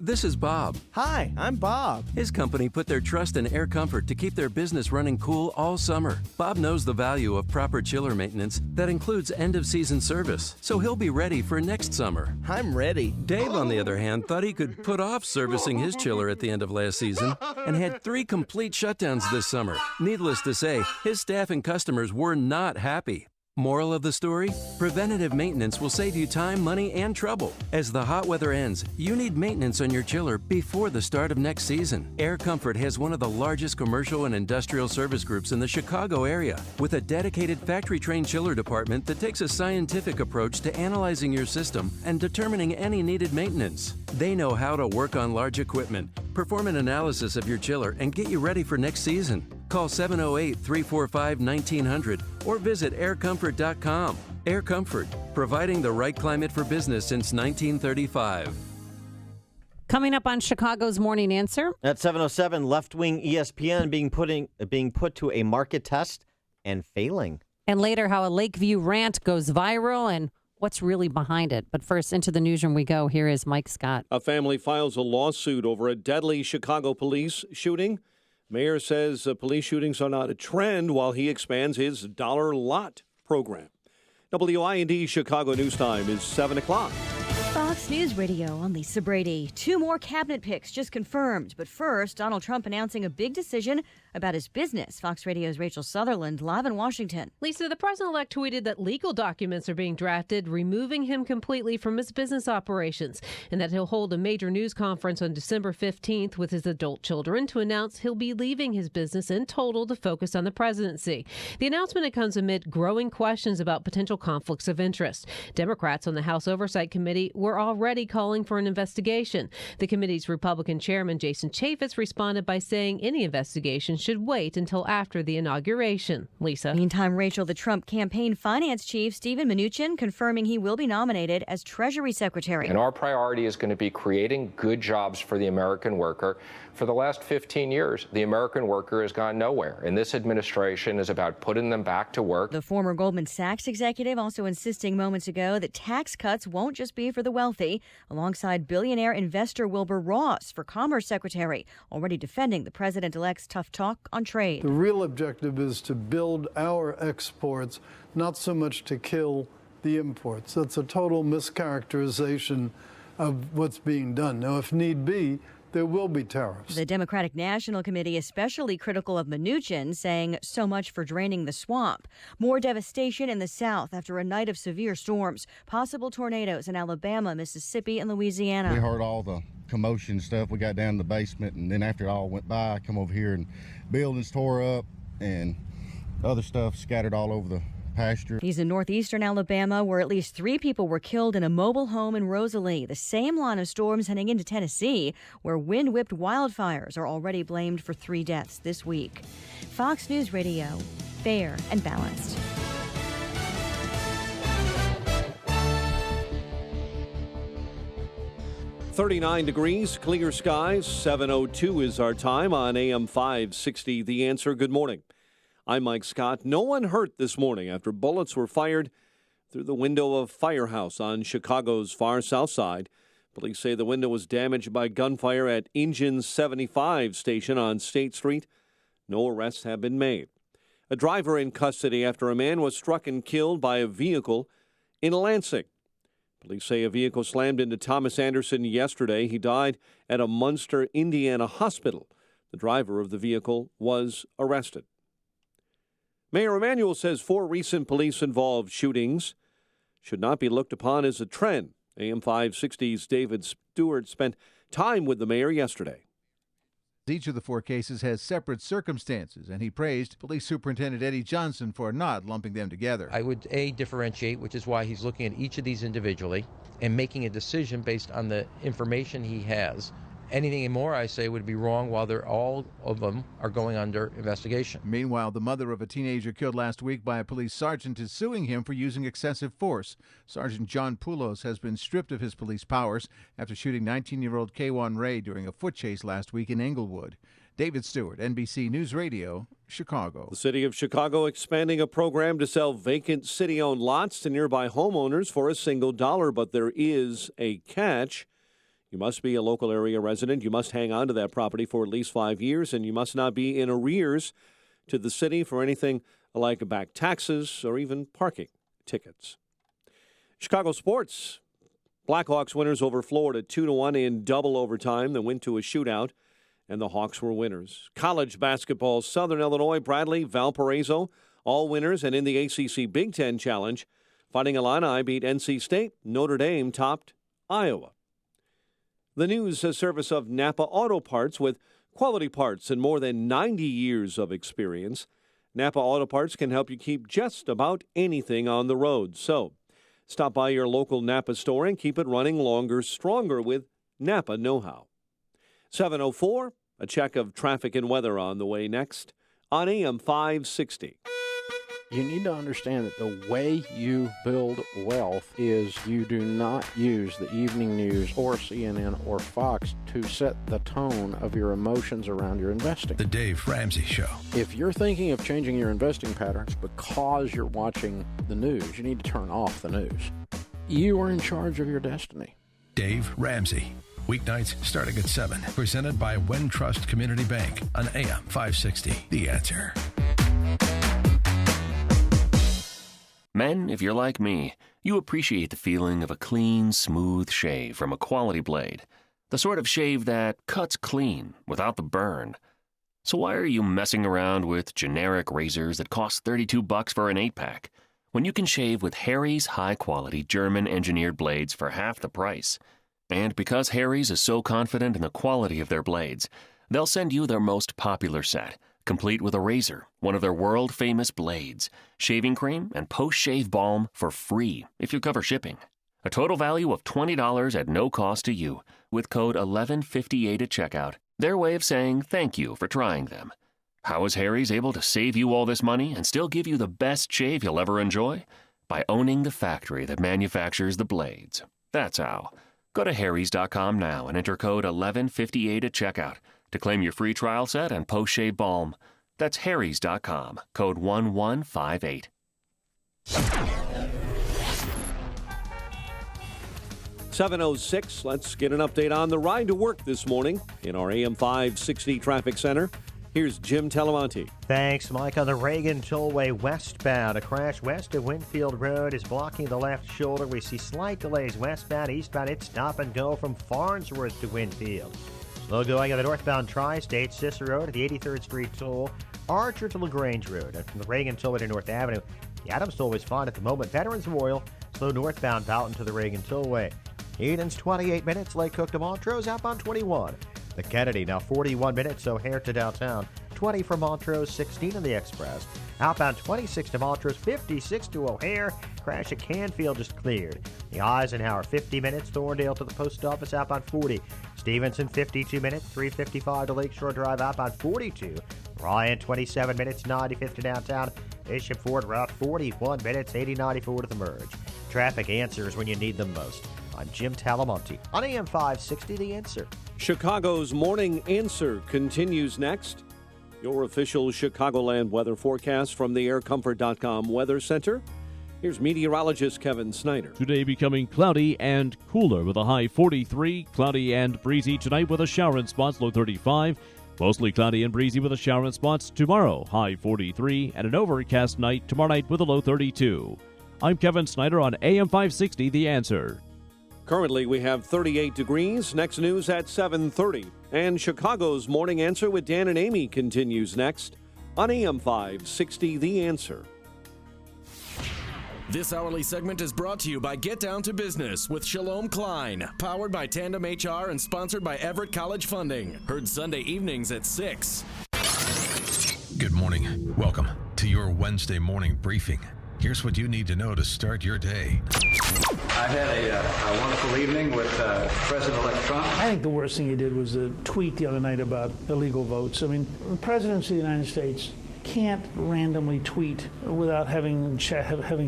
This is Bob. Hi, I'm Bob. His company put their trust in Air Comfort to keep their business running cool all summer. Bob knows the value of proper chiller maintenance that includes end-of-season service, so he'll be ready for next summer. I'm ready. Dave, on the other hand, thought he could put off servicing his chiller at the end of last season and had 3 complete shutdowns this summer. Needless to say, his staff and customers were not happy. Moral of the story? Preventative maintenance will save you time, money, and trouble. As the hot weather ends, you need maintenance on your chiller before the start of next season. Air Comfort has one of the largest commercial and industrial service groups in the Chicago area, with a dedicated factory-trained chiller department that takes a scientific approach to analyzing your system and determining any needed maintenance. They know how to work on large equipment, perform an analysis of your chiller, and get you ready for next season. Call 708-345-1900 or visit aircomfort.com. Air Comfort, providing the right climate for business since 1935. Coming up on Chicago's Morning Answer. At 7:07, left-wing ESPN being put to a market test and failing. And later, how a Lakeview rant goes viral and what's really behind it. But first, into the newsroom we go. Here is Mike Scott. A family files a lawsuit over a deadly Chicago police shooting. Mayor says police shootings are not a trend while he expands his dollar lot program. WIND Chicago News Time is 7 o'clock. Fox News Radio, I'm Lisa Brady. 2 more cabinet picks just confirmed. But first, Donald Trump announcing a big decision about his business. Fox Radio's Rachel Sutherland, live in Washington. Lisa, the president-elect tweeted that legal documents are being drafted, removing him completely from his business operations, and that he'll hold a major news conference on December 15th with his adult children to announce he'll be leaving his business in total to focus on the presidency. The announcement comes amid growing questions about potential conflicts of interest. Democrats on the House Oversight Committee were already calling for an investigation. The committee's Republican chairman, Jason Chaffetz, responded by saying any investigation should wait until after the inauguration. Lisa. Meantime, Rachel, the Trump campaign finance chief, Steven Mnuchin, confirming he will be nominated as Treasury Secretary. And our priority is going to be creating good jobs for the American worker. For the last 15 years, the American worker has gone nowhere, and this administration is about putting them back to work. The former Goldman Sachs executive also insisting moments ago that tax cuts won't just be for the wealthy, alongside billionaire investor Wilbur Ross for Commerce Secretary, already defending the president-elect's tough talk talk on trade. The real objective is to build our exports, not so much to kill the imports. That's a total mischaracterization of what's being done. Now, if need be, there will be tariffs. The Democratic National Committee especially critical of Mnuchin, saying so much for draining the swamp. More devastation in the South after a night of severe storms. Possible tornadoes in Alabama, Mississippi, and Louisiana. We heard all the commotion stuff. We got down in the basement, and then after it all went by, I come over here and buildings tore up and other stuff scattered all over the pasture. He's in northeastern Alabama, where at least 3 people were killed in a mobile home in Rosalie. The same line of storms heading into Tennessee, where wind-whipped wildfires are already blamed for 3 deaths this week. Fox News Radio, fair and balanced. .39 degrees, clear skies, 7:02 is our time on AM 560. The Answer. Good morning. I'm Mike Scott. No one hurt this morning after bullets were fired through the window of Firehouse on Chicago's far south side. Police say the window was damaged by gunfire at Engine 75 station on State Street. No arrests have been made. A driver in custody after a man was struck and killed by a vehicle in Lansing. Police say a vehicle slammed into Thomas Anderson yesterday. He died at a Munster, Indiana hospital. The driver of the vehicle was arrested. Mayor Emanuel says 4 recent police-involved shootings should not be looked upon as a trend. AM 560's David Stewart spent time with the mayor yesterday. Each of the 4 cases has separate circumstances, and he praised Police Superintendent Eddie Johnson for not lumping them together. I would, differentiate, which is why he's looking at each of these individually and making a decision based on the information he has. Anything more, I say, would be wrong while all of them are going under investigation. Meanwhile, the mother of a teenager killed last week by a police sergeant is suing him for using excessive force. Sergeant John Poulos has been stripped of his police powers after shooting 19-year-old Kwan Ray during a foot chase last week in Englewood. David Stewart, NBC News Radio, Chicago. The city of Chicago expanding a program to sell vacant city-owned lots to nearby homeowners for a single dollar, but there is a catch. You must be a local area resident. You must hang on to that property for at least 5 years, and you must not be in arrears to the city for anything like back taxes or even parking tickets. Chicago sports. Blackhawks winners over Florida 2-1 in double overtime. They went to a shootout, and the Hawks were winners. College basketball, Southern Illinois, Bradley, Valparaiso, all winners, and in the ACC Big Ten Challenge, Fighting Illini beat NC State. Notre Dame topped Iowa. The news, a service of Napa Auto Parts with quality parts and more than 90 years of experience. Napa Auto Parts can help you keep just about anything on the road. So, stop by your local Napa store and keep it running longer, stronger with Napa know-how. 7:04, a check of traffic and weather on the way next on AM 560. You need to understand that the way you build wealth is you do not use the evening news or CNN or Fox to set the tone of your emotions around your investing. The Dave Ramsey Show. If you're thinking of changing your investing patterns because you're watching the news, you need to turn off the news. You are in charge of your destiny. Dave Ramsey. Weeknights starting at 7. Presented by Wintrust Community Bank on AM 560. The Answer. Men, if you're like me, you appreciate the feeling of a clean, smooth shave from a quality blade. The sort of shave that cuts clean without the burn. So why are you messing around with generic razors that cost $32 for an 8-pack when you can shave with Harry's high-quality German-engineered blades for half the price? And because Harry's is so confident in the quality of their blades, they'll send you their most popular set, complete with a razor, one of their world-famous blades, shaving cream, and post-shave balm for free if you cover shipping. A total value of $20 at no cost to you, with code 1158 at checkout. Their way of saying thank you for trying them. How is Harry's able to save you all this money and still give you the best shave you'll ever enjoy? By owning the factory that manufactures the blades. That's how. Go to harrys.com now and enter code 1158 at checkout to claim your free trial set and post-shave balm. That's harrys.com, code 1158. 7:06, let's get an update on the ride to work this morning in our AM 560 Traffic Center. Here's Jim Talamonte. Thanks, Mike. On the Reagan Tollway westbound, a crash west of Winfield Road is blocking the left shoulder. We see slight delays westbound, eastbound. It's stop and go from Farnsworth to Winfield. Slow going on the northbound Tri-State, Cicero to the 83rd Street Toll, Archer to LaGrange Road. And from the Reagan Tollway to North Avenue, the Adams Tollway is fine at the moment. Veterans Memorial, slow northbound Dalton to the Reagan Tollway. Eden's 28 minutes, Lake Cook to Montrose, outbound 21. The Kennedy now 41 minutes, O'Hare to downtown. 20 from Montrose, 16 in the Express. Outbound 26 to Montrose, 56 to O'Hare. Crash at Canfield just cleared. The Eisenhower 50 minutes, Thorndale to the post office, outbound 40. Stevenson 52 minutes, 355 to Lakeshore Drive, outbound 42. Ryan 27 minutes, 95th to downtown. Bishop Ford route 41 minutes, 8094 to the merge. Traffic answers when you need them most. I'm Jim Talamonte on AM 560 The Answer. Chicago's Morning Answer continues next. Your official Chicagoland weather forecast from the aircomfort.com Weather Center. Here's meteorologist Kevin Snyder. Today becoming cloudy and cooler with a high 43, cloudy and breezy tonight with a shower in spots, low 35. Mostly cloudy and breezy with a shower in spots tomorrow, high 43, and an overcast night tomorrow night with a low 32. I'm Kevin Snyder on AM 560 The Answer. Currently, we have 38 degrees. Next news at 7:30. And Chicago's Morning Answer with Dan and Amy continues next on AM 560 The Answer. This hourly segment is brought to you by Get Down to Business with Shalom Klein, powered by Tandem HR and sponsored by Everett College Funding. Heard Sunday evenings at 6. Good morning. Welcome to your Wednesday morning briefing. Here's what you need to know to start your day. I had a wonderful evening with President-elect Trump. I think the worst thing he did was the tweet the other night about illegal votes. I mean, the presidency of the United States can't randomly tweet without having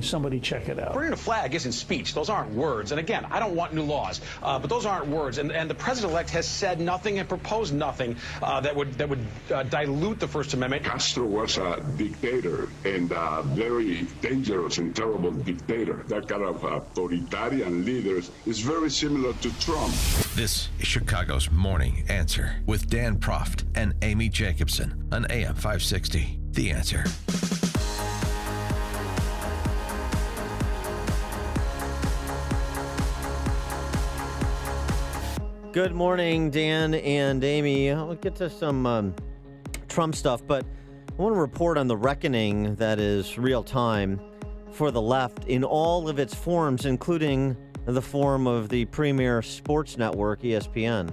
somebody check it out. Burning a flag isn't speech. Those aren't words. And again, I don't want new laws, but those aren't words. And the president-elect has said nothing and proposed nothing that would dilute the First Amendment. Castro was a dictator and a very dangerous and terrible dictator. That kind of authoritarian leaders is very similar to Trump. This is Chicago's Morning Answer with Dan Proft and Amy Jacobson on AM 560. The Answer. Good morning, Dan and Amy. I'll get to some Trump stuff, but I want to report on the reckoning that is real time for the left in all of its forms, including the form of the premier sports network, ESPN.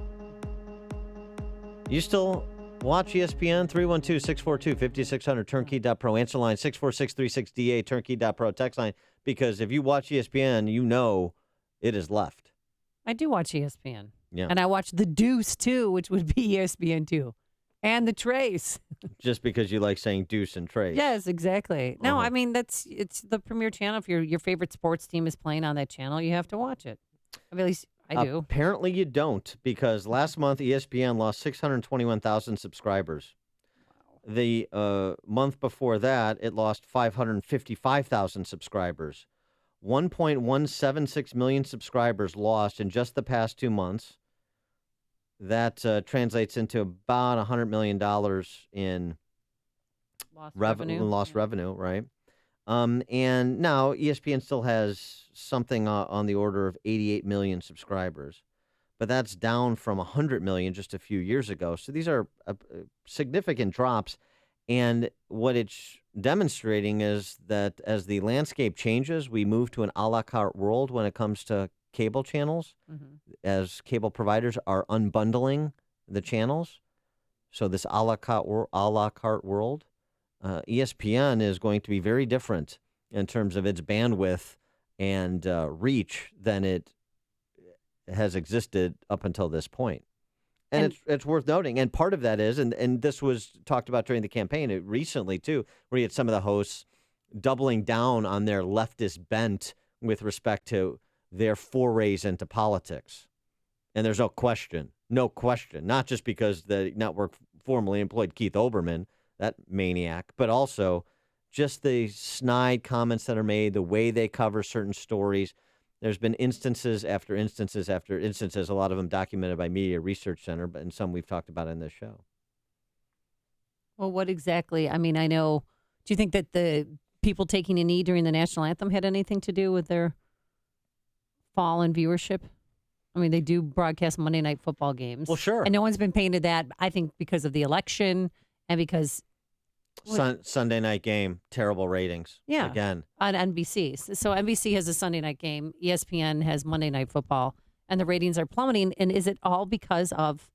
You still watch ESPN? 312-642-5600, turnkey.pro. Answer line 64636DA, turnkey.pro. Text line, because if you watch ESPN, you know it is left. I do watch ESPN. Yeah. And I watch The Deuce, too, which would be ESPN, too. And The Trace. Just because you like saying Deuce and Trace. Yes, exactly. No, I mean, it's the premier channel. If your favorite sports team is playing on that channel, you have to watch it. I mean, at least I do. Apparently you don't, because last month ESPN lost 621,000 subscribers. Wow. The month before that, it lost 555,000 subscribers. 1.176 million subscribers lost in just the past 2 months. That translates into about $100 million in lost revenue, right? And now ESPN still has something on the order of 88 million subscribers, but that's down from 100 million just a few years ago. So these are significant drops. And what it's demonstrating is that as the landscape changes, we move to an a la carte world when it comes to cable channels, as cable providers are unbundling the channels. So this a la carte world, ESPN is going to be very different in terms of its bandwidth and reach than it has existed up until this point. And it's worth noting. And part of that is, and this was talked about during the campaign recently too, where you had some of the hosts doubling down on their leftist bent with respect to their forays into politics. And there's no question, not just because the network formerly employed Keith Olbermann, that maniac, but also just the snide comments that are made, the way they cover certain stories. There's been instances after instances after instances, a lot of them documented by Media Research Center, and some we've talked about in this show. Well, what exactly? I mean, I know. Do you think that the people taking a knee during the national anthem had anything to do with their fall in viewership? I mean, they do broadcast Monday Night Football games. Well, sure. And no one's been paying to that, I think, because of the election and because... Sunday night game, terrible ratings. Yeah. Again. On NBC. So NBC has a Sunday night game. ESPN has Monday Night Football. And the ratings are plummeting. And is it all because of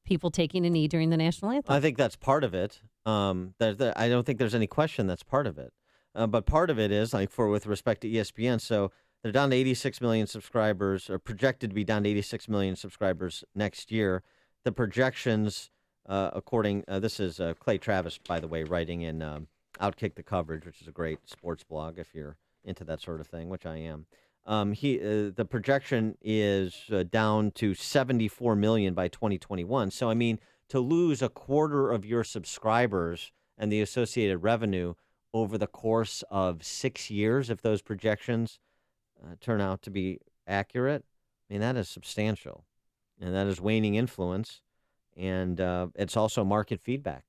people taking a knee during the national anthem? I think that's part of it. I don't think there's any question that's part of it. But part of it is, with respect to ESPN, so they're down to 86 million subscribers, or projected to be down to 86 million subscribers next year. The projections, this is Clay Travis, by the way, writing in Outkick the Coverage, which is a great sports blog if you're into that sort of thing, which I am. The projection is down to 74 million by 2021. So, I mean, to lose a quarter of your subscribers and the associated revenue over the course of 6 years, if those projections turn out to be accurate, I mean, that is substantial. And that is waning influence. And it's also market feedback.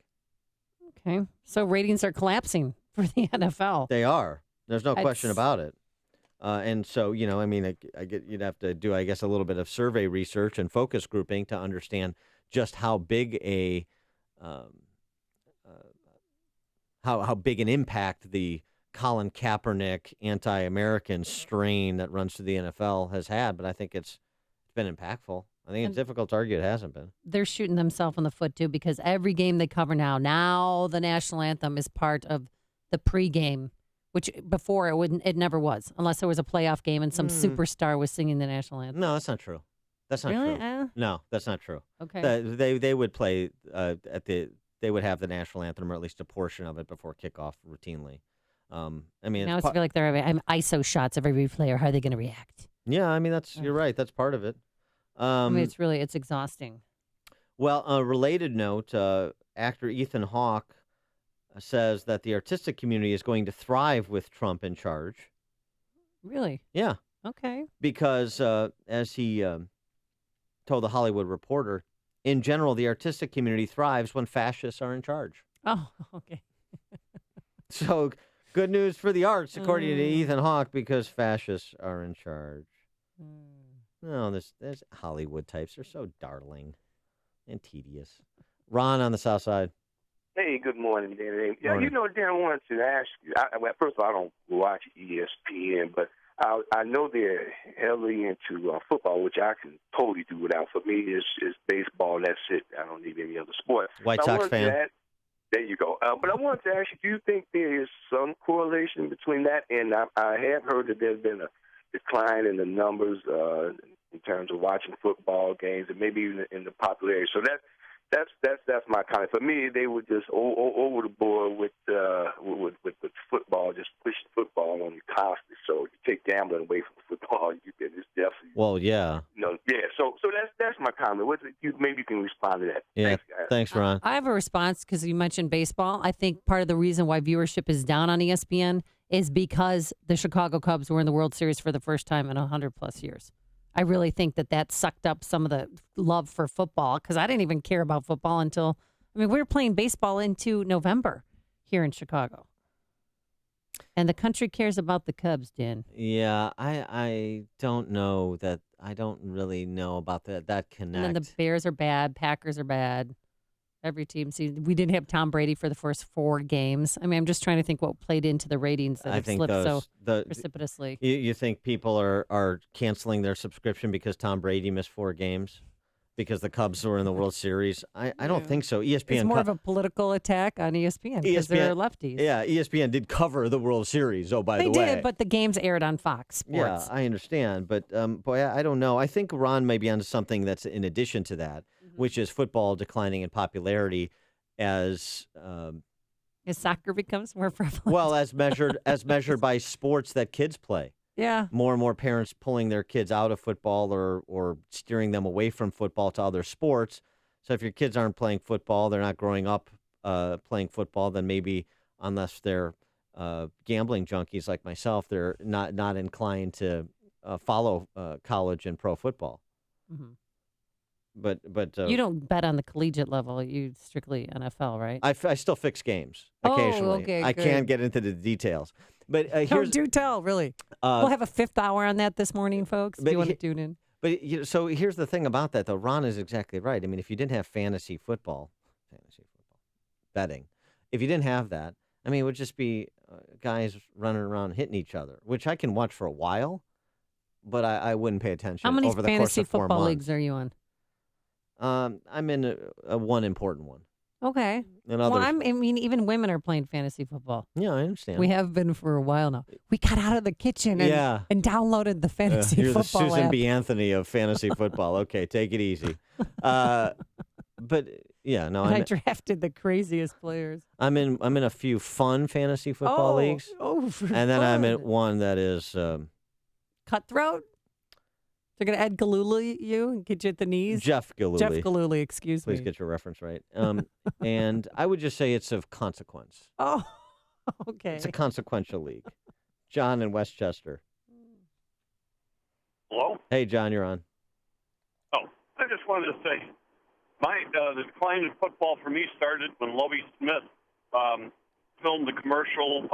Okay. So ratings are collapsing for the NFL. They are. There's no question about it. And so, I mean, you'd have to do, I guess, a little bit of survey research and focus grouping to understand just how big how big an impact the Colin Kaepernick anti-American strain that runs through the NFL has had. But I think it's been impactful. I think it's difficult to argue it hasn't been. They're shooting themselves in the foot, too, because every game they cover now the national anthem is part of the pregame, which before it never was, unless there was a playoff game and some superstar was singing the national anthem. No, that's not true. That's not really? true. No, that's not true. Okay. They would play they would have the national anthem, or at least a portion of it, before kickoff routinely. I mean, now I feel like they're having ISO shots of every player. How are they going to react? Yeah, I mean, you're right. That's part of it. I mean, it's exhausting. Well, a related note, actor Ethan Hawke says that the artistic community is going to thrive with Trump in charge. Really? Yeah. Okay. Because, as he told The Hollywood Reporter, in general, the artistic community thrives when fascists are in charge. Oh, okay. So, good news for the arts, according to Ethan Hawke, because fascists are in charge. No, there's Hollywood types. They're so darling and tedious. Ron on the South Side. Hey, good morning, Dan. Yeah, Morning. Dan, I wanted to ask you. First of all, I don't watch ESPN, but I know they're heavily into football, which I can totally do without. For me, it's baseball. That's it. I don't need any other sport. White Sox fan. There you go. But I wanted to ask you, do you think there is some correlation between that? And I have heard that there's been a decline in the numbers in terms of watching football games, and maybe even in the popularity. So that's my comment. For me, they were just over the board with football, just pushing football on you constantly. So you take gambling away from football, it's definitely. Well, yeah. Yeah. So that's my comment. Maybe you can respond to that. Yeah. Thanks, Ron. I have a response because you mentioned baseball. I think part of the reason why viewership is down on ESPN is because the Chicago Cubs were in the World Series for the first time in 100+ years. I really think that sucked up some of the love for football, because I didn't even care about football until, we were playing baseball into November here in Chicago. And the country cares about the Cubs, Dan. Yeah, I don't know that. I don't really know about that connect. And then the Bears are bad, Packers are bad. Every team sees. We didn't have Tom Brady for the first 4 games. I'm just trying to think what played into the ratings that have slipped so precipitously. You think people are canceling their subscription because Tom Brady missed 4 games? Because the Cubs were in the World Series? I don't think so. ESPN. It's more of a political attack on ESPN because they're lefties. Yeah, ESPN did cover the World Series, by the way. They did, but the games aired on Fox Sports. Yeah, I understand. But, boy, I don't know. I think Ron may be onto something that's in addition to that, which is football declining in popularity as soccer becomes more prevalent. Well, as measured by sports that kids play. Yeah. More and more parents pulling their kids out of football or steering them away from football to other sports. So if your kids aren't playing football, they're not growing up playing football, then maybe unless they're gambling junkies like myself, they're not inclined to follow college and pro football. Mm-hmm. But you don't bet on the collegiate level. You strictly NFL, right? I still fix games occasionally. Oh, okay, I good. can't get into the details. But Oh, here's do tell, really. We'll have a 5th hour on that this morning, folks, if you want to tune in. But so here's the thing about that, though. Ron is exactly right. I mean, if you didn't have fantasy football betting, if you didn't have that, I mean, it would just be guys running around hitting each other, which I can watch for a while, but I wouldn't pay attention. How many over the course fantasy of 4 football months. leagues are you on? I'm in a one important one. Okay. And Well, others- I mean, even women are playing fantasy football. Yeah, I understand. We have been for a while now. We got out of the kitchen and, Yeah. and downloaded the fantasy you're the football Susan app. B. Anthony of fantasy football. Okay, take it easy. But yeah, no, And I I'm drafted the craziest players. I'm in a few fun fantasy football leagues, for and then I'm in fun. one that is Cutthroat? They're going to add Galooly you and get you at the knees? Jeff Galooly. Jeff Galooly, excuse Please me. get your reference right. And I would just say it's of consequence. Oh, okay. It's a consequential league. John in Westchester. Hello? Hey, John, you're on. Oh, I just wanted to say, the decline in football for me started when Lovie Smith filmed the commercial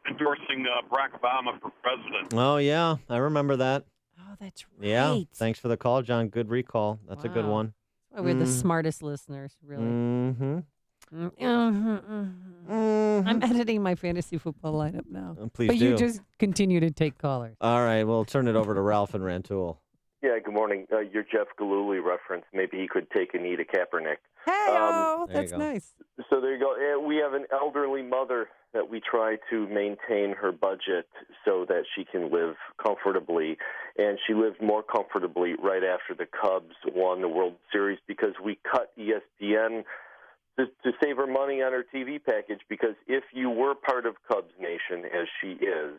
endorsing Barack Obama for president. Oh yeah, I remember that. Oh, that's right. Yeah, thanks for the call, John. Good recall. That's a good Wow. one. Oh, we're the Mm. smartest listeners, really. Mm-hmm. I'm editing my fantasy football lineup now. Please but you do. just continue to take callers. All right, we'll turn it over to Ralph and Rantoul. Yeah, good morning. Your Jeff Galooly reference, maybe he could take a knee to Kaepernick. Hey, there that's you go. nice. So there you go. We have an elderly mother that we try to maintain her budget so that she can live comfortably. And she lived more comfortably right after the Cubs won the World Series because we cut ESPN to save her money on her TV package, because if you were part of Cubs Nation, as she is,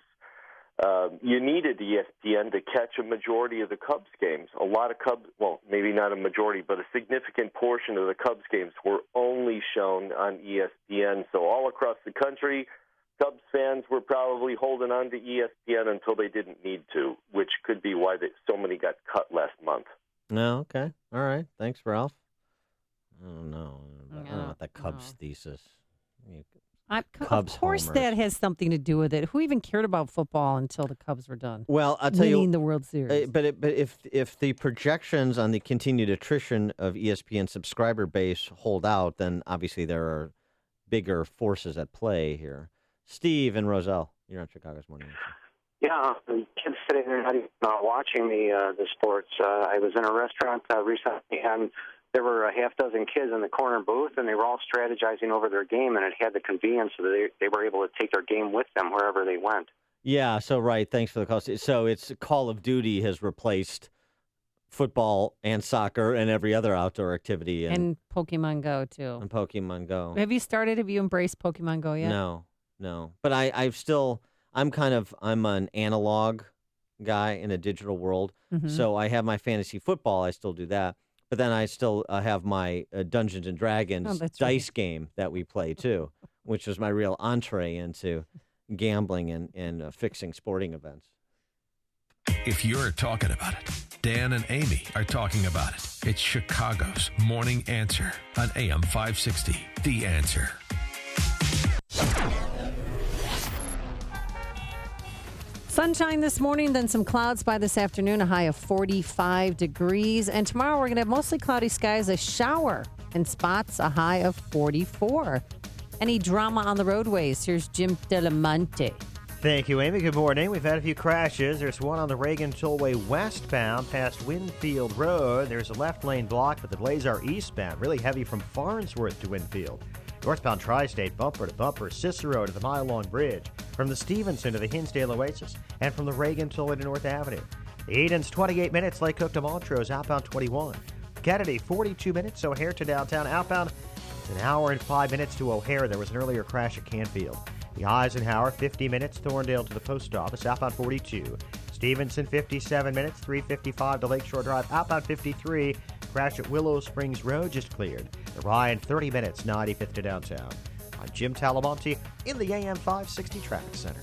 you needed ESPN to catch a majority of the Cubs games. A lot of Cubs, well, maybe not a majority, but a significant portion of the Cubs games were only shown on ESPN. So all across the country, Cubs fans were probably holding on to ESPN until they didn't need to, which could be why so many got cut last month. No, okay. All right. Thanks, Ralph. I don't know. I don't know about that Cubs thesis. Cubs of course, homers. that has something to do with it. Who even cared about football until the Cubs were done? Well, I'll tell you, winning the World Series. But if the projections on the continued attrition of ESPN subscriber base hold out, then obviously there are bigger forces at play here. Steve and Roselle, you're on Chicago's Morning Answer. Yeah, the kids sitting there not even watching the sports. I was in a restaurant recently, and there were a half dozen kids in the corner booth, and they were all strategizing over their game, and it had the convenience so that they were able to take their game with them wherever they went. Yeah, so right. Thanks for the call. So it's Call of Duty has replaced football and soccer and every other outdoor activity. And Pokemon Go, too. And Pokemon Go. Have you started? Have you embraced Pokemon Go yet? No. But I'm an analog guy in a digital world. Mhm. So I have my fantasy football. I still do that. But then I still have my Dungeons and Dragons dice game that we play too, which was my real entree into gambling and fixing sporting events. If you're talking about it, Dan and Amy are talking about it. It's Chicago's Morning Answer on AM 560. The Answer. Sunshine this morning, then some clouds by this afternoon, a high of 45 degrees. And tomorrow we're going to have mostly cloudy skies, a shower in spots, a high of 44. Any drama on the roadways? Here's Jim Delamonte. Thank you, Amy. Good morning. We've had a few crashes. There's one on the Reagan Tollway westbound past Winfield Road. There's a left lane blocked, but the delays are eastbound, really heavy from Farnsworth to Winfield. Northbound Tri-State, bumper to bumper, Cicero to the Mile Long Bridge, from the Stevenson to the Hinsdale Oasis, and from the Reagan Tollway to North Avenue. The Eden's 28 minutes, Lake Cook to Montrose, outbound 21. Kennedy, 42 minutes, O'Hare to downtown, outbound. It's an hour and 5 minutes to O'Hare. There was an earlier crash at Canfield. The Eisenhower, 50 minutes, Thorndale to the post office, outbound 42. Stevenson, 57 minutes, 355 to Lakeshore Drive, outbound 53. Crash at Willow Springs Road just cleared. The Ryan, 30 minutes, 95th to downtown. I'm Jim Talamonte in the AM 560 Traffic Center.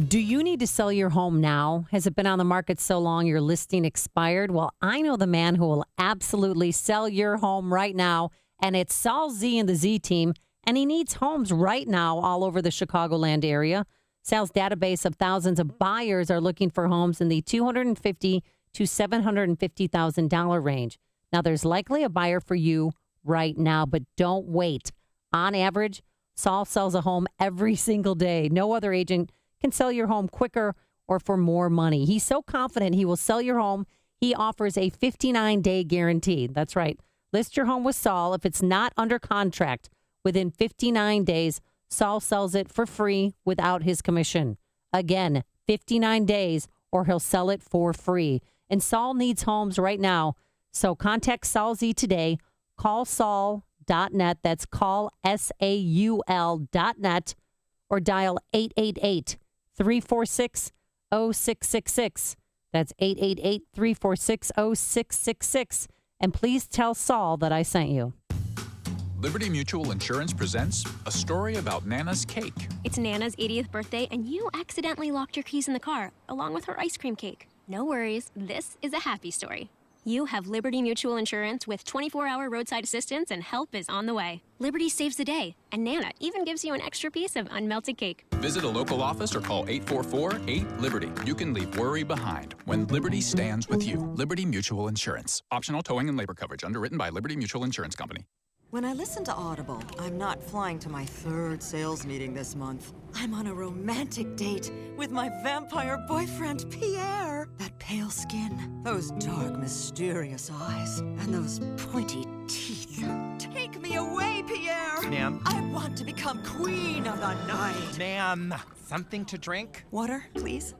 Do you need to sell your home now? Has it been on the market so long your listing expired? Well, I know the man who will absolutely sell your home right now, and it's Saul Z and the Z team, and he needs homes right now all over the Chicagoland area. Sal's database of thousands of buyers are looking for homes in the $250,000 to $750,000 range. Now, there's likely a buyer for you right now, but don't wait. On average, Saul sells a home every single day. No other agent can sell your home quicker or for more money. He's so confident he will sell your home, he offers a 59-day guarantee. That's right. List your home with Saul. If it's not under contract within 59 days, Saul sells it for free without his commission. Again, 59 days or he'll sell it for free. And Saul needs homes right now. So contact Saul Z today. Call Saul.net. That's call SAUL.net or dial 888-346-0666. That's 888-346-0666. And please tell Saul that I sent you. Liberty Mutual Insurance presents a story about Nana's cake. It's Nana's 80th birthday, and you accidentally locked your keys in the car, along with her ice cream cake. No worries, this is a happy story. You have Liberty Mutual Insurance with 24-hour roadside assistance, and help is on the way. Liberty saves the day, and Nana even gives you an extra piece of unmelted cake. Visit a local office or call 844-8-LIBERTY. You can leave worry behind when Liberty stands with you. Liberty Mutual Insurance. Optional towing and labor coverage. Underwritten by Liberty Mutual Insurance Company. When I listen to Audible, I'm not flying to my 3rd sales meeting this month. I'm on a romantic date with my vampire boyfriend, Pierre. That pale skin, those dark, mysterious eyes, and those pointy teeth. Take me away, Pierre! Ma'am? I want to become queen of the night. Ma'am, something to drink? Water, please.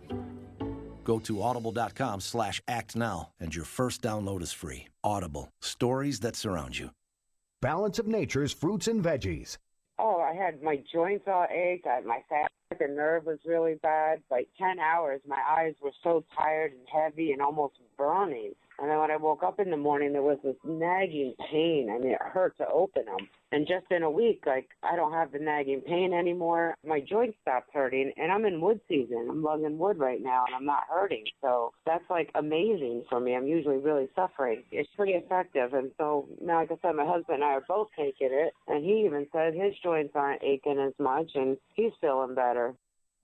Go to audible.com/actnow, and your first download is free. Audible, stories that surround you. Balance of Nature's fruits and veggies. Oh, I had my joints all ached. My sciatic nerve was really bad. Like 10 hours, my eyes were so tired and heavy and almost burning. And then when I woke up in the morning, there was this nagging pain. I mean, it hurt to open them. And just in a week, I don't have the nagging pain anymore. My joints stopped hurting, and I'm in wood season. I'm lugging wood right now, and I'm not hurting. So that's, amazing for me. I'm usually really suffering. It's pretty effective. And so now, like I said, my husband and I are both taking it, and he even said his joints aren't aching as much, and he's feeling better.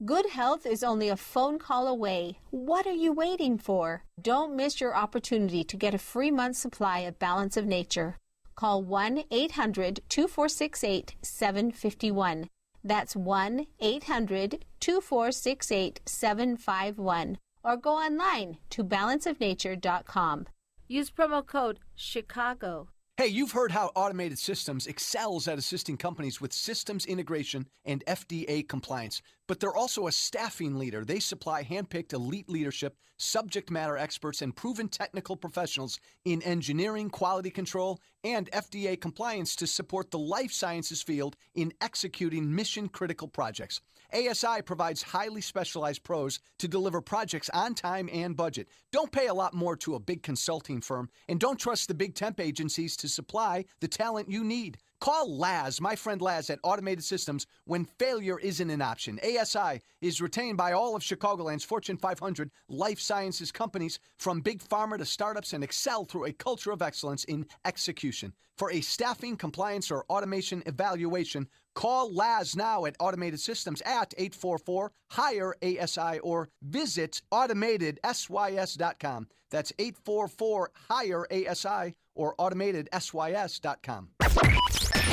Good health is only a phone call away. What are you waiting for? Don't miss your opportunity to get a free month's supply of Balance of Nature. Call 1-800-2468-751. That's 1-800-2468-751. Or go online to balanceofnature.com. Use promo code CHICAGO. Hey, you've heard how Automated Systems excels at assisting companies with systems integration and FDA compliance, but they're also a staffing leader. They supply handpicked elite leadership, subject matter experts, and proven technical professionals in engineering, quality control, and FDA compliance to support the life sciences field in executing mission-critical projects. ASI provides highly specialized pros to deliver projects on time and budget. Don't pay a lot more to a big consulting firm, and don't trust the big temp agencies to supply the talent you need. Call Laz, my friend Laz at Automated Systems, when failure isn't an option. ASI is retained by all of Chicagoland's Fortune 500 life sciences companies, from big pharma to startups, and excel through a culture of excellence in execution. For a staffing, compliance, or automation evaluation, call Laz now at Automated Systems at 844-HIRE-ASI or visit AutomatedSYS.com. That's 844-HIRE-ASI or AutomatedSYS.com.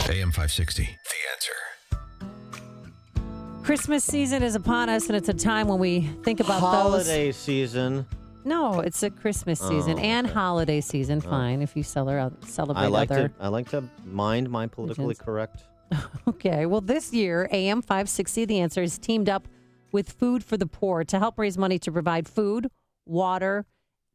AM 560, The Answer. Christmas season is upon us, and it's a time when we think about holiday season. No, it's a Christmas season and holiday season. Fine, if you celebrate I like other. I like to mind my politically correct. Okay, well, this year, AM 560, The Answer, is teamed up with Food for the Poor to help raise money to provide food, water,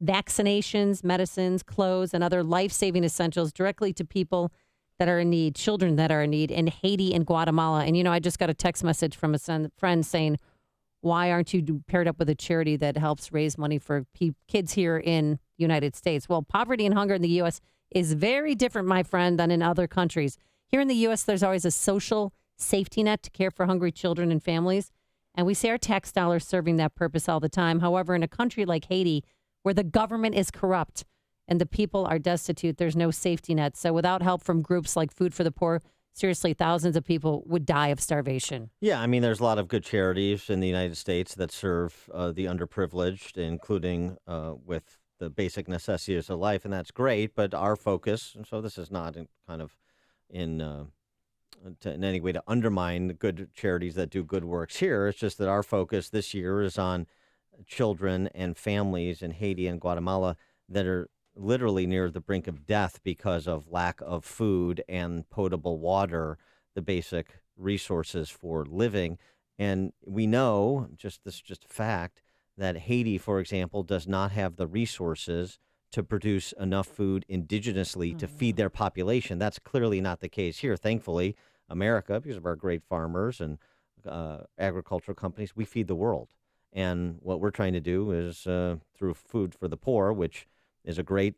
vaccinations, medicines, clothes, and other life-saving essentials directly to people that are in need, children that are in need in Haiti and Guatemala. And, I just got a text message from a friend saying, why aren't you paired up with a charity that helps raise money for kids here in the United States? Well, poverty and hunger in the U.S. is very different, my friend, than in other countries. Here in the U.S., there's always a social safety net to care for hungry children and families. And we say our tax dollars serving that purpose all the time. However, in a country like Haiti, where the government is corrupt and the people are destitute, there's no safety net. So without help from groups like Food for the Poor, seriously, thousands of people would die of starvation. Yeah, I mean, there's a lot of good charities in the United States that serve the underprivileged, including with the basic necessities of life, and that's great. But our focus, and so this is not in any way to undermine the good charities that do good works here. It's just that our focus this year is on children and families in Haiti and Guatemala that are literally near the brink of death because of lack of food and potable water, the basic resources for living. And we know, just a fact, that Haiti, for example, does not have the resources to produce enough food indigenously to feed their population. That's clearly not the case here. Thankfully, America, because of our great farmers and agricultural companies, we feed the world. And what we're trying to do is through Food for the Poor, which is a great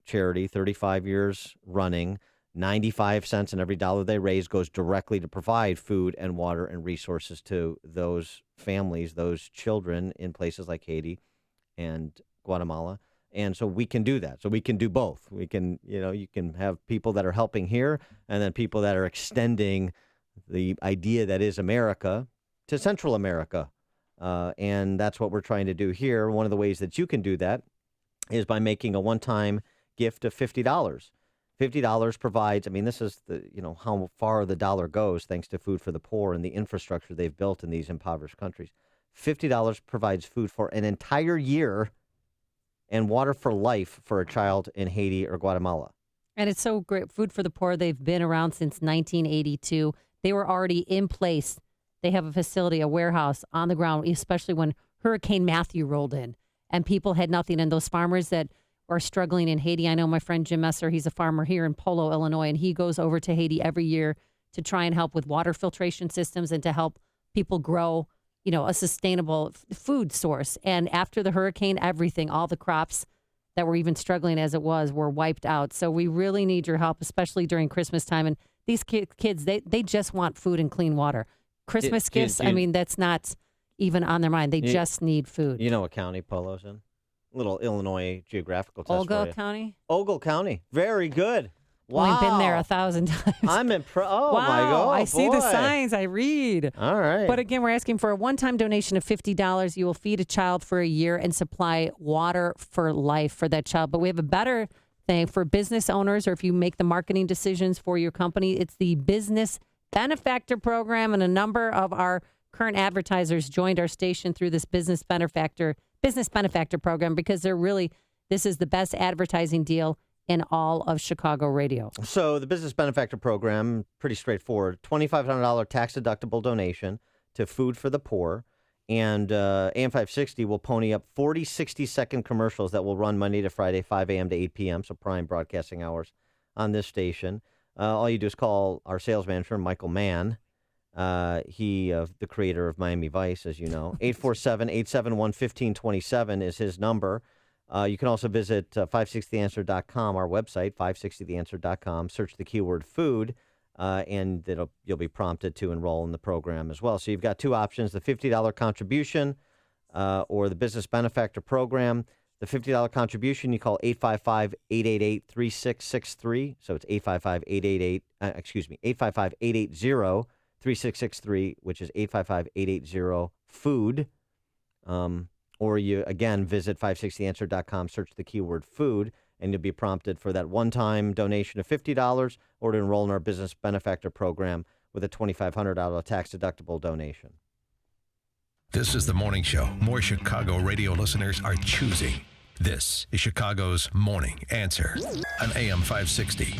charity, 35 years running, 95 cents in every dollar they raise goes directly to provide food and water and resources to those families, those children in places like Haiti and Guatemala. And so we can do that. So we can do both. We can, you can have people that are helping here and then people that are extending the idea that is America to Central America. And that's what we're trying to do here. One of the ways that you can do that is by making a one-time gift of $50. $50 provides, this is how far the dollar goes thanks to Food for the Poor and the infrastructure they've built in these impoverished countries. $50 provides food for an entire year and water for life for a child in Haiti or Guatemala. And it's so great. Food for the Poor, they've been around since 1982. They were already in place. They have a facility, a warehouse on the ground, especially when Hurricane Matthew rolled in and people had nothing. And those farmers that are struggling in Haiti, I know my friend Jim Messer, he's a farmer here in Polo, Illinois, and he goes over to Haiti every year to try and help with water filtration systems and to help people grow, a sustainable food source. And after the hurricane, everything, all the crops that were even struggling as it was, were wiped out. So we really need your help, especially during Christmas time. And these kids, they just want food and clean water. Christmas gifts, that's not even on their mind. They just need food. You know what county Polo's in? Little Illinois geographical test for you. Ogle County? Ogle County. Very good. Wow. Well, I've been there 1,000 times. I'm impressed. Oh, wow, my God. I see the signs. I read. All right. But again, we're asking for a one-time donation of $50. You will feed a child for a year and supply water for life for that child. But we have a better thing for business owners, or if you make the marketing decisions for your company. It's the Business Benefactor Program, and a number of our current advertisers joined our station through this Business Benefactor Program because this is the best advertising deal in all of Chicago radio. So the Business Benefactor Program, pretty straightforward. $2,500 tax-deductible donation to Food for the Poor. And AM 560 will pony up 40 60-second commercials that will run Monday to Friday, 5 a.m. to 8 p.m., so prime broadcasting hours on this station. All you do is call our sales manager, Michael Mann. He, the creator of Miami Vice, as you know. 847-871-1527 is his number. You can also visit 560theanswer.com, our website, 560theanswer.com. Search the keyword food, and you'll be prompted to enroll in the program as well. So you've got two options, the $50 contribution or the Business Benefactor Program. The $50 contribution, you call 855-888-3663. So it's 855-880-3663, which is 855-880-FOOD. Or you, again, visit 560theanswer.com, search the keyword food, and you'll be prompted for that one-time donation of $50 or to enroll in our Business Benefactor Program with a $2,500 tax-deductible donation. This is the morning show more Chicago radio listeners are choosing. This is Chicago's Morning Answer on AM 560.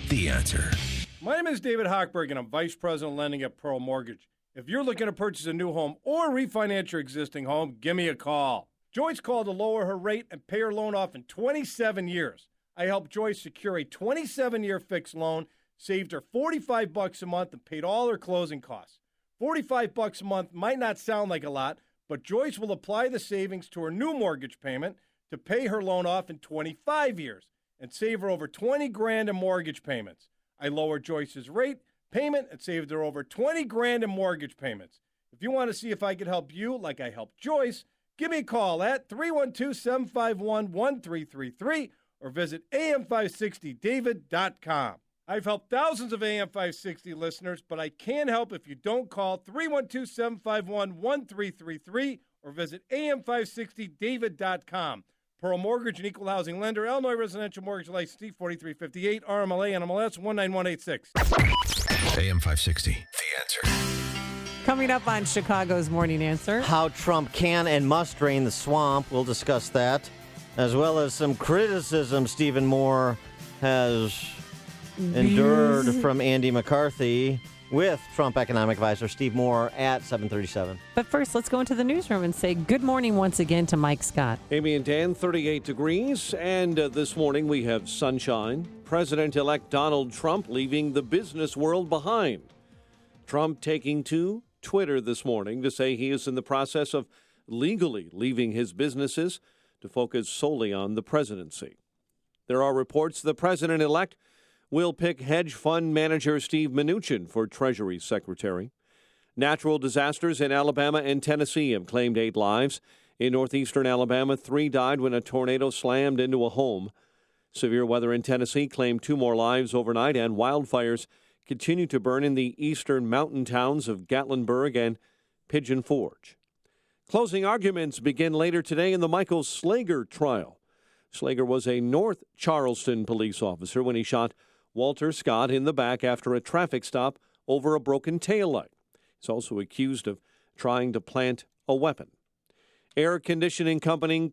The Answer. My name is David Hochberg, and I'm Vice President of Lending at Pearl Mortgage. If you're looking to purchase a new home or refinance your existing home, give me a call. Joyce called to lower her rate and pay her loan off in 27 years. I helped Joyce secure a 27-year fixed loan, saved her $45 a month, and paid all her closing costs. $45 a month might not sound like a lot, but Joyce will apply the savings to her new mortgage payment to pay her loan off in 25 years and save her over $20,000 in mortgage payments. I lowered Joyce's rate, payment, and saved her over $20,000 in mortgage payments. If you want to see if I can help you like I helped Joyce, give me a call at 312-751-1333 or visit am560david.com. I've helped thousands of AM560 listeners, but I can't help if you don't call 312-751-1333 or visit am560david.com. Pearl Mortgage and Equal Housing Lender, Illinois Residential Mortgage License D4358, RMLA, NMLS 19186. AM 560, The Answer. Coming up on Chicago's Morning Answer. How Trump can and must drain the swamp. We'll discuss that, as well as some criticism Stephen Moore has endured from Andy McCarthy with Trump economic advisor Steve Moore at 7:37. But first, let's go into the newsroom and say good morning once again to Mike Scott. Amy and Dan, 38 degrees, and this morning we have sunshine. President-elect Donald Trump leaving the business world behind. Trump taking to Twitter this morning to say he is in the process of legally leaving his businesses to focus solely on the presidency. There are reports the president-elect will pick hedge fund manager Steve Mnuchin for Treasury Secretary. Natural disasters in Alabama and Tennessee have claimed 8 lives. In northeastern Alabama, 3 died when a tornado slammed into a home. Severe weather in Tennessee claimed 2 more lives overnight, and wildfires continue to burn in the eastern mountain towns of Gatlinburg and Pigeon Forge. Closing arguments begin later today in the Michael Slager trial. Slager was a North Charleston police officer when he shot Walter Scott in the back after a traffic stop over a broken taillight. He's also accused of trying to plant a weapon. Air conditioning company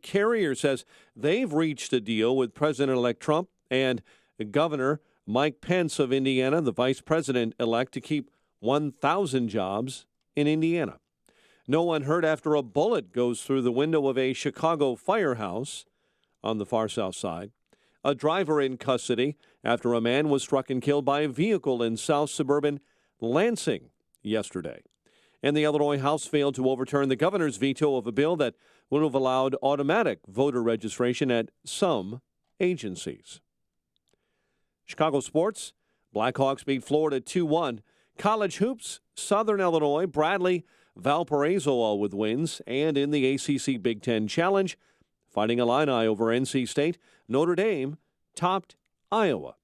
Carrier says they've reached a deal with President-elect Trump and Governor Mike Pence of Indiana, the vice president-elect, to keep 1,000 jobs in Indiana. No one hurt after a bullet goes through the window of a Chicago firehouse on the far south side. A driver in custody after a man was struck and killed by a vehicle in south suburban Lansing yesterday. And the Illinois House failed to overturn the governor's veto of a bill that would have allowed automatic voter registration at some agencies. Chicago sports, Blackhawks beat Florida 2-1. College hoops, Southern Illinois, Bradley, Valparaiso all with wins. And in the ACC Big Ten Challenge, Fighting Illini over NC State, Notre Dame topped Iowa.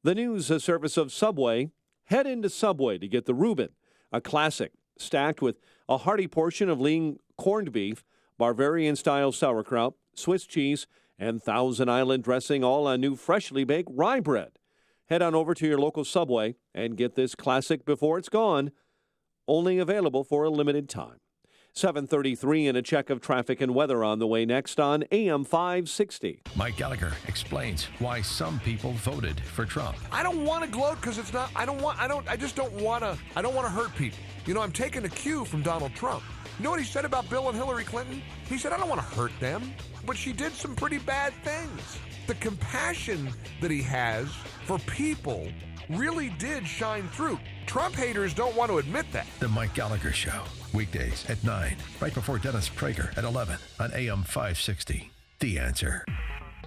The news service of Subway. Head into Subway to get the Reuben, a classic, stacked with a hearty portion of lean corned beef, Bavarian-style sauerkraut, Swiss cheese, and Thousand Island dressing, all on new freshly baked rye bread. Head on over to your local Subway and get this classic before it's gone. Only available for a limited time. 7:33 and a check of traffic and weather on the way next on AM 560. Mike Gallagher explains why some people voted for Trump. I don't want to gloat because it's not. I don't want to hurt people. You know, I'm taking a cue from Donald Trump. You know what he said about Bill and Hillary Clinton? He said, I don't want to hurt them, but she did some pretty bad things. The compassion that he has for people really did shine through. Trump haters don't want to admit that. The Mike Gallagher Show, weekdays at 9, right before Dennis Prager at 11 on AM 560. The Answer.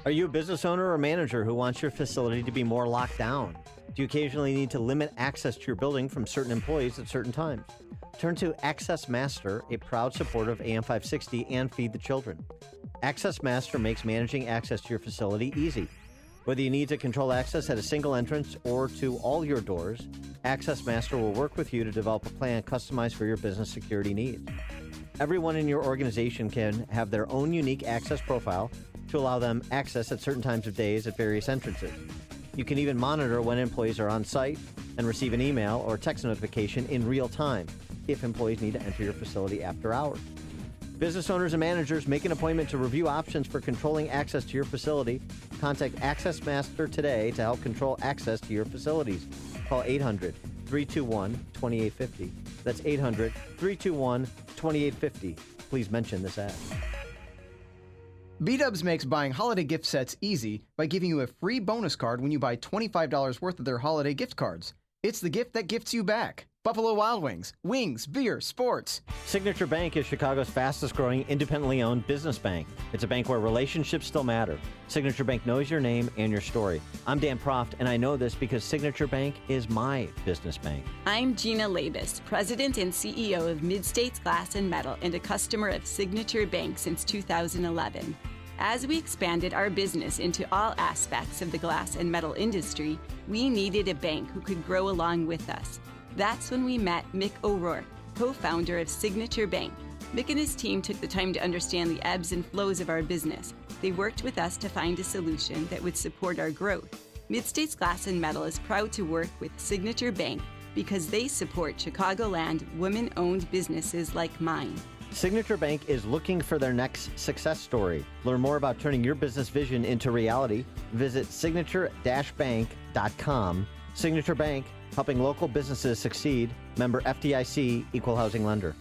Are you a business owner or manager who wants your facility to be more locked down? Do you occasionally need to limit access to your building from certain employees at certain times? Turn to Access Master, a proud supporter of AM 560 and Feed the Children. Access Master makes managing access to your facility easy. Whether you need to control access at a single entrance or to all your doors, Access Master will work with you to develop a plan customized for your business security needs. Everyone in your organization can have their own unique access profile to allow them access at certain times of days at various entrances. You can even monitor when employees are on site and receive an email or text notification in real time if employees need to enter your facility after hours. Business owners and managers, make an appointment to review options for controlling access to your facility. Contact Access Master today to help control access to your facilities. Call 800-321-2850. That's 800-321-2850. Please mention this ad. B-Dubs makes buying holiday gift sets easy by giving you a free bonus card when you buy $25 worth of their holiday gift cards. It's the gift that gifts you back. Buffalo Wild Wings, wings, beer, sports. Signature Bank is Chicago's fastest growing independently owned business bank. It's a bank where relationships still matter. Signature Bank knows your name and your story. I'm Dan Proft, and I know this because Signature Bank is my business bank. I'm Gina Labus, President and CEO of Mid-States Glass and Metal and a customer of Signature Bank since 2011. As we expanded our business into all aspects of the glass and metal industry, we needed a bank who could grow along with us. That's when we met Mick O'Rourke, co-founder of Signature Bank. Mick and his team took the time to understand the ebbs and flows of our business. They worked with us to find a solution that would support our growth. Mid-States Glass and Metal is proud to work with Signature Bank because they support Chicagoland women-owned businesses like mine. Signature Bank is looking for their next success story. Learn more about turning your business vision into reality. Visit signature-bank.com. Signature Bank, helping local businesses succeed. Member FDIC, Equal Housing Lender.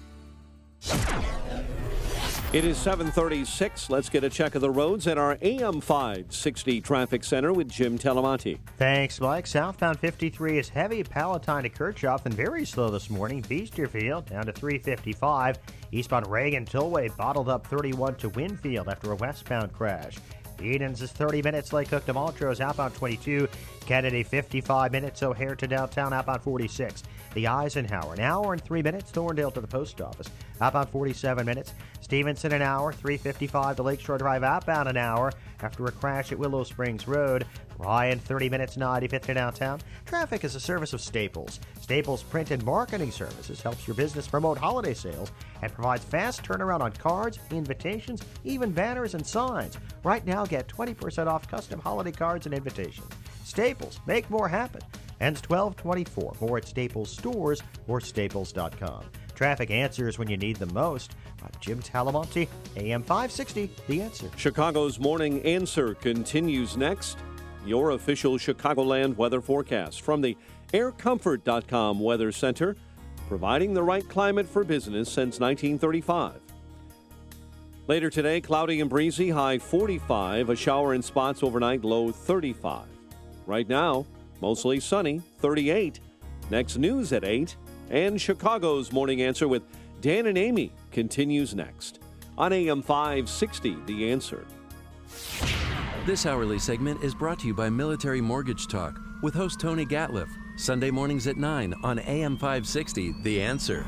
It is 7:36. Let's get a check of the roads at our AM 560 Traffic Center with Jim Talamonte. Thanks, Mike. Southbound 53 is heavy. Palatine to Kirchhoff and very slow this morning. Beesterfield down to 355. Eastbound Reagan Tollway bottled up 31 to Winfield after a westbound crash. Edens is 30 minutes. Lake Cook to Montrose outbound 22. Kennedy 55 minutes. O'Hare to downtown outbound 46. The Eisenhower an hour and 3 minutes. Thorndale to the post office outbound 47 minutes. Stevenson an hour 3:55 to Lakeshore Drive outbound an hour after a crash at Willow Springs Road. Ryan 30 minutes 95th to downtown. Traffic is a service of Staples. Staples Print and Marketing Services helps your business promote holiday sales and provides fast turnaround on cards, invitations, even banners and signs. Right now, get 20% off custom holiday cards and invitations. Staples, make more happen. Ends 12/24. More at Staples stores or staples.com. Traffic answers when you need them most. I'm Jim Talamonte, AM 560, The Answer. Chicago's Morning Answer continues next. Your official Chicagoland weather forecast from the aircomfort.com Weather Center, providing the right climate for business since 1935. Later today, cloudy and breezy, high 45, a shower in spots overnight, low 35. Right now, mostly sunny, 38. Next news at 8. And Chicago's Morning Answer with Dan and Amy continues next on AM 560, The Answer. This hourly segment is brought to you by Military Mortgage Talk with host Tony Gatliff. Sunday mornings at 9 on AM 560, The Answer.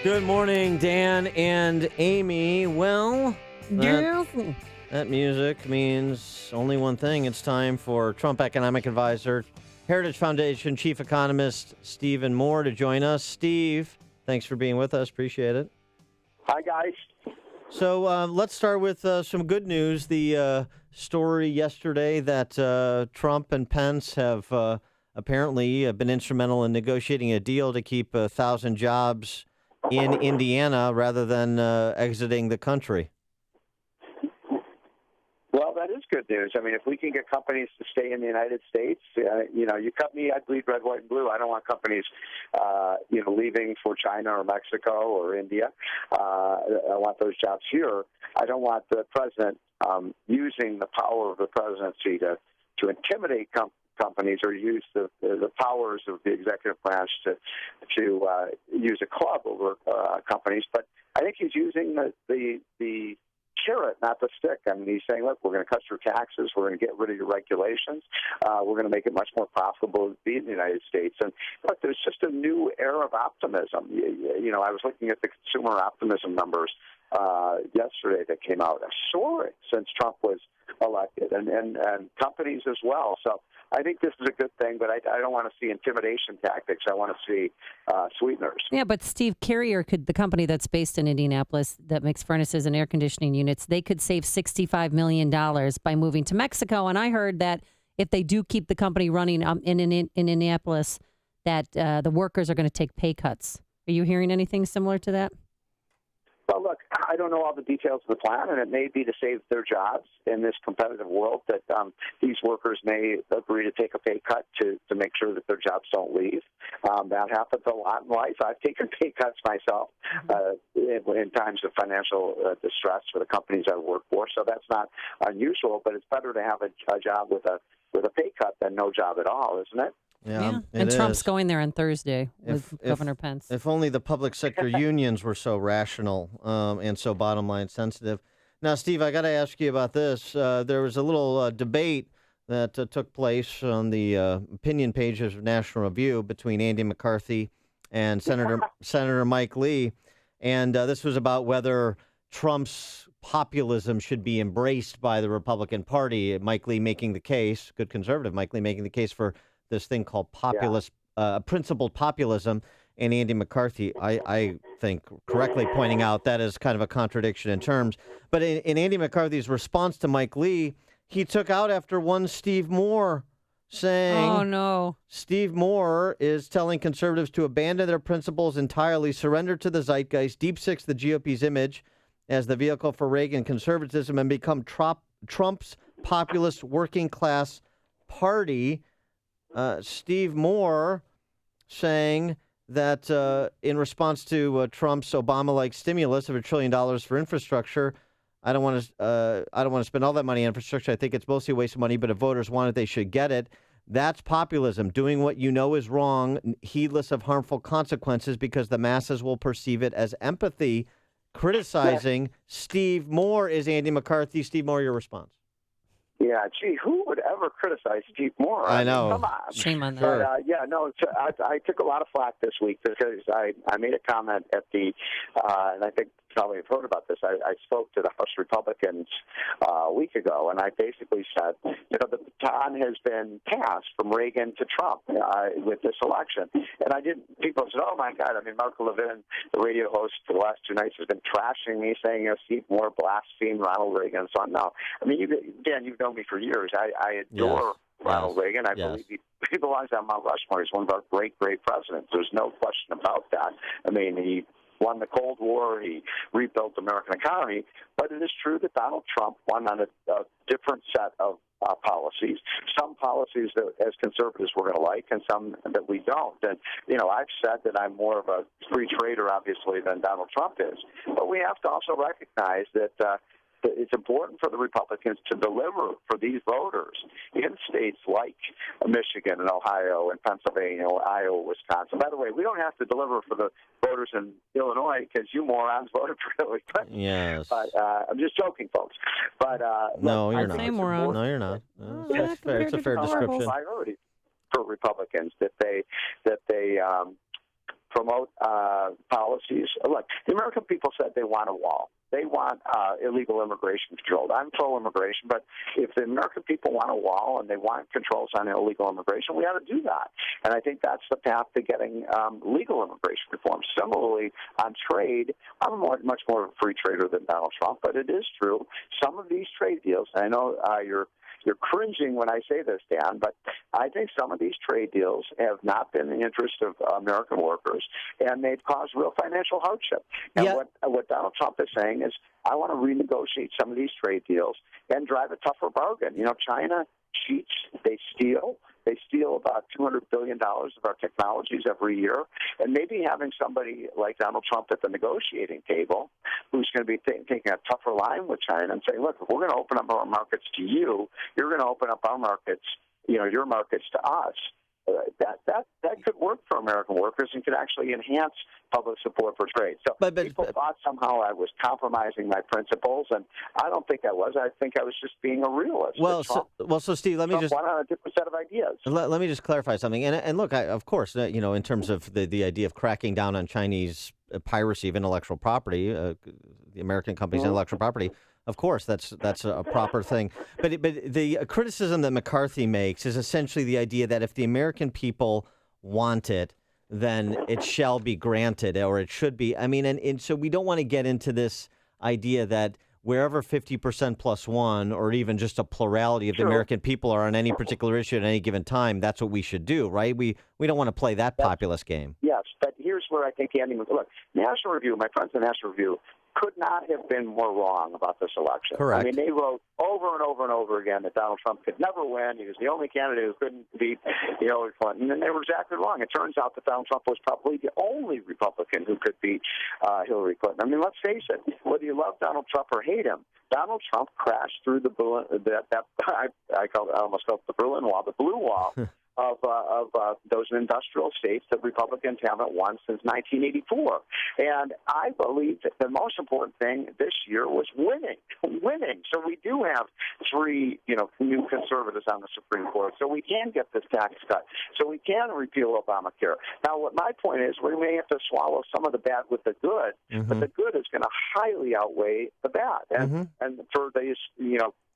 Good morning, Dan and Amy. Well, that music means only one thing. It's time for Trump economic advisor, Heritage Foundation chief economist Stephen Moore to join us. Steve, thanks for being with us. Appreciate it. Hi, guys. So let's start with some good news. The story yesterday that Trump and Pence have apparently been instrumental in negotiating a deal to keep 1,000 jobs in Indiana rather than exiting the country. Well, that is good news. I mean, if we can get companies to stay in the United States, you cut me, I bleed red, white, and blue. I don't want companies, leaving for China or Mexico or India. I want those jobs here. I don't want the president using the power of the presidency to intimidate companies or use the powers of the executive branch to use a club over companies. But I think he's using the carrot, not the stick. I mean, he's saying, look, we're going to cut your taxes. We're going to get rid of your regulations. We're going to make it much more profitable to be in the United States. And look, there's just a new era of optimism. I was looking at the consumer optimism numbers yesterday that came out, soaring since Trump was elected, and companies as well. So I think this is a good thing, but I don't want to see intimidation tactics. I want to see sweeteners. Yeah, but Steve, Carrier the company that's based in Indianapolis that makes furnaces and air conditioning units, they could save $65 million by moving to Mexico. And I heard that if they do keep the company running in Indianapolis, that the workers are going to take pay cuts. Are you hearing anything similar to that? Well, look, I don't know all the details of the plan, and it may be to save their jobs in this competitive world that these workers may agree to take a pay cut to make sure that their jobs don't leave. That happens a lot in life. I've taken pay cuts myself in times of financial distress for the companies I work for, so that's not unusual, but it's better to have a job with a pay cut than no job at all, isn't it? Yeah. And Trump's going there on Thursday with Governor Pence. If only the public sector unions were so rational and so bottom line sensitive. Now, Steve, I got to ask you about this. There was a little debate that took place on the opinion pages of National Review between Andy McCarthy and Senator Mike Lee. And this was about whether Trump's populism should be embraced by the Republican Party. Mike Lee making the case, good conservative Mike Lee making the case for this thing called principled populism, and Andy McCarthy, I think, correctly pointing out that is kind of a contradiction in terms. But in Andy McCarthy's response to Mike Lee, he took out after one Steve Moore saying, "Oh no, Steve Moore is telling conservatives to abandon their principles entirely, surrender to the zeitgeist, deep six the GOP's image as the vehicle for Reagan conservatism, and become Trump's populist working class party." Steve Moore saying that in response to Trump's Obama-like stimulus of $1 trillion for infrastructure, I don't want to spend all that money on infrastructure. I think it's mostly a waste of money, but if voters want it, they should get it. That's populism, doing what you know is wrong, heedless of harmful consequences because the masses will perceive it as empathy. Criticizing Steve Moore is Andy McCarthy. Steve Moore, your response. Yeah, gee, who would ever criticize Steve Moore? I know. Come on. Shame on that. But, I took a lot of flack this week because I made a comment at the, and I think probably have heard about this. I spoke to the House Republicans a week ago, and I basically said, the baton has been passed from Reagan to Trump with this election. And people said, oh my God, Marco Levin, the radio host for the last 2 nights, has been trashing me, saying, Steve Moore blasphemed Ronald Reagan and so on. No, Dan, you've known me for years. I adore Ronald Reagan. I believe he belongs on Mount Rushmore. He's one of our great, great presidents. There's no question about that. He won the Cold War. He rebuilt the American economy. But it is true that Donald Trump won on a different set of policies. Some policies that as conservatives we're going to like and some that we don't. And, I've said that I'm more of a free trader, obviously, than Donald Trump is. But we have to also recognize that it's important for the Republicans to deliver for these voters in states like Michigan and Ohio and Pennsylvania, Iowa, Wisconsin. By the way, we don't have to deliver for the voters in Illinois because you morons voted for Hillary Clinton. Yes. But I'm just joking, folks. But no, you're not. No, you're not. That's fair. It's a fair description. Priority for Republicans that they promote policies. Look, the American people said they want a wall. They want illegal immigration controlled. I'm pro-immigration, but if the American people want a wall and they want controls on illegal immigration, we ought to do that. And I think that's the path to getting legal immigration reform. Similarly, on trade, I'm much more of a free trader than Donald Trump, but it is true. Some of these trade deals, I know you're cringing when I say this, Dan, but I think some of these trade deals have not been in the interest of American workers, and they've caused real financial hardship. And what Donald Trump is saying is, I want to renegotiate some of these trade deals and drive a tougher bargain. China cheats, they steal. They steal about $200 billion of our technologies every year. And maybe having somebody like Donald Trump at the negotiating table who's going to be taking a tougher line with China and saying, look, if we're going to open up our markets to you, you're going to open up our markets, your markets to us. That could work for American workers and could actually enhance public support for trade. So people thought somehow I was compromising my principles, and I don't think I was. I think I was just being a realist. So Steve, let me just went on a different set of ideas. Let me just clarify something. And look, of course, in terms of the idea of cracking down on Chinese piracy of intellectual property, the American company's intellectual property. Of course, that's a proper thing. But the criticism that McCarthy makes is essentially the idea that if the American people want it, then it shall be granted, or it should be. And so we don't want to get into this idea that wherever 50% plus one, or even just a plurality of the American people are on any particular issue at any given time, that's what we should do, right? We don't want to play that populist game. Yes, but here's where I think Andy was. Look, National Review, my friends at National Review, could not have been more wrong about this election. Correct. I mean, they wrote over and over and over again that Donald Trump could never win. He was the only candidate who couldn't beat Hillary Clinton, and they were exactly wrong. It turns out that Donald Trump was probably the only Republican who could beat Hillary Clinton. I mean, let's face it, whether you love Donald Trump or hate him, Donald Trump crashed through the I almost called it the Berlin Wall, the blue wall of those industrial states that Republicans haven't won since 1984. And I believe that the most important thing this year was winning. So we do have three, new conservatives on the Supreme Court. So we can get this tax cut. So we can repeal Obamacare. Now, what my point is, we may have to swallow some of the bad with the good, but the good is going to highly outweigh the bad. And for these,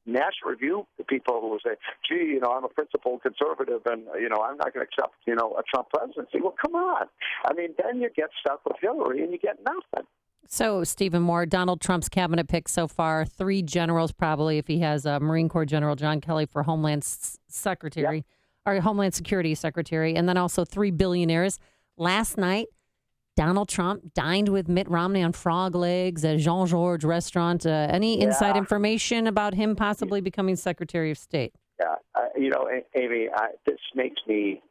National Review people who say, gee, I'm a principled conservative and, I'm not going to accept, a Trump presidency. Well, come on. I mean, then you get stuck with Hillary and you get nothing. So, Stephen Moore, Donald Trump's cabinet picks so far, 3 generals probably, if he has Marine Corps General John Kelly for Homeland Secretary, or Homeland Security Secretary, and then also 3 billionaires. Last night, Donald Trump dined with Mitt Romney on frog legs at Jean-Georges restaurant. Any inside information about him possibly becoming Secretary of State? Yeah, Amy, this makes me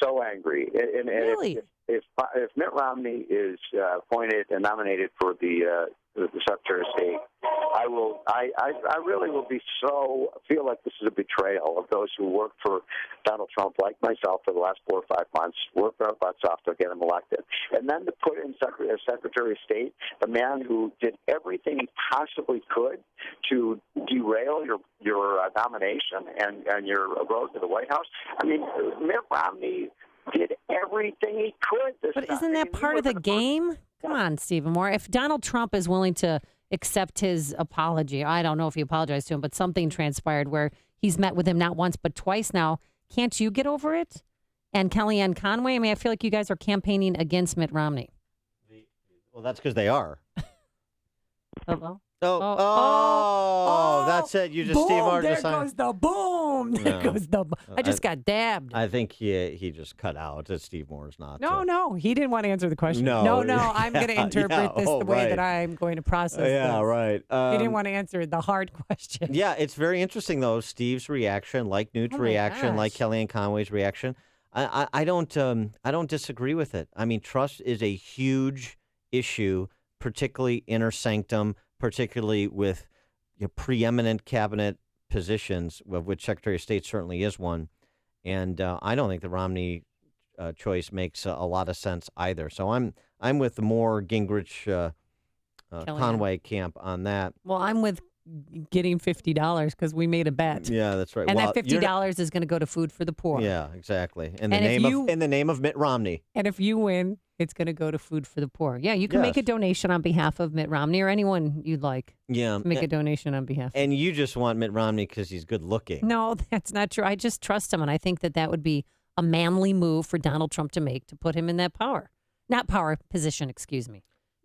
so angry. And really? If Mitt Romney is appointed and nominated for the Secretary of State, I really will feel like this is a betrayal of those who worked for Donald Trump, like myself, for the last 4 or 5 months, worked our butts off to get him elected. And then to put in Secretary of State, the man who did everything he possibly could to derail your nomination and your road to the White House. I mean, Mitt Romney did everything he could this time. But isn't that part of the game? Come on, Stephen Moore. If Donald Trump is willing to accept his apology, I don't know if he apologized to him, but something transpired where he's met with him not once but twice now. Can't you get over it? And Kellyanne Conway? I mean, I feel like you guys are campaigning against Mitt Romney. Well, that's because they are. Hello? That's it. You just boom, Steve Martin. There goes the boom. There goes the. I just got dabbed. I think he just cut out. That Steve Moore's not. No, he didn't want to answer the question. No, I'm going to interpret this the way that I'm going to process this. Right. He didn't want to answer the hard question. Yeah, it's very interesting though. Steve's reaction, like Newt's reaction, like Kellyanne Conway's reaction. I don't disagree with it. I mean, trust is a huge issue, particularly inner sanctum, particularly with preeminent cabinet positions, of which Secretary of State certainly is one. And I don't think the Romney choice makes a lot of sense either. So I'm with the Moore Gingrich Conway camp on that. Well, I'm with getting $50 because we made a bet. Yeah, that's right. And that $50 is going to go to Food for the Poor. Yeah, exactly. In the name of Mitt Romney. And if you win, it's going to go to Food for the Poor. Yeah, you can make a donation on behalf of Mitt Romney or anyone you'd like. Yeah, make a donation on behalf. And you just want Mitt Romney because he's good looking. No, that's not true. I just trust him, and I think that would be a manly move for Donald Trump to make to put him in that position. Excuse me.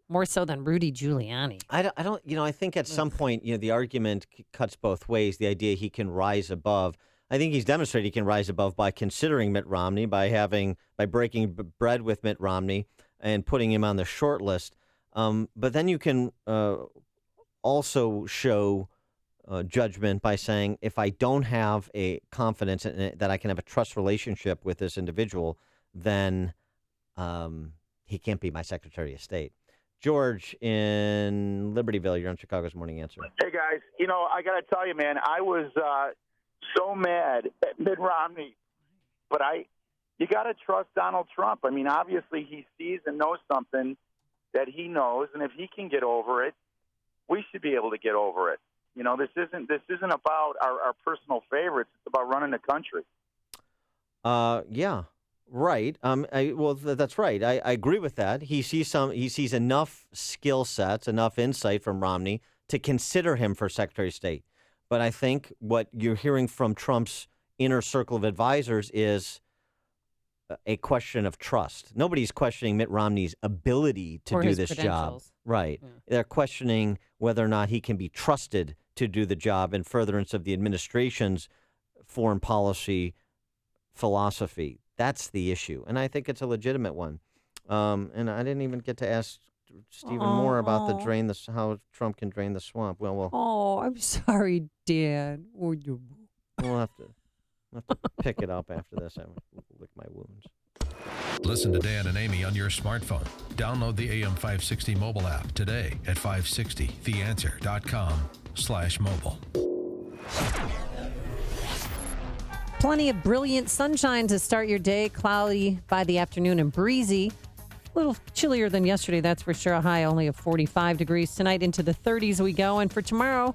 More so than Rudy Giuliani. I don't. I think at some point, the argument cuts both ways. The idea he can rise above. I think he's demonstrated he can rise above by considering Mitt Romney, by breaking bread with Mitt Romney and putting him on the short list. But then you can also show judgment by saying, if I don't have a confidence that I can have a trust relationship with this individual, then he can't be my Secretary of State. George in Libertyville, you're on Chicago's Morning Answer. Hey, guys. I got to tell you, man, I was so mad at Mitt Romney. But you got to trust Donald Trump. I mean, obviously he sees and knows something that he knows, and if he can get over it, we should be able to get over it. This isn't about our personal favorites. It's about running the country. Yeah. Right. That's right. I agree with that. He sees enough skill sets, enough insight from Romney to consider him for Secretary of State. But I think what you're hearing from Trump's inner circle of advisors is a question of trust. Nobody's questioning Mitt Romney's ability to do this job. Right. Yeah. They're questioning whether or not he can be trusted to do the job in furtherance of the administration's foreign policy philosophy. That's the issue, and I think it's a legitimate one. And I didn't even get to ask even more about how Trump can drain the swamp. Well, Oh, I'm sorry, Dan. we'll have to pick it up after this. I lick my wounds. Listen to Dan and Amy on your smartphone. Download the AM560 mobile app today at 560theanswer.com/mobile. Plenty of brilliant sunshine to start your day. Cloudy by the afternoon and breezy. A little chillier than yesterday, that's for sure. A high only of 45 degrees. Tonight into the 30s we go. And for tomorrow,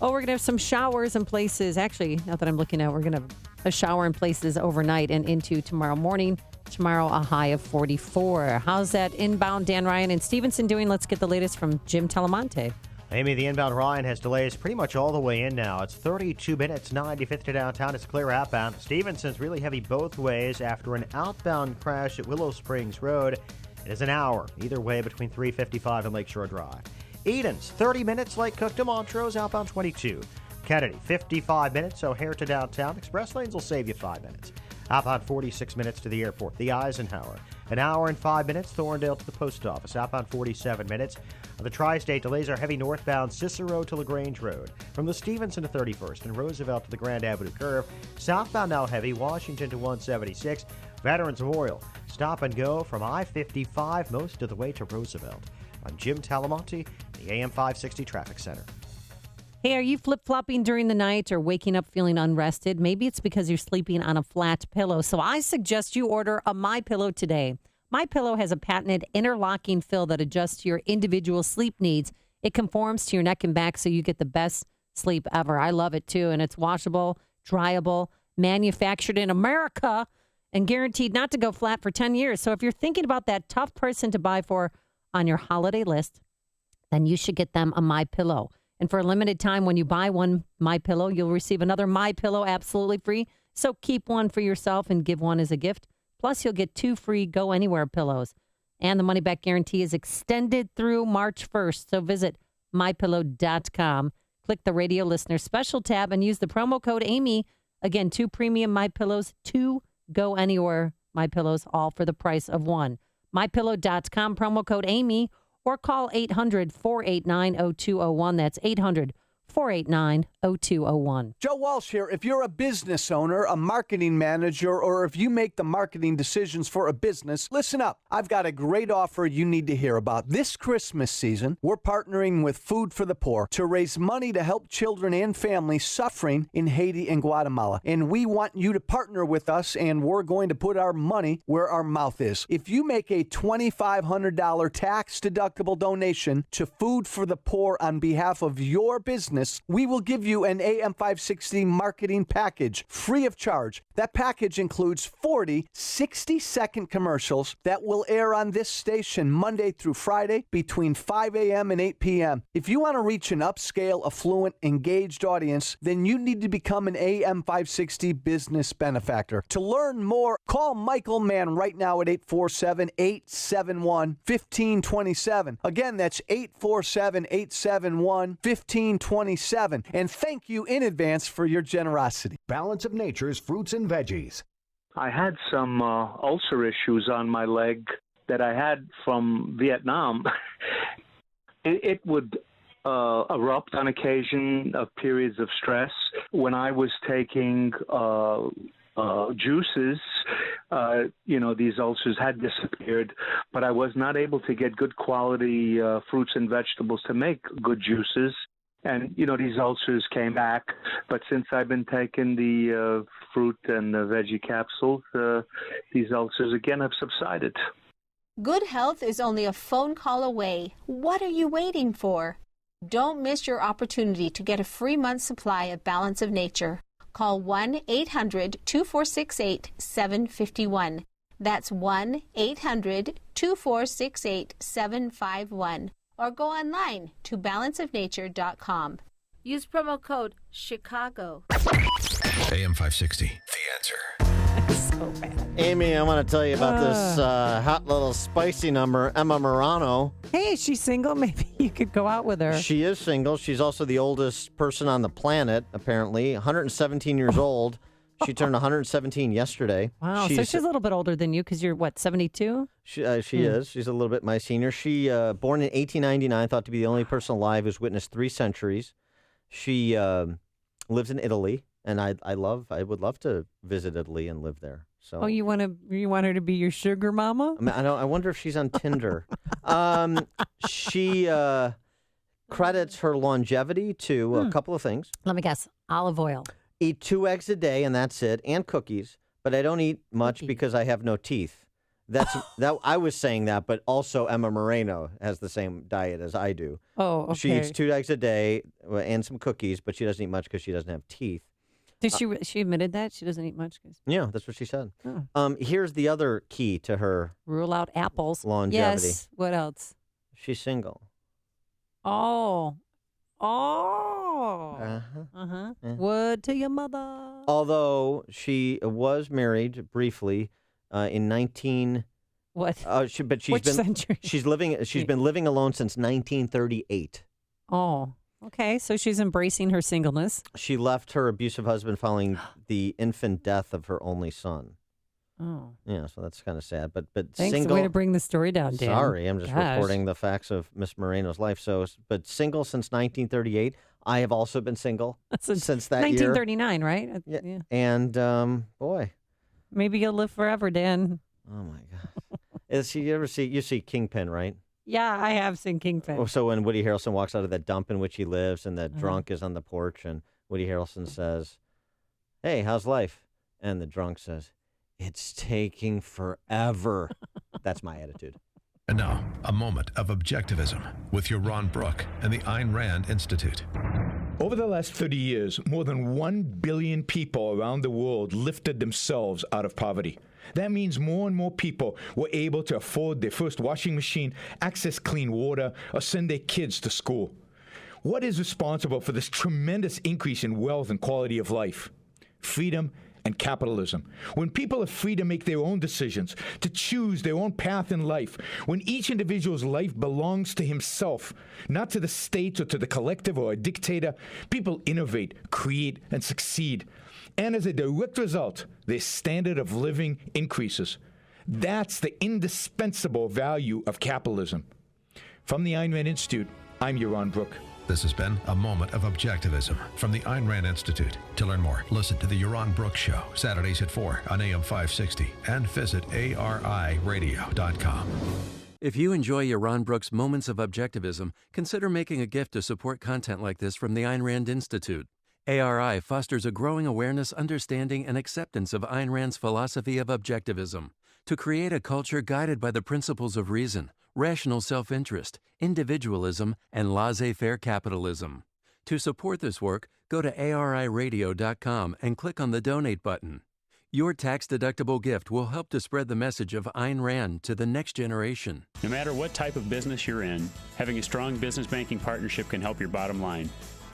we're going to have some showers in places. Actually, now that I'm looking at, we're going to have a shower in places overnight and into tomorrow morning. Tomorrow, a high of 44. How's that inbound Dan Ryan and Stevenson doing? Let's get the latest from Jim Telemonte. Amy, the inbound Ryan has delays pretty much all the way in now. It's 32 minutes, 95th to downtown. It's clear outbound. Stevenson's really heavy both ways after an outbound crash at Willow Springs Road. It is an hour either way between 355 and Lakeshore Drive. Eden's 30 minutes, Lake Cook to Montrose, outbound 22. Kennedy, 55 minutes, O'Hare to downtown. Express lanes will save you 5 minutes. Outbound 46 minutes to the airport. The Eisenhower, an hour and 5 minutes. Thorndale to the post office. Outbound 47 minutes. The Tri-State delays are heavy northbound Cicero to LaGrange Road. From the Stevenson to 31st and Roosevelt to the Grand Avenue Curve. Southbound now heavy. Washington to 176. Veterans Memorial. Stop and go from I-55 most of the way to Roosevelt. I'm Jim Talamonte, the AM 560 Traffic Center. Hey, are you flip-flopping during the night or waking up feeling unrested? Maybe it's because you're sleeping on a flat pillow. So I suggest you order a MyPillow today. MyPillow has a patented interlocking fill that adjusts to your individual sleep needs. It conforms to your neck and back so you get the best sleep ever. I love it too, and it's washable, dryable, manufactured in America, and guaranteed not to go flat for 10 years. So if you're thinking about that tough person to buy for on your holiday list, then you should get them a MyPillow. And for a limited time, when you buy one MyPillow, you'll receive another MyPillow absolutely free. So keep one for yourself and give one as a gift. Plus, you'll get 2 free Go Anywhere pillows. And the money-back guarantee is extended through March 1st. So visit MyPillow.com. Click the radio listener special tab and use the promo code Amy. Again, 2 premium MyPillows, 2 Go Anywhere MyPillows, all for the price of 1. MyPillow.com, promo code Amy. Or call 800-489-0201. That's 800-489-0201. Joe Walsh here. If you're a business owner, a marketing manager, or if you make the marketing decisions for a business, listen up. I've got a great offer you need to hear about. This Christmas season, we're partnering with Food for the Poor to raise money to help children and families suffering in Haiti and Guatemala. And we want you to partner with us, and we're going to put our money where our mouth is. If you make a $2,500 tax-deductible donation to Food for the Poor on behalf of your business, we will give you an AM560 marketing package free of charge. That package includes 40 60-second commercials that will air on this station Monday through Friday between 5 a.m. and 8 p.m. If you want to reach an upscale, affluent, engaged audience, then you need to become an AM560 business benefactor. To learn more, call Michael Mann right now at 847-871-1527. Again, that's 847-871-1527. And thank you in advance for your generosity. Balance of Nature's fruits and veggies. I had some ulcer issues on my leg that I had from Vietnam. It would erupt on occasion of periods of stress. When I was taking juices, these ulcers had disappeared, but I was not able to get good quality fruits and vegetables to make good juices. And, these ulcers came back. But since I've been taking the fruit and the veggie capsules, these ulcers again have subsided. Good health is only a phone call away. What are you waiting for? Don't miss your opportunity to get a free month's supply of Balance of Nature. Call 1-800-2468-751. That's 1-800-2468-751. Or go online to balanceofnature.com. Use promo code Chicago. AM 560, The Answer. So bad. Amy, I want to tell you about this hot little spicy number, Emma Morano. Hey, is she single? Maybe you could go out with her. She is single. She's also the oldest person on the planet, apparently. 117 years old. She turned 117 yesterday. Wow, so she's a little bit older than you because you're, what, 72? She is. She's a little bit my senior. She, born in 1899, thought to be the only person alive who's witnessed 3 centuries. She lives in Italy, and I would love to visit Italy and live there. So. Oh, you want her to be your sugar mama? I wonder if she's on Tinder. She credits her longevity to a couple of things. Let me guess. Olive oil. Eat 2 eggs a day, and that's it, and cookies. But I don't eat much because I have no teeth. That I was saying that, but also Emma Moreno has the same diet as I do. Oh, okay. She eats 2 eggs a day and some cookies, but she doesn't eat much because she doesn't have teeth. Did she admitted that she doesn't eat much? Yeah, that's what she said. Oh. Here's the other key to her rule out apples. Longevity. Yes. What else? She's single. Oh. Word to your mother. Although she was married briefly in 19. What? Which century? She's been living alone since 1938. Oh. Okay, so she's embracing her singleness. She left her abusive husband following the infant death of her only son. Oh. Yeah, so that's kind of sad. But Thanks, single. way to bring the story down, Dan. Sorry, I'm just reporting the facts of Miss Moreno's life. But single since 1938. I have also been single since that 1939, right? Yeah. And boy, maybe you'll live forever, Dan. Oh my God! You see Kingpin, right? Yeah, I have seen Kingpin. Oh, so when Woody Harrelson walks out of that dump in which he lives, and that drunk is on the porch, and Woody Harrelson says, "Hey, how's life?" And the drunk says, "It's taking forever." That's my attitude. And now, a moment of objectivism with Yaron Brook and the Ayn Rand Institute. Over the last 30 years, more than 1 billion people around the world lifted themselves out of poverty. That means more and more people were able to afford their first washing machine, access clean water, or send their kids to school. What is responsible for this tremendous increase in wealth and quality of life? Freedom and capitalism. When people are free to make their own decisions, to choose their own path in life, when each individual's life belongs to himself, not to the state or to the collective or a dictator, people innovate, create, and succeed. And as a direct result, their standard of living increases. That's the indispensable value of capitalism. From the Ayn Rand Institute, I'm Yaron Brook. This has been a moment of objectivism from the Ayn Rand Institute. To learn more, listen to the Yaron Brook Show, Saturdays at 4 on AM 560, and visit ariradio.com. If you enjoy Yaron Brook's Moments of Objectivism, consider making a gift to support content like this from the Ayn Rand Institute. ARI fosters a growing awareness, understanding, and acceptance of Ayn Rand's philosophy of objectivism to create a culture guided by the principles of reason, rational self-interest, individualism, and laissez-faire capitalism. To support this work, go to ariradio.com and click on the Donate button. Your tax-deductible gift will help to spread the message of Ayn Rand to the next generation. No matter what type of business you're in, having a strong business banking partnership can help your bottom line.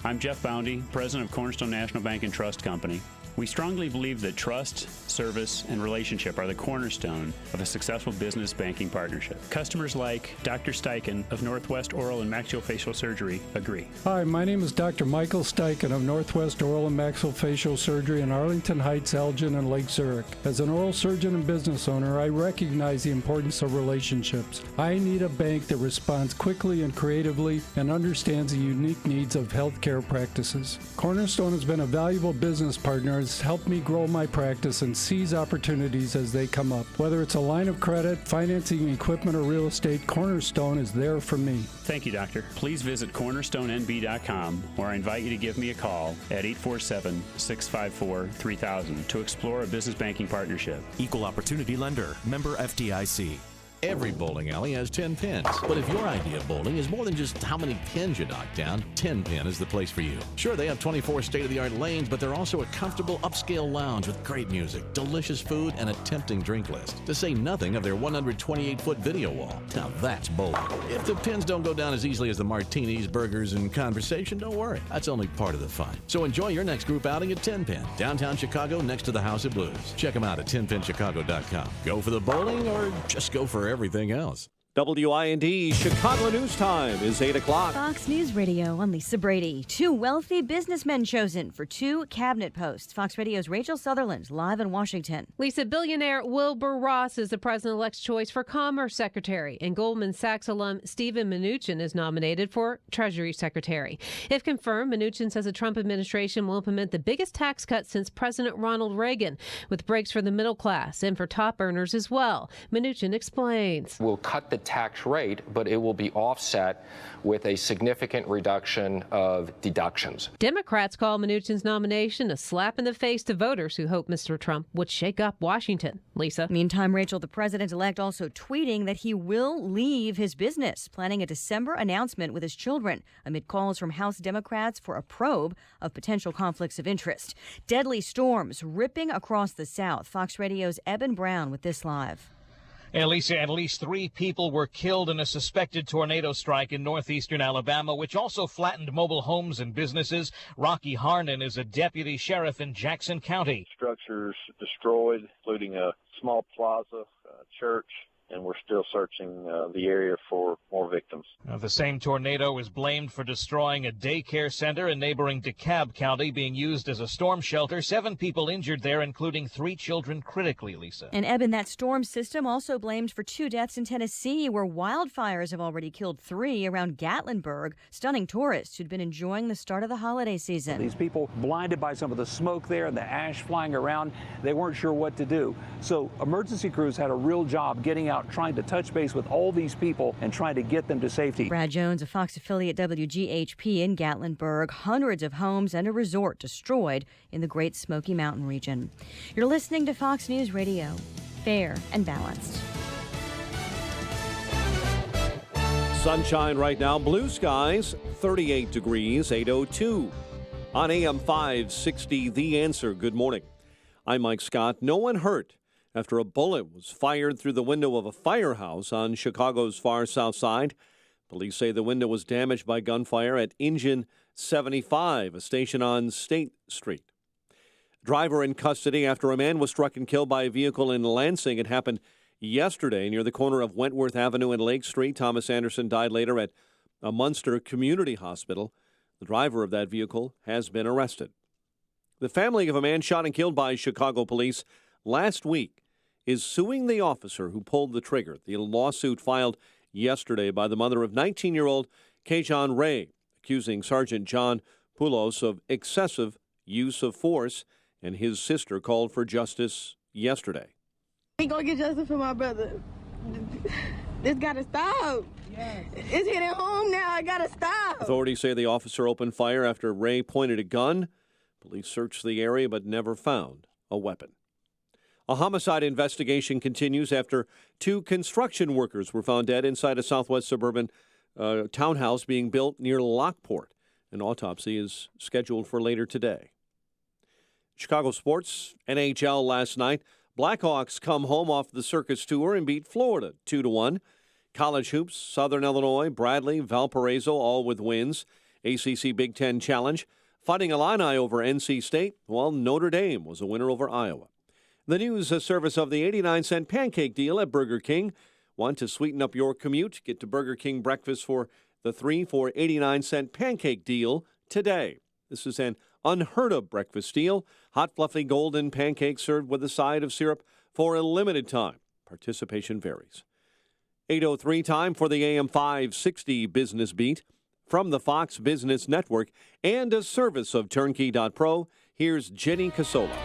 I'm Jeff Boundy, president of Cornerstone National Bank and Trust Company. We strongly believe that trust, service, and relationship are the cornerstone of a successful business banking partnership. Customers like Dr. Steichen of Northwest Oral and Maxillofacial Surgery agree. Hi, my name is Dr. Michael Steichen of Northwest Oral and Maxillofacial Surgery in Arlington Heights, Elgin, and Lake Zurich. As an oral surgeon and business owner, I recognize the importance of relationships. I need a bank that responds quickly and creatively and understands the unique needs of healthcare practices. Cornerstone has been a valuable business partner. Has helped me grow my practice and seize opportunities as they come up. Whether it's a line of credit, financing equipment, or real estate, Cornerstone is there for me. Thank you, Doctor. Please visit cornerstonenb.com, or I invite you to give me a call at 847-654-3000 to explore a business banking partnership. Equal Opportunity Lender, member FDIC. Every bowling alley has 10 pins. But if your idea of bowling is more than just how many pins you knock down, 10 Pin is the place for you. Sure, they have 24 state-of-the-art lanes, but they're also a comfortable upscale lounge with great music, delicious food, and a tempting drink list. To say nothing of their 128-foot video wall. Now that's bowling. If the pins don't go down as easily as the martinis, burgers, and conversation, don't worry. That's only part of the fun. So enjoy your next group outing at 10 Pin, downtown Chicago next to the House of Blues. Check them out at 10pinchicago.com. Go for the bowling or just go for everything else. WIND Chicago News Time is 8 o'clock. Fox News Radio, I'm Lisa Brady. 2 wealthy businessmen chosen for 2 cabinet posts. Fox Radio's Rachel Sutherland, live in Washington. Lisa, billionaire Wilbur Ross is the president-elect's choice for Commerce Secretary, and Goldman Sachs alum Steven Mnuchin is nominated for Treasury Secretary. If confirmed, Mnuchin says the Trump administration will implement the biggest tax cut since President Ronald Reagan, with breaks for the middle class and for top earners as well. Mnuchin explains. We'll cut the tax rate, but it will be offset with a significant reduction of deductions. Democrats call Mnuchin's nomination a slap in the face to voters who hope Mr. Trump would shake up Washington. Lisa. Meantime, Rachel, the president-elect also tweeting that he will leave his business, planning a December announcement with his children, amid calls from House Democrats for a probe of potential conflicts of interest. Deadly storms ripping across the South. Fox Radio's Eben Brown with this live. And Lisa, at least 3 people were killed in a suspected tornado strike in northeastern Alabama, which also flattened mobile homes and businesses. Rocky Harnan is a deputy sheriff in Jackson County. Structures destroyed, including a small plaza, church, and we're still searching the area for more victims. The same tornado is blamed for destroying a daycare center in neighboring DeKalb County, being used as a storm shelter. 7 people injured there, including 3 children critically, Lisa. And Eben, that storm system also blamed for 2 deaths in Tennessee, where wildfires have already killed 3 around Gatlinburg, stunning tourists who'd been enjoying the start of the holiday season. These people, blinded by some of the smoke there and the ash flying around, they weren't sure what to do. So emergency crews had a real job getting out, trying to touch base with all these people and trying to get them to safety. Brad Jones, a Fox affiliate WGHP in Gatlinburg. Hundreds of homes and a resort destroyed in the Great Smoky Mountain region. You're listening to Fox News Radio. Fair and balanced. Sunshine right now, blue skies, 38 degrees, 8:02. On AM 560, The Answer. Good morning. I'm Mike Scott. No one hurt after a bullet was fired through the window of a firehouse on Chicago's far south side. Police say the window was damaged by gunfire at Engine 75, a station on State Street. Driver in custody after a man was struck and killed by a vehicle in Lansing. It happened yesterday near the corner of Wentworth Avenue and Lake Street. Thomas Anderson died later at a Munster Community Hospital. The driver of that vehicle has been arrested. The family of a man shot and killed by Chicago police last week is suing the officer who pulled the trigger. The lawsuit filed yesterday by the mother of 19-year-old Kajon Ray, accusing Sergeant John Poulos of excessive use of force, and his sister called for justice yesterday. I ain't gonna get justice for my brother. This gotta stop. Yes. It's hitting home now. I gotta stop. Authorities say the officer opened fire after Ray pointed a gun. Police searched the area but never found a weapon. A homicide investigation continues after 2 construction workers were found dead inside a southwest suburban townhouse being built near Lockport. An autopsy is scheduled for later today. Chicago sports, NHL last night. Blackhawks come home off the circus tour and beat Florida 2-1. College hoops, Southern Illinois, Bradley, Valparaiso, all with wins. ACC Big Ten Challenge, Fighting Illini over NC State, while Notre Dame was a winner over Iowa. The news, a service of the 89-cent pancake deal at Burger King. Want to sweeten up your commute? Get to Burger King breakfast for the 3 for 89-cent pancake deal today. This is an unheard-of breakfast deal. Hot, fluffy, golden pancakes served with a side of syrup for a limited time. Participation varies. 8:03 time for the AM 560 Business Beat. From the Fox Business Network and a service of Turnkey.pro, here's Jenny Casola.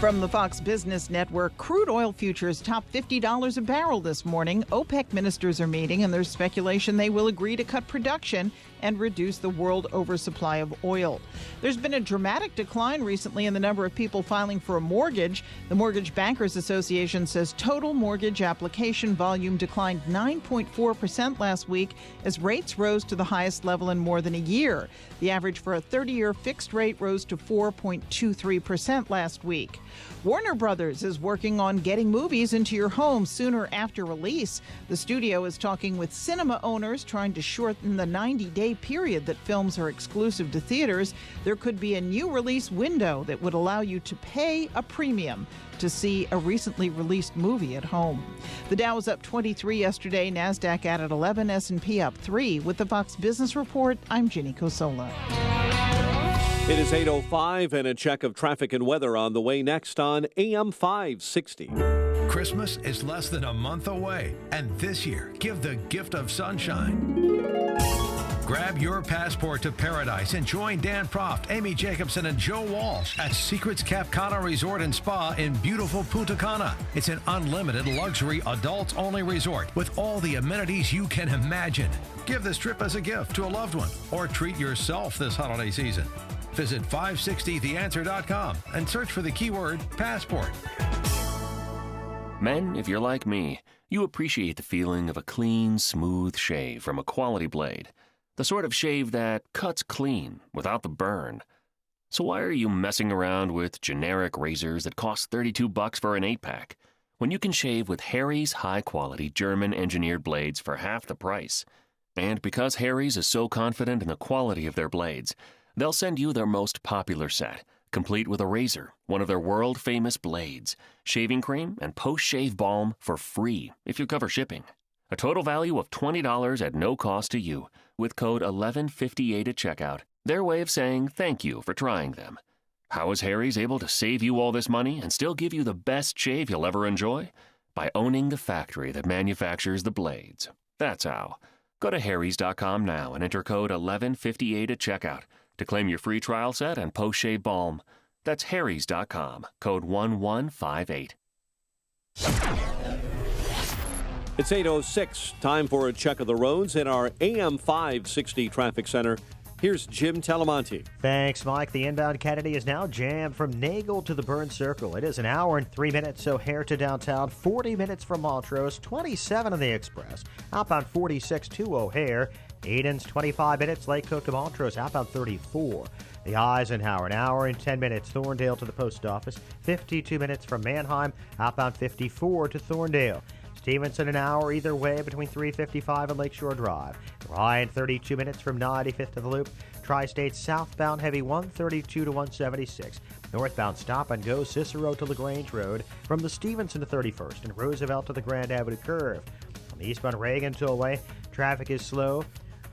From the Fox Business Network, crude oil futures top $50 a barrel this morning. OPEC ministers are meeting, and there's speculation they will agree to cut production and reduce the world oversupply of oil. There's been a dramatic decline recently in the number of people filing for a mortgage. The Mortgage Bankers Association says total mortgage application volume declined 9.4% last week as rates rose to the highest level in more than a year. The average for a 30-year fixed rate rose to 4.23% last week. Warner Brothers is working on getting movies into your home sooner after release. The studio is talking with cinema owners trying to shorten the 90-day period that films are exclusive to theaters. There could be a new release window that would allow you to pay a premium to see a recently released movie at home. The Dow was up 23 yesterday. NASDAQ added 11, S&P up 3. With the Fox Business Report, I'm Ginny Cosola. It is 8:05 and a check of traffic and weather on the way next on AM 560. Christmas is less than a month away, and this year, give the gift of sunshine. Grab your passport to paradise and join Dan Proft, Amy Jacobson, and Joe Walsh at Secrets Cap Cana Resort and Spa in beautiful Punta Cana. It's an unlimited luxury adults-only resort with all the amenities you can imagine. Give this trip as a gift to a loved one or treat yourself this holiday season. Visit 560theanswer.com and search for the keyword passport. Men, if you're like me, you appreciate the feeling of a clean, smooth shave from a quality blade. The sort of shave that cuts clean without the burn. So why are you messing around with generic razors that cost $32 for an 8-pack when you can shave with Harry's high-quality German-engineered blades for half the price? And because Harry's is so confident in the quality of their blades, they'll send you their most popular set, complete with a razor, one of their world-famous blades, shaving cream, and post-shave balm for free if you cover shipping. A total value of $20 at no cost to you, with code 1158 at checkout. Their way of saying thank you for trying them. How is Harry's able to save you all this money and still give you the best shave you'll ever enjoy? By owning the factory that manufactures the blades. That's how. Go to harrys.com now and enter code 1158 at checkout to claim your free trial set and post-shave balm. That's harrys.com, code 1158. It's 8:06. Time for a check of the roads in our AM 560 traffic center. Here's Jim Talamonte. Thanks, Mike. The inbound Kennedy is now jammed from Nagel to the Burn Circle. It is an hour and 3 minutes, O'Hare to downtown, 40 minutes from Montrose, 27 on the Express. Outbound 46 to O'Hare. Aiden's 25 minutes, Lake Cook to Montrose, outbound 34. The Eisenhower, an hour and 10 minutes, Thorndale to the post office. 52 minutes from Manheim, outbound 54 to Thorndale. Stevenson, an hour either way between 355 and Lakeshore Drive. Ryan, 32 minutes from 95th to the Loop. Tri-State southbound heavy 132 to 176. Northbound stop and go Cicero to LaGrange Road from the Stevenson to 31st and Roosevelt to the Grand Avenue Curve. On the eastbound Reagan Tollway, traffic is slow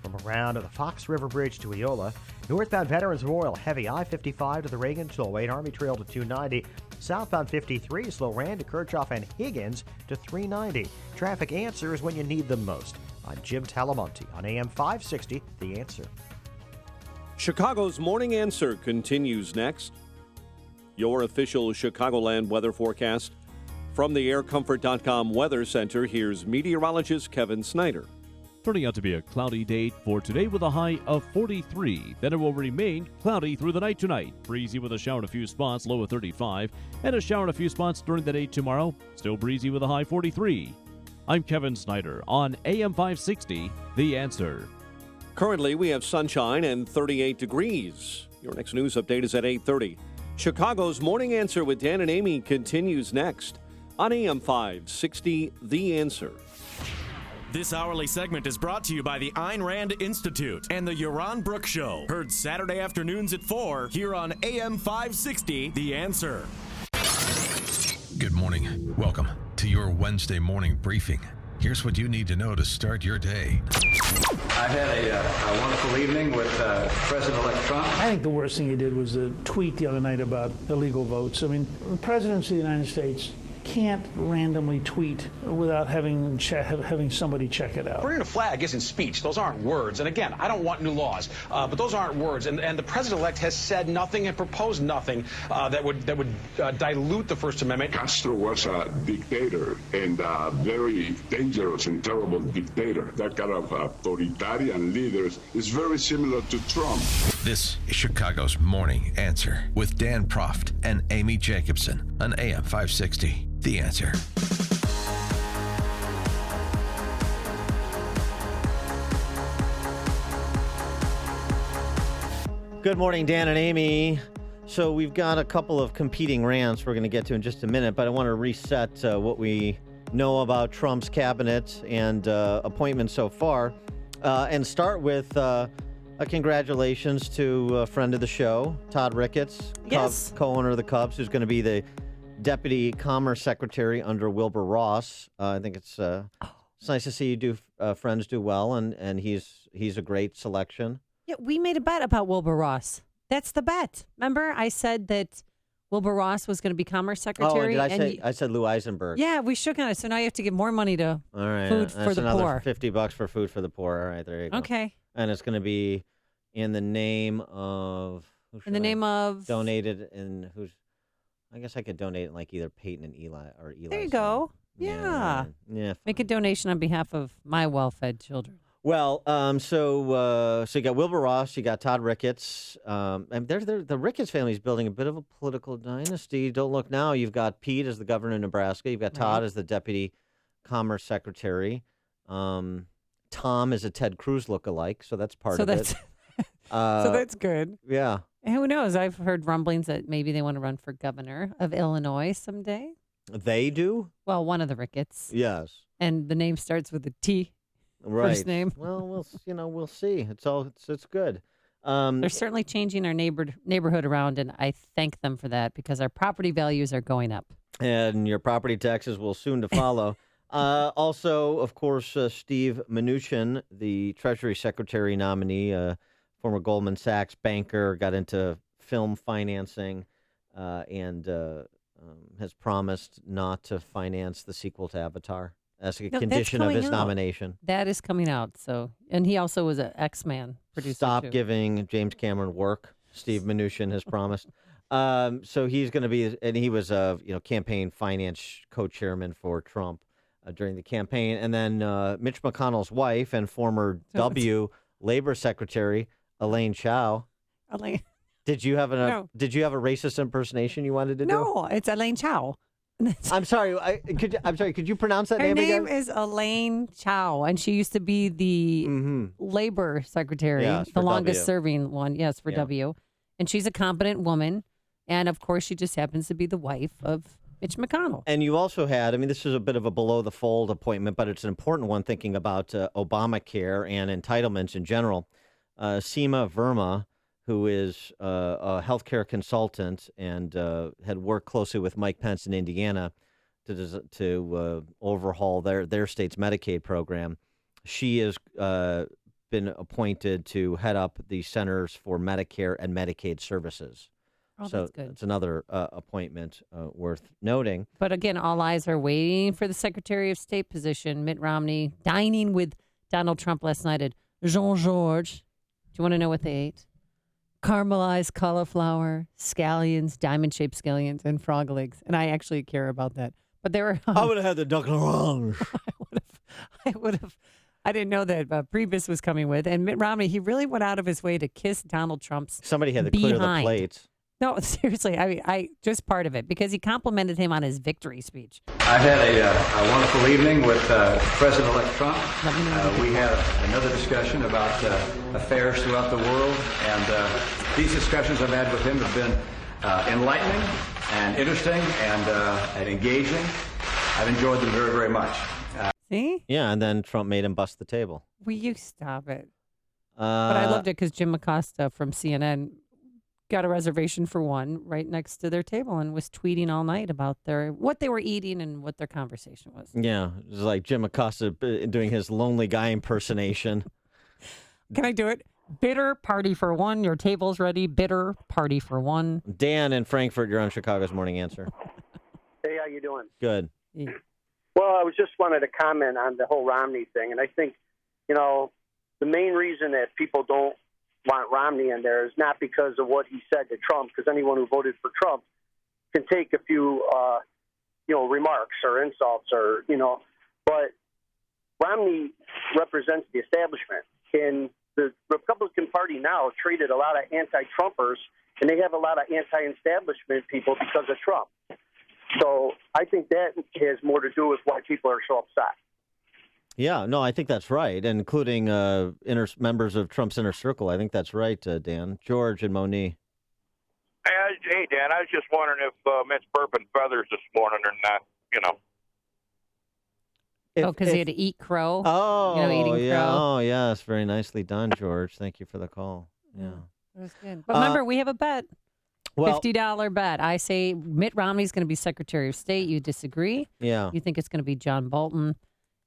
from around the Fox River Bridge to Eola. Northbound Veterans Memorial heavy I-55 to the Reagan Tollway and Army Trail to 290. Southbound 53 slow Rand to Kirchhoff and Higgins to 390. Traffic answers when you need them most. I'm Jim Talamonte on AM 560, The Answer. Chicago's Morning Answer continues next. Your official Chicagoland weather forecast. From the AirComfort.com Weather Center, here's meteorologist Kevin Snyder. Turning out to be a cloudy day for today with a high of 43. Then it will remain cloudy through the night tonight. Breezy with a shower in a few spots, low of 35. And a shower in a few spots during the day tomorrow. Still breezy with a high 43. I'm Kevin Snyder on AM 560, The Answer. Currently, we have sunshine and 38 degrees. Your next news update is at 8:30. Chicago's Morning Answer with Dan and Amy continues next on AM 560, The Answer. This hourly segment is brought to you by the Ayn Rand Institute and the Yaron Brook Show. Heard Saturday afternoons at 4 here on AM 560, The Answer. Good morning. Welcome to your Wednesday morning briefing. Here's what you need to know to start your day. I had a wonderful evening with President-elect Trump. I think the worst thing he did was a tweet the other night about illegal votes. I mean, the presidents of the United States can't randomly tweet without having somebody check it out. Burning a flag isn't speech. Those aren't words. And again, I don't want new laws, but those aren't words. And the president-elect has said nothing and proposed nothing that would dilute the First Amendment. Castro was a dictator and a very dangerous and terrible dictator. That kind of authoritarian leaders is very similar to Trump. This is Chicago's Morning Answer with Dan Proft and Amy Jacobson on AM 560. The Answer. Good morning, Dan and Amy. So we've got a couple of competing rants we're going to get to in just a minute, but I want to reset what we know about Trump's cabinet and appointments so far, and start with a congratulations to a friend of the show, Todd Ricketts, Yes. co-owner of the Cubs, who's going to be the Deputy Commerce Secretary under Wilbur Ross. I think it's nice to see you friends do well, and he's a great selection. Yeah, we made a bet about Wilbur Ross. That's the bet. Remember, I said that Wilbur Ross was going to be Commerce Secretary. Oh, and I said Lou Eisenberg. Yeah, we shook on it. So now you have to give more money to All right, food for that's the another poor. $50 for food for the poor. All right, there you go. Okay. And it's going to be in the name of In the name of donated and who's? I guess I could donate it like either Peyton and Eli or Eli. There you go. Yeah. Yeah. Make a donation on behalf of my well-fed children. Well, so you got Wilbur Ross, you got Todd Ricketts, and the Ricketts family is building a bit of a political dynasty. Don't look now. You've got Pete as the governor of Nebraska. You've got Todd as the deputy commerce secretary. Tom is a Ted Cruz lookalike, so that's part of it. So that's good. Yeah. And who knows? I've heard rumblings that maybe they want to run for governor of Illinois someday. They do? Well, one of the Ricketts. Yes. And the name starts with a T. Right. First name. Well, we'll see. It's good. They're certainly changing our neighborhood around, and I thank them for that because our property values are going up. And your property taxes will soon to follow. Also, of course, Steve Mnuchin, the Treasury Secretary nominee, former Goldman Sachs banker, got into film financing and has promised not to finance the sequel to Avatar as a condition of his nomination. That is coming out. So, and he also was an X-Man producer. Stop too. giving James Cameron work. Steve Mnuchin has promised. So he's going to be, and he was a campaign finance co-chairman for Trump during the campaign, and then Mitch McConnell's wife and former Labor Secretary Elaine Chao. Elaine. Did you have a racist impersonation you wanted to do? No, it's Elaine Chao. I'm sorry. Could you pronounce that Her name again? name is Elaine Chao, and she used to be the Labor Secretary, Yes, the for longest W. serving one. Yes, for Yeah. W. And she's a competent woman, and of course, she just happens to be the wife of Mitch McConnell. And you also had, this is a bit of a below-the-fold appointment, but it's an important one thinking about Obamacare and entitlements in general. Seema Verma, who is a healthcare consultant and had worked closely with Mike Pence in Indiana to overhaul their state's Medicaid program. She has been appointed to head up the Centers for Medicare and Medicaid Services. Oh, So that's good. it's another appointment worth noting. But again, all eyes are waiting for the Secretary of State position. Mitt Romney dining with Donald Trump last night at Jean-Georges. Do you want to know what they ate? Caramelized cauliflower, scallions, diamond-shaped scallions, and frog legs. And I actually care about that. But they were... I would have had the duck l'orange. I would have. I didn't know that Priebus was coming with. And Mitt Romney, he really went out of his way to kiss Donald Trump's Somebody had to clear the behind. plates. No, seriously. I just part of it because he complimented him on his victory speech. I've had a wonderful evening with President-elect Trump. We had another discussion about affairs throughout the world, and these discussions I've had with him have been enlightening and interesting and engaging. I've enjoyed them very, very much. See? Yeah, and then Trump made him bust the table. Will you stop it? But I loved it because Jim Acosta from CNN got a reservation for one right next to their table and was tweeting all night about what they were eating and what their conversation was. Yeah, it was like Jim Acosta doing his lonely guy impersonation. Can I do it? Bitter party for one. Your table's ready. Bitter party for one. Dan in Frankfurt, you're on Chicago's Morning Answer. Hey, how you doing? Good. Well, I was just wanted to comment on the whole Romney thing, and I think, the main reason that people don't want Romney in there is not because of what he said to Trump, because anyone who voted for Trump can take a few, remarks or insults but Romney represents the establishment. And the Republican Party now traded a lot of anti-Trumpers, and they have a lot of anti-establishment people because of Trump. So I think that has more to do with why people are so upset. Yeah, no, I think that's right, and including members of Trump's inner circle. I think that's right, Dan. George and Monique. Hey, Dan, I was just wondering if Mitt's burping feathers this morning or not, Because he had to eat crow. Oh, eating yeah. crow. Oh, yes. Very nicely done, George. Thank you for the call. Yeah. That was good. But remember, we have a bet. Well- $50 bet. I say Mitt Romney's going to be Secretary of State. You disagree? Yeah. You think it's going to be John Bolton.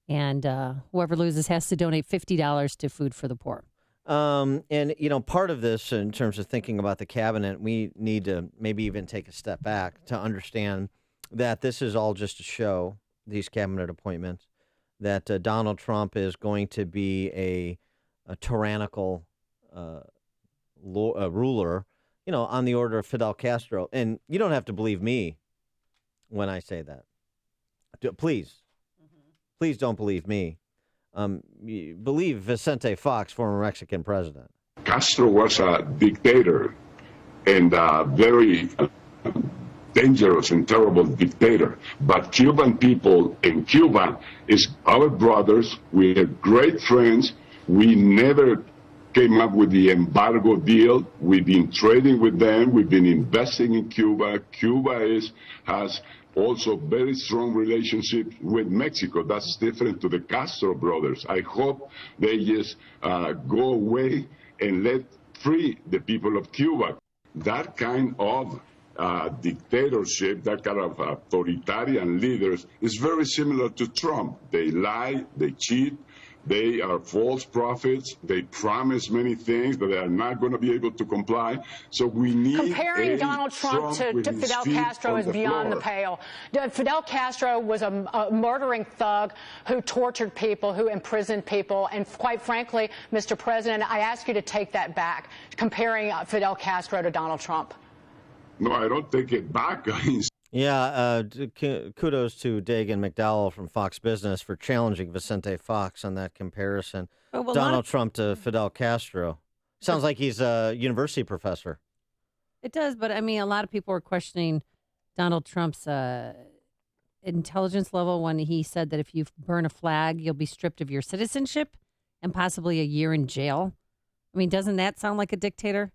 And whoever loses has to donate $50 to Food for the Poor. And, part of this, in terms of thinking about the cabinet, we need to maybe even take a step back to understand that this is all just a show, these cabinet appointments, that Donald Trump is going to be a tyrannical ruler, on the order of Fidel Castro. And you don't have to believe me when I say that. Please don't believe me. Believe Vicente Fox, former Mexican president. Castro was a dictator and a very dangerous and terrible dictator. But Cuban people in Cuba is our brothers. We are great friends. We never came up with the embargo deal. We've been trading with them. We've been investing in Cuba. Cuba has also very strong relationship with Mexico. That's different to the Castro brothers. I hope they just go away and let free the people of Cuba. That kind of dictatorship, that kind of authoritarian leaders is very similar to Trump. They lie, they cheat, they are false prophets. They promise many things that they are not going to be able to comply. So we need comparing Donald Trump to Fidel Castro is beyond the pale. Fidel Castro was a murdering thug who tortured people, who imprisoned people, and quite frankly, Mr. President, I ask you to take that back, comparing Fidel Castro to Donald Trump. No, I don't take it back. Yeah, kudos to Dagan McDowell from Fox Business for challenging Vicente Fox on that comparison. Donald Trump to Fidel Castro. Sounds like he's a university professor. It does, but I mean, a lot of people are questioning Donald Trump's intelligence level when he said that if you burn a flag, you'll be stripped of your citizenship and possibly a year in jail. I mean, doesn't that sound like a dictator?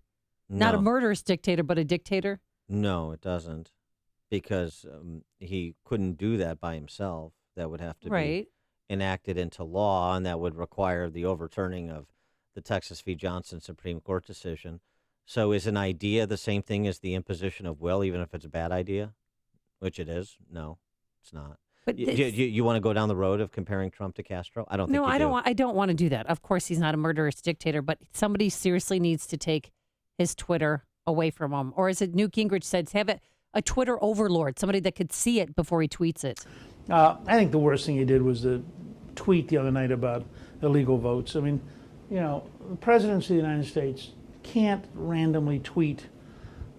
No. Not a murderous dictator, but a dictator? No, it doesn't. Because he couldn't do that by himself. That would have to be enacted into law, and that would require the overturning of the Texas v. Johnson Supreme Court decision. So is an idea the same thing as the imposition of will, even if it's a bad idea? Which it is. No, it's not. But you want to go down the road of comparing Trump to Castro? I don't think you do. I don't want to do that. Of course, he's not a murderous dictator, but somebody seriously needs to take his Twitter away from him. Or as Newt Gingrich said, have it a Twitter overlord, somebody that could see it before he tweets it. I think the worst thing he did was the tweet the other night about illegal votes. I mean, the presidency of the United States can't randomly tweet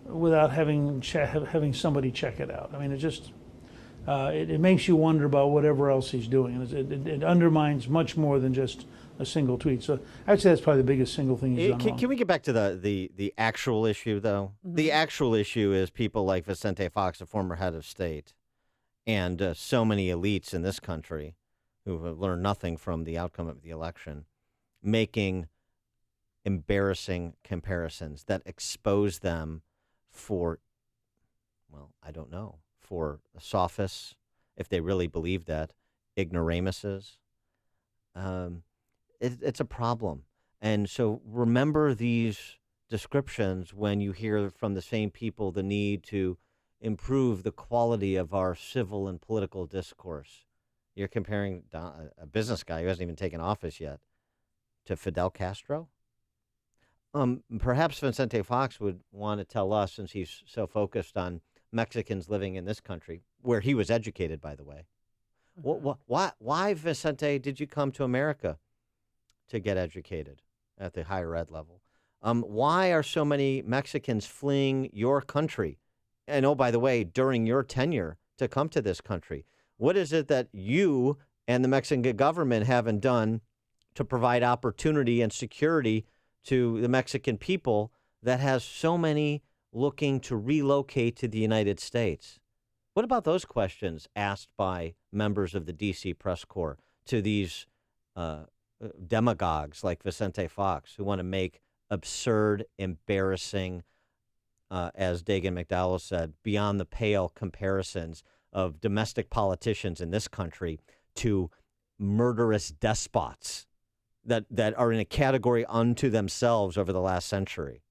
without having somebody check it out. I mean, it just it makes you wonder about whatever else he's doing. It undermines much more than just a single tweet. So I'd say that's probably the biggest single thing he's done wrong. Can we get back to the actual issue, though? Mm-hmm. The actual issue is people like Vicente Fox, a former head of state, and so many elites in this country who have learned nothing from the outcome of the election, making embarrassing comparisons that expose them for, well, I don't know, for sophists, if they really believe that, ignoramuses. It's a problem. And so remember these descriptions when you hear from the same people the need to improve the quality of our civil and political discourse. You're comparing a business guy who hasn't even taken office yet to Fidel Castro? Perhaps Vicente Fox would want to tell us, since he's so focused on Mexicans living in this country, where he was educated, by the way. Why, Vicente, did you come to America to get educated at the higher ed level? Why are so many Mexicans fleeing your country? And, oh, by the way, during your tenure to come to this country, what is it that you and the Mexican government haven't done to provide opportunity and security to the Mexican people that has so many looking to relocate to the United States? What about those questions asked by members of the D.C. press corps to these demagogues like Vicente Fox who want to make absurd, embarrassing as Dagan McDowell said, beyond the pale comparisons of domestic politicians in this country to murderous despots that are in a category unto themselves over the last century.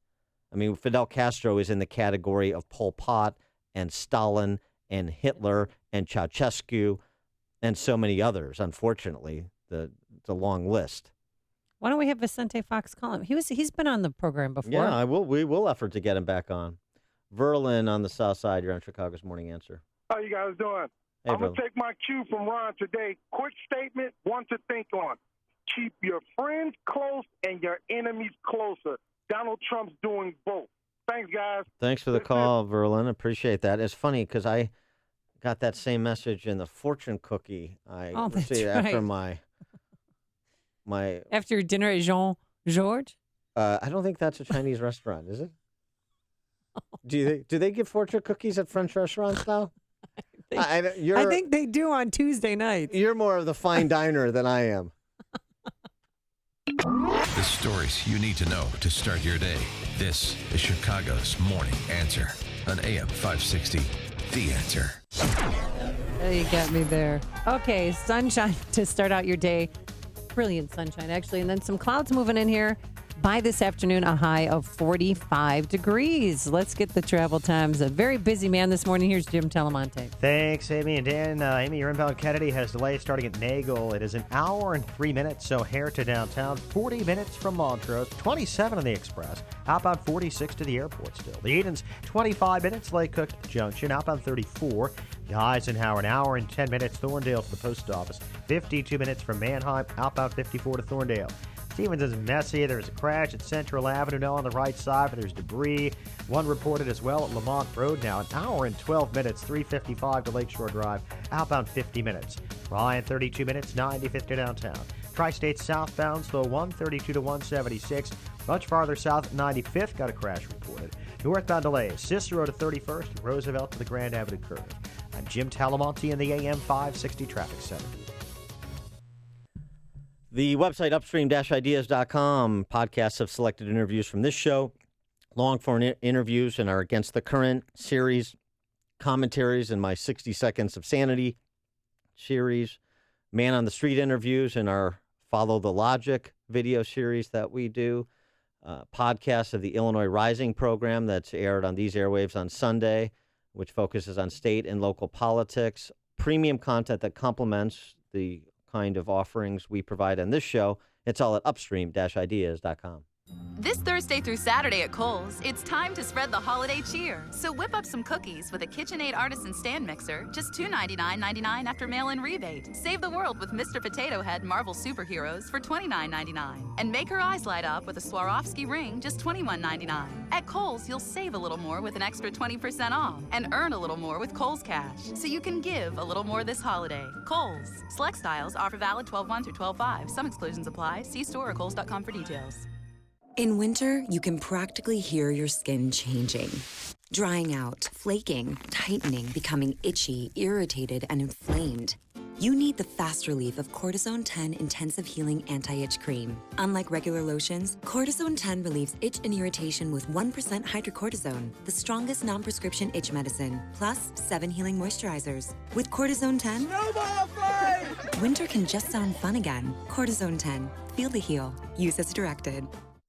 I mean, Fidel Castro is in the category of Pol Pot and Stalin and Hitler and Ceausescu and so many others, unfortunately. The long list. Why don't we have Vicente Fox call him? He's been on the program before. Yeah, we will effort to get him back on. Verlin on the South Side. You're on Chicago's Morning Answer. How you guys doing? Hey, I'm going to take my cue from Ron today. Quick statement, one to think on. Keep your friends close and your enemies closer. Donald Trump's doing both. Thanks, guys. Thanks for the call, Verlin. Appreciate that. It's funny because I got that same message in the fortune cookie I received after my after your dinner at Jean Georges. I don't think that's a Chinese restaurant, is it? Do they give fortune cookies at French restaurants now? I think they do on Tuesday nights. You're more of the fine diner than I am. The stories you need to know to start your day. This is Chicago's Morning Answer on AM 560. The Answer. Oh, you got me there. Okay, sunshine to start out your day. Brilliant sunshine, actually. And then some clouds moving in here. By this afternoon, a high of 45 degrees. Let's get the travel times. A very busy man this morning. Here's Jim Telemonte. Thanks, Amy and Dan. Amy, your inbound Kennedy has delays starting at Nagel. It is an hour and 3 minutes, so O'Hare to downtown. 40 minutes from Montrose. 27 on the Express. Outbound 46 to the airport still. The Edens, 25 minutes. Lake Cook Junction. Outbound 34. The Eisenhower, an hour and 10 minutes. Thorndale to the post office. 52 minutes from Manheim. Outbound 54 to Thorndale. Stevens is messy. There's a crash at Central Avenue now on the right side, but there's debris. One reported as well at Lamont Road now. An hour and 12 minutes, 355 to Lakeshore Drive. Outbound 50 minutes. Ryan, 32 minutes, 95th to downtown. Tri-State southbound, slow 132 to 176. Much farther south at 95th, got a crash reported. Northbound delays, Cicero to 31st, and Roosevelt to the Grand Avenue curve. I'm Jim Talamonte in the AM 560 Traffic Center. The website upstream-ideas.com podcasts have selected interviews from this show, long-form interviews in our Against the Current series, commentaries in my 60 Seconds of Sanity series, Man on the Street interviews in our Follow the Logic video series that we do, podcasts of the Illinois Rising program that's aired on these airwaves on Sunday, which focuses on state and local politics, premium content that complements the kind of offerings we provide on this show. It's all at upstream-ideas.com. This Thursday through Saturday at Kohl's, it's time to spread the holiday cheer. So whip up some cookies with a KitchenAid Artisan Stand Mixer, just $299.99 after mail-in rebate. Save the world with Mr. Potato Head Marvel Superheroes for $29.99. And make her eyes light up with a Swarovski ring, just $21.99. At Kohl's, you'll save a little more with an extra 20% off and earn a little more with Kohl's Cash, so you can give a little more this holiday. Kohl's. Select styles, offer valid 12/1 through 12/5. Some exclusions apply. See store or kohls.com for details. In winter, you can practically hear your skin changing. Drying out, flaking, tightening, becoming itchy, irritated, and inflamed. You need the fast relief of Cortisone 10 Intensive Healing Anti-Itch Cream. Unlike regular lotions, Cortisone 10 relieves itch and irritation with 1% hydrocortisone, the strongest non-prescription itch medicine, plus 7 healing moisturizers. With Cortisone 10, winter can just sound fun again. Cortisone 10. Feel the heal. Use as directed.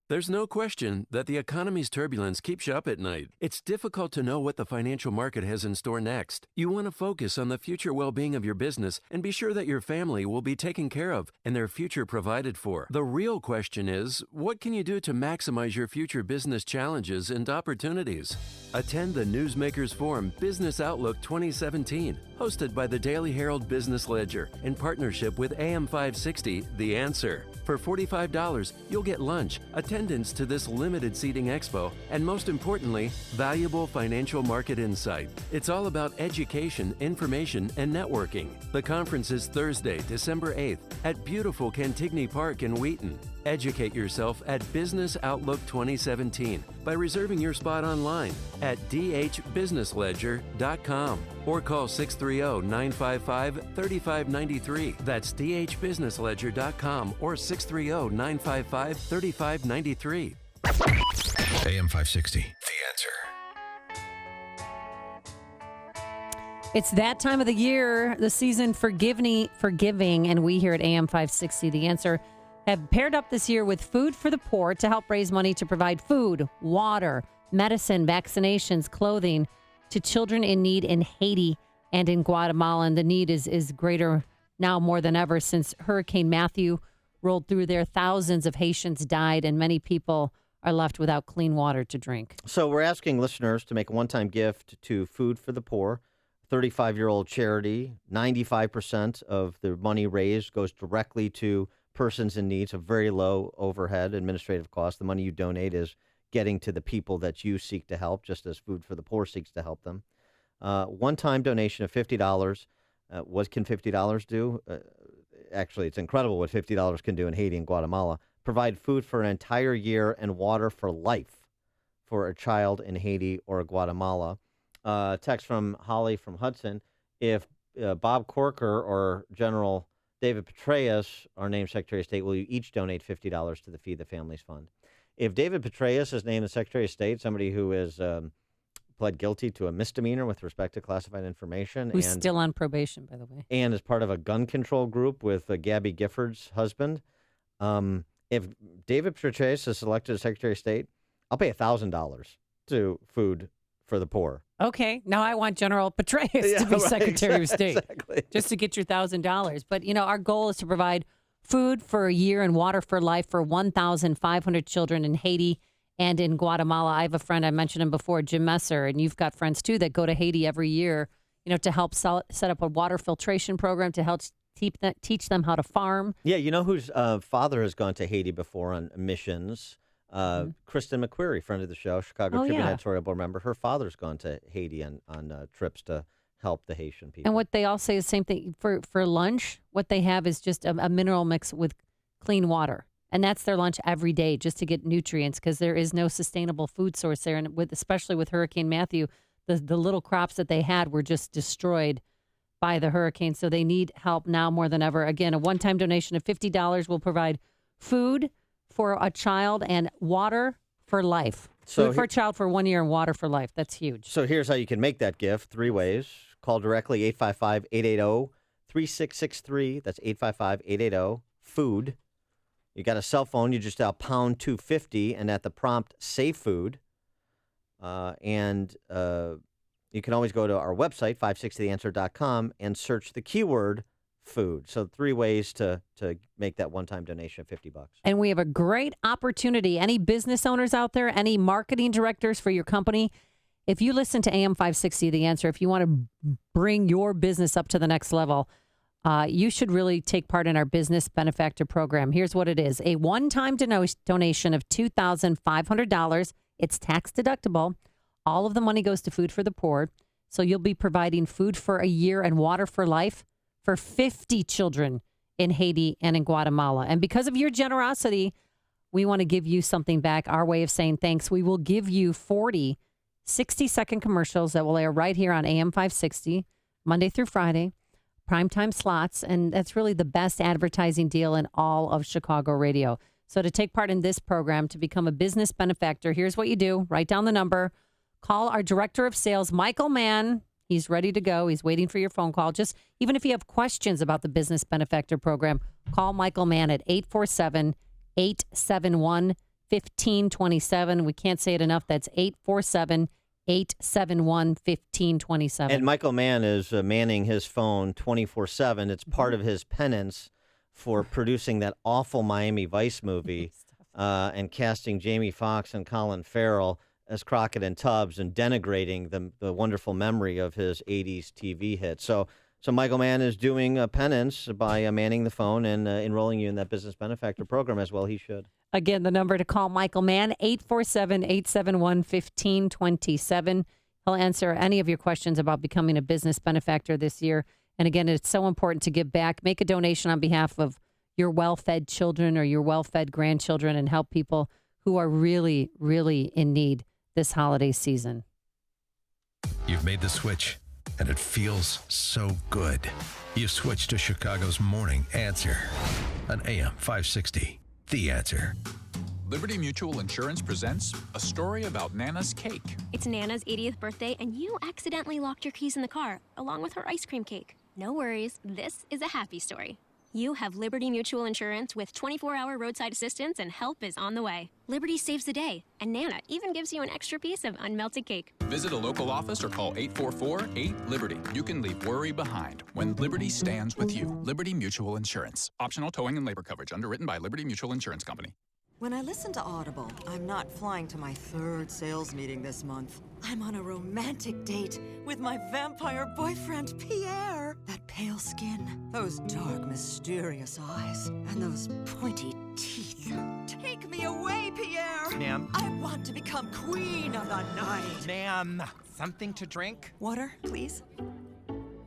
There's no question that the economy's turbulence keeps you up at night. It's difficult to know what the financial market has in store next. You want to focus on the future well-being of your business and be sure that your family will be taken care of and their future provided for. The real question is, what can you do to maximize your future business challenges and opportunities? Attend the Newsmakers Forum Business Outlook 2017, hosted by the Daily Herald Business Ledger in partnership with AM 560, The Answer. For $45, you'll get lunch, attendance to this limited seating expo, and most importantly, valuable financial market insight. It's all about education, information, and networking. The conference is Thursday, December 8th at beautiful Cantigny Park in Wheaton. Educate yourself at Business Outlook 2017 by reserving your spot online at dhbusinessledger.com or call 630-955-3593. That's dhbusinessledger.com or 630-955-3593. AM 560, The Answer. It's that time of the year, the season for giving, and we here at AM 560, The Answer, have paired up this year with Food for the Poor to help raise money to provide food, water, medicine, vaccinations, clothing to children in need in Haiti and in Guatemala. And the need is greater now more than ever since Hurricane Matthew rolled through there. Thousands of Haitians died, and many people are left without clean water to drink. So we're asking listeners to make a one-time gift to Food for the Poor, 35-year-old charity. 95% of the money raised goes directly to persons in need, so very low overhead administrative costs. The money you donate is getting to the people that you seek to help, just as Food for the Poor seeks to help them. One-time donation of $50. What can $50 do? Actually, it's incredible what $50 can do in Haiti and Guatemala. Provide food for an entire year and water for life for a child in Haiti or Guatemala. Text from Holly from Hudson. If Bob Corker or General David Petraeus, our named Secretary of State, will you each donate $50 to the Feed the Families Fund? If David Petraeus is named the Secretary of State, somebody who is pled guilty to a misdemeanor with respect to classified information. Who's still on probation, by the way. And is part of a gun control group with Gabby Gifford's husband. If David Petraeus is elected as Secretary of State, I'll pay $1,000 to Food for the Poor. Okay. Now I want General Petraeus to be Secretary of State. Exactly. Just to get your $1,000. But, our goal is to provide food for a year and water for life for 1,500 children in Haiti and in Guatemala. I have a friend, I mentioned him before, Jim Messer, and you've got friends too that go to Haiti every year, to help set up a water filtration program to help teach them how to farm. Yeah, whose father has gone to Haiti before on missions? Kristen McQuarrie, friend of the show, Chicago Tribune editorial board member. Her father's gone to Haiti on trips to help the Haitian people. And what they all say is the same thing. For lunch, what they have is just a mineral mix with clean water. And that's their lunch every day, just to get nutrients, because there is no sustainable food source there. And especially with Hurricane Matthew, the little crops that they had were just destroyed by the hurricane. So they need help now more than ever. Again, a one-time donation of $50 will provide food for a child and water for life. Food for a child for 1 year and water for life. That's huge. So here's how you can make that gift. 3 ways. Call directly 855-880-3663. That's 855-880-FOOD. You got a cell phone, you just dial pound 250 and at the prompt say food. And you can always go to our website, 560theanswer.com, and search the keyword food. So 3 ways to make that one-time donation of $50. And we have a great opportunity. Any business owners out there, any marketing directors for your company, if you listen to AM 560, The Answer, if you want to bring your business up to the next level, you should really take part in our business benefactor program. Here's what it is. A one-time donation of $2,500. It's tax deductible. All of the money goes to Food for the Poor. So you'll be providing food for a year and water for life for 50 children in Haiti and in Guatemala. And because of your generosity, we want to give you something back. Our way of saying thanks. We will give you 40 60-second commercials that will air right here on AM 560, Monday through Friday. Primetime slots, and that's really the best advertising deal in all of Chicago radio. So to take part in this program, to become a business benefactor, here's what you do. Write down the number. Call our Director of Sales, Michael Mann. He's ready to go. He's waiting for your phone call. Just even if you have questions about the business benefactor program, call Michael Mann at 847-871-1527. We can't say it enough. That's 847-871-1527. And Michael Mann is manning his phone 24/7. It's part of his penance for producing that awful Miami Vice movie and casting Jamie Foxx and Colin Farrell as Crockett and Tubbs and denigrating the wonderful memory of his 80s TV hit. So Michael Mann is doing a penance by manning the phone and enrolling you in that business benefactor program as well. He should. Again, the number to call Michael Mann, 847-871-1527. He'll answer any of your questions about becoming a business benefactor this year. And again, it's so important to give back. Make a donation on behalf of your well-fed children or your well-fed grandchildren and help people who are really, really in need this holiday season. You've made the switch, and it feels so good. You've switched to Chicago's Morning Answer on AM 560. The Answer. Liberty Mutual Insurance presents a story about Nana's cake. It's Nana's 80th birthday, and you accidentally locked your keys in the car, along with her ice cream cake. No worries, this is a happy story. You have Liberty Mutual Insurance with 24-hour roadside assistance, and help is on the way. Liberty saves the day, and Nana even gives you an extra piece of unmelted cake. Visit a local office or call 844-8-LIBERTY. You can leave worry behind when Liberty stands with you. Liberty Mutual Insurance. Optional towing and labor coverage. Underwritten by Liberty Mutual Insurance Company. When I listen to Audible, I'm not flying to my 3rd sales meeting this month. I'm on a romantic date with my vampire boyfriend, Pierre. That pale skin, those dark, mysterious eyes, and those pointy teeth. Take me away, Pierre! Ma'am? I want to become queen of the night. Ma'am, something to drink? Water, please.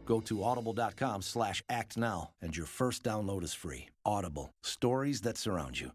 Go to audible.com/actnow, and your first download is free. Audible, stories that surround you.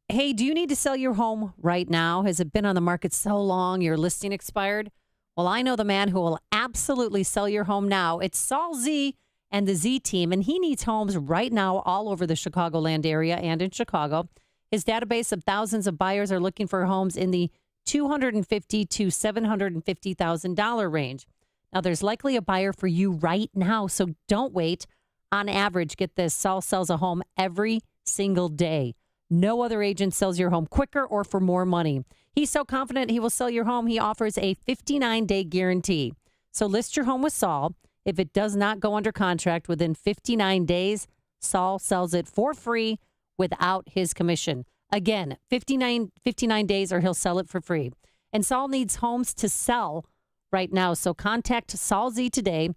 Hey, do you need to sell your home right now? Has it been on the market so long your listing expired? Well, I know the man who will absolutely sell your home now. It's Saul Z and the Z team, and he needs homes right now all over the Chicagoland area and in Chicago. His database of thousands of buyers are looking for homes in the $250,000 to $750,000 range. Now, there's likely a buyer for you right now, so don't wait. On average, get this, Saul sells a home every single day. No other agent sells your home quicker or for more money. He's so confident he will sell your home, he offers a 59-day guarantee. So list your home with Saul. If it does not go under contract within 59 days, Saul sells it for free without his commission. Again, 59 days or he'll sell it for free. And Saul needs homes to sell right now. So contact Saul Z today.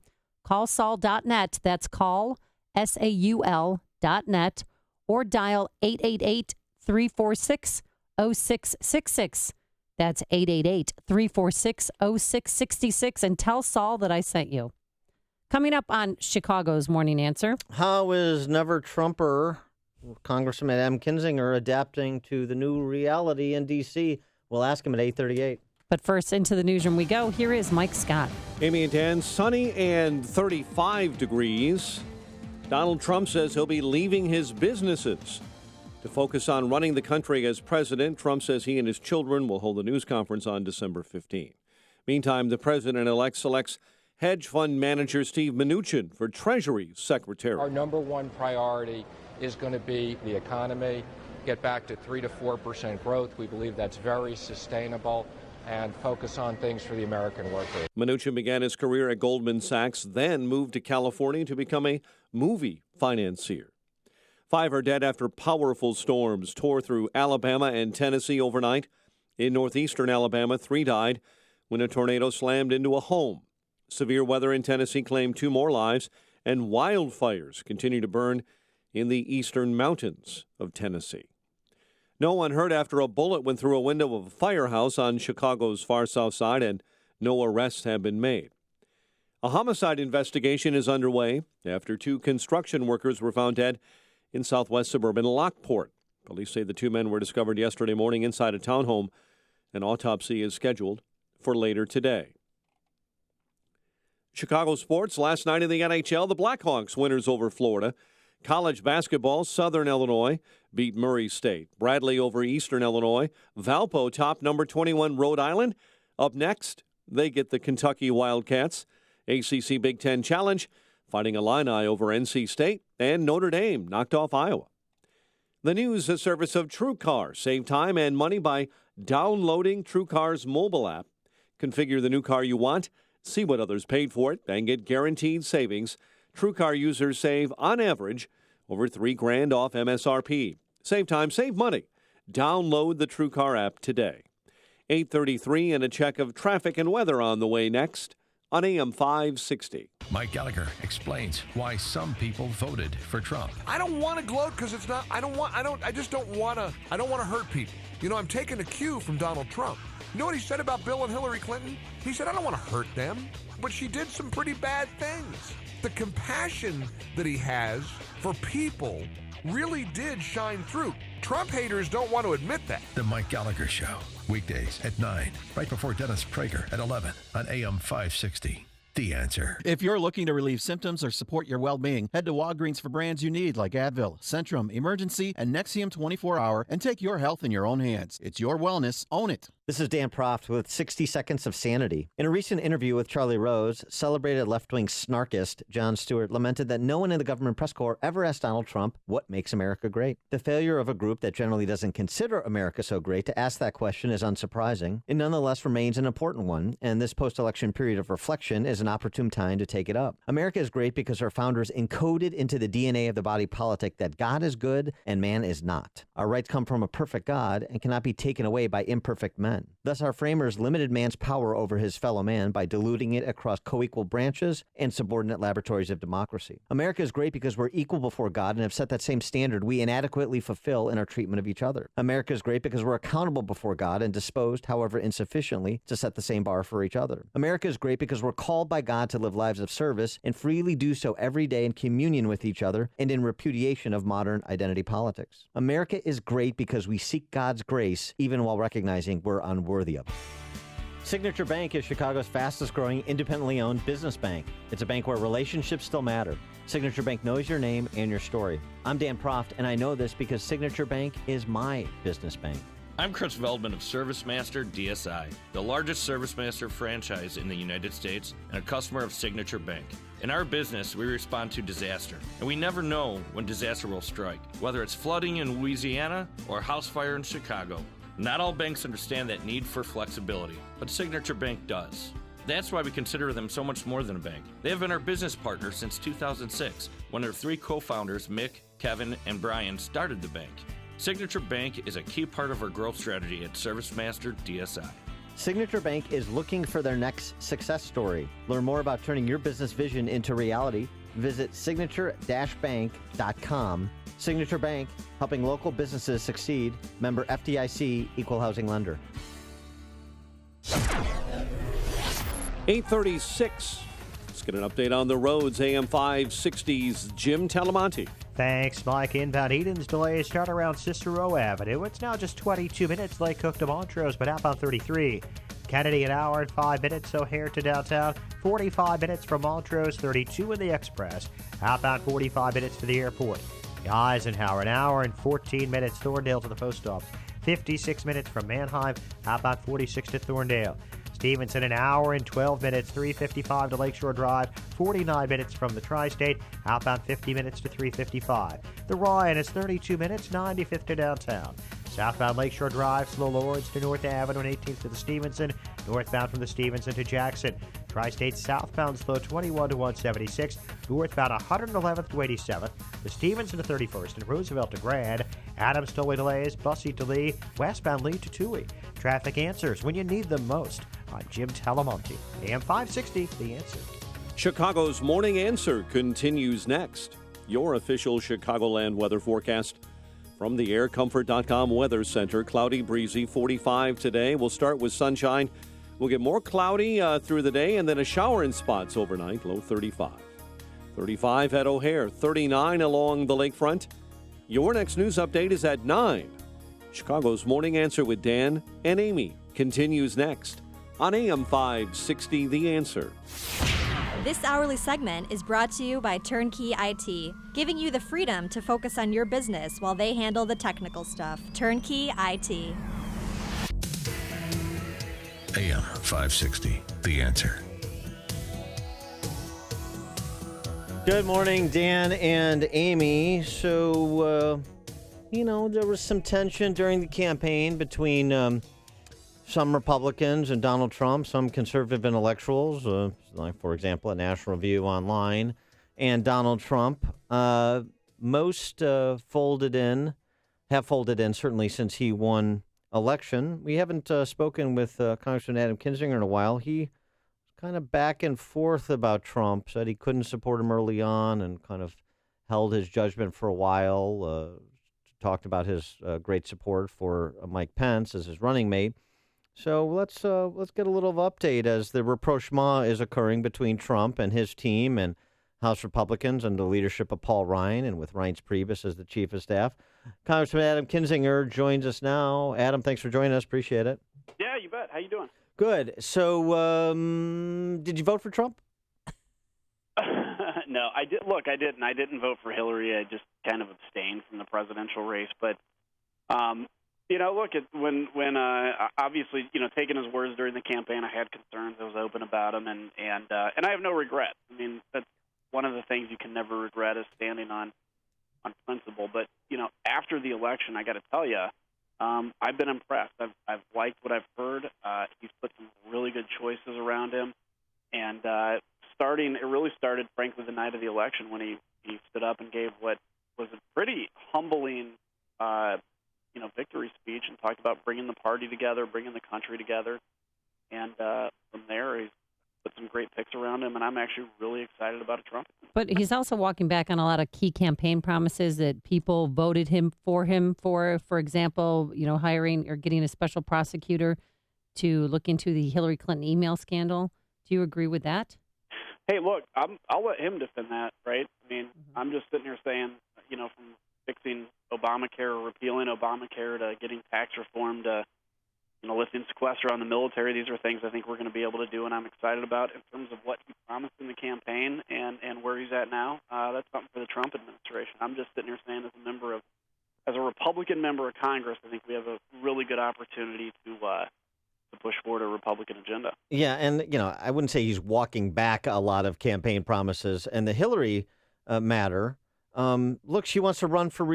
Call Saul.net. That's call SAUL.net. Or dial 888-346-0666. That's 888-346-0666. And tell Saul that I sent you. Coming up on Chicago's Morning Answer. How is Never Trumper Congressman Adam Kinzinger adapting to the new reality in D.C.? We'll ask him at 8:38. But first, into the newsroom we go. Here is Mike Scott. Amy and Dan, sunny and 35 degrees. Donald Trump says he'll be leaving his businesses to focus on running the country as president. Trump says he and his children will hold a news conference on December 15. Meantime, the president-elect selects hedge fund manager Steve Mnuchin for Treasury Secretary. Our number one priority is going to be the economy, get back to 3 to 4% growth. We believe that's very sustainable, and focus on things for the American worker. Mnuchin began his career at Goldman Sachs, then moved to California to become a movie financier. 5 are dead after powerful storms tore through Alabama and Tennessee overnight. In northeastern Alabama, 3 died when a tornado slammed into a home. Severe weather in Tennessee claimed 2 more lives, and wildfires continue to burn in the eastern mountains of Tennessee. No one hurt after a bullet went through a window of a firehouse on Chicago's far south side, and no arrests have been made. A homicide investigation is underway after 2 construction workers were found dead in southwest suburban Lockport. Police say the 2 men were discovered yesterday morning inside a townhome. An autopsy is scheduled for later today. Chicago sports last night in the NHL, the Blackhawks winners over Florida. College basketball, Southern Illinois beat Murray State. Bradley over Eastern Illinois. Valpo top number 21 Rhode Island. Up next, they get the Kentucky Wildcats. ACC Big Ten Challenge, Fighting Illini over NC State. And Notre Dame knocked off Iowa. The news, a service of TrueCar. Save time and money by downloading TrueCar's mobile app. Configure the new car you want, see what others paid for it, and get guaranteed savings. TrueCar users save, on average, over $3,000 off MSRP. Save time, save money. Download the TrueCar app today. 8:33 and a check of traffic and weather on the way next on AM 560. Mike Gallagher explains why some people voted for Trump. I don't want to gloat because it's not. I don't want to hurt people. You know, I'm taking a cue from Donald Trump. You know what he said about Bill and Hillary Clinton? He said, I don't want to hurt them, but she did some pretty bad things. The compassion that he has for people really did shine through. Trump haters don't want to admit that. The Mike Gallagher Show, weekdays at 9, right before Dennis Prager at 11 on AM 560. The Answer. If you're looking to relieve symptoms or support your well-being, head to Walgreens for brands you need like Advil, Centrum, Emergency, and Nexium 24-Hour and take your health in your own hands. It's your wellness. Own it. This is Dan Proft with 60 Seconds of Sanity. In a recent interview with Charlie Rose, celebrated left-wing snarkist Jon Stewart lamented that no one in the government press corps ever asked Donald Trump what makes America great. The failure of a group that generally doesn't consider America so great to ask that question is unsurprising. It nonetheless remains an important one, and this post-election period of reflection is an opportune time to take it up. America is great because our founders encoded into the DNA of the body politic that God is good and man is not. Our rights come from a perfect God and cannot be taken away by imperfect men. Thus, our framers limited man's power over his fellow man by diluting it across co-equal branches and subordinate laboratories of democracy. America is great because we're equal before God and have set that same standard we inadequately fulfill in our treatment of each other. America is great because we're accountable before God and disposed, however insufficiently, to set the same bar for each other. America is great because we're called by God to live lives of service and freely do so every day in communion with each other and in repudiation of modern identity politics. America is great because we seek God's grace even while recognizing we're unworthy of it. Signature Bank is Chicago's fastest growing independently owned business bank. It's a bank where relationships still matter. Signature Bank knows your name and your story. I'm Dan Proft, and I know this because Signature Bank is my business bank. I'm Chris Veldman of ServiceMaster DSI, the largest ServiceMaster franchise in the United States and a customer of Signature Bank. In our business, we respond to disaster, and we never know when disaster will strike, whether it's flooding in Louisiana or a house fire in Chicago. Not all banks understand that need for flexibility, but Signature Bank does. That's why we consider them so much more than a bank. They have been our business partner since 2006, when their three co-founders, Mick, Kevin, and Brian, started the bank. Signature Bank is a key part of our growth strategy at ServiceMaster DSI. Signature Bank is looking for their next success story. Learn more about turning your business vision into reality. Visit signature-bank.com. Signature Bank, helping local businesses succeed. Member FDIC, Equal Housing Lender. 8:36. Let's get an update on the roads. AM 560's Jim Talamonte. Thanks, Mike. Inbound Eden's delays start around Cicero Avenue. It's now just 22 minutes Lake Cook to Montrose, but outbound 33. Kennedy, an hour and 5 minutes, O'Hare to downtown. 45 minutes from Montrose, 32 in the Express. Outbound 45 minutes to the airport. Eisenhower, an hour and 14 minutes. Thorndale to the post office. 56 minutes from Manheim. Outbound 46 to Thorndale. Stevenson, an hour and 12 minutes, 355 to Lakeshore Drive, 49 minutes from the Tri-State, outbound 50 minutes to 355. The Ryan is 32 minutes, 95th to downtown. Southbound Lakeshore Drive, slow Lawrence to North Avenue and 18th to the Stevenson, northbound from the Stevenson to Jackson. Tri-State southbound slow 21 to 176, northbound 111th to 87th, the Stevenson to 31st and Roosevelt to Grand. Adams tollway delays, Bussey to Lee, westbound Lee to Toohey. Traffic answers when you need them most. I'm Jim Talamonte, AM 560, The Answer. Chicago's Morning Answer continues next. Your official Chicagoland weather forecast from the AirComfort.com Weather Center. Cloudy, breezy, 45 today. We'll start with sunshine. We'll get more cloudy through the day and then a shower in spots overnight, low 35. 35 at O'Hare, 39 along the lakefront. Your next news update is at 9. Chicago's Morning Answer with Dan and Amy continues next on AM 560, The Answer. This hourly segment is brought to you by Turnkey IT, giving you the freedom to focus on your business while they handle the technical stuff. Turnkey IT. AM 560, The Answer. Good morning, Dan and Amy. So, there was some tension during the campaign between some Republicans and Donald Trump, some conservative intellectuals, like, for example, at National Review Online, and Donald Trump. Most have folded in, certainly since he won election. We haven't spoken with Congressman Adam Kinzinger in a while. He kind of back and forth about Trump, said he couldn't support him early on and kind of held his judgment for a while, talked about his great support for Mike Pence as his running mate. So let's get a little update as the rapprochement is occurring between Trump and his team and House Republicans under the leadership of Paul Ryan and with Reince Priebus as the chief of staff. Congressman Adam Kinzinger joins us now. Adam, thanks for joining us. Appreciate it. Yeah, you bet. How you doing? Good. So did you vote for Trump? I did. Look, I didn't. I didn't vote for Hillary. I just kind of abstained from the presidential race. But, look, when obviously, taking his words during the campaign, I had concerns. I was open about them, and I have no regret. I mean, that's one of the things you can never regret is standing on principle. But, after the election, I got to tell you, I've been impressed. I've liked what I've heard. He's put some really good choices around him. And it really started, frankly, the night of the election when he stood up and gave what was a pretty humbling, victory speech and talked about bringing the party together, bringing the country together. And from there, he's put some great picks around him, and I'm actually really excited about a Trump. But he's also walking back on a lot of key campaign promises that people voted for example, hiring or getting a special prosecutor to look into the Hillary Clinton email scandal. Do you agree with that? Hey, look, I'll let him defend that, right? I mean, I'm just sitting here saying, from fixing Obamacare or repealing Obamacare to getting tax reform to, lifting sequester on the military, these are things I think we're going to be able to do, and I'm excited about in terms of what he promised in the campaign and where he's at now. That's something for the Trump administration. I'm just sitting here saying as a Republican member of Congress, I think we have a really good opportunity to push forward a Republican agenda. Yeah, and, I wouldn't say he's walking back a lot of campaign promises. And the Hillary matter, look, she wants to run for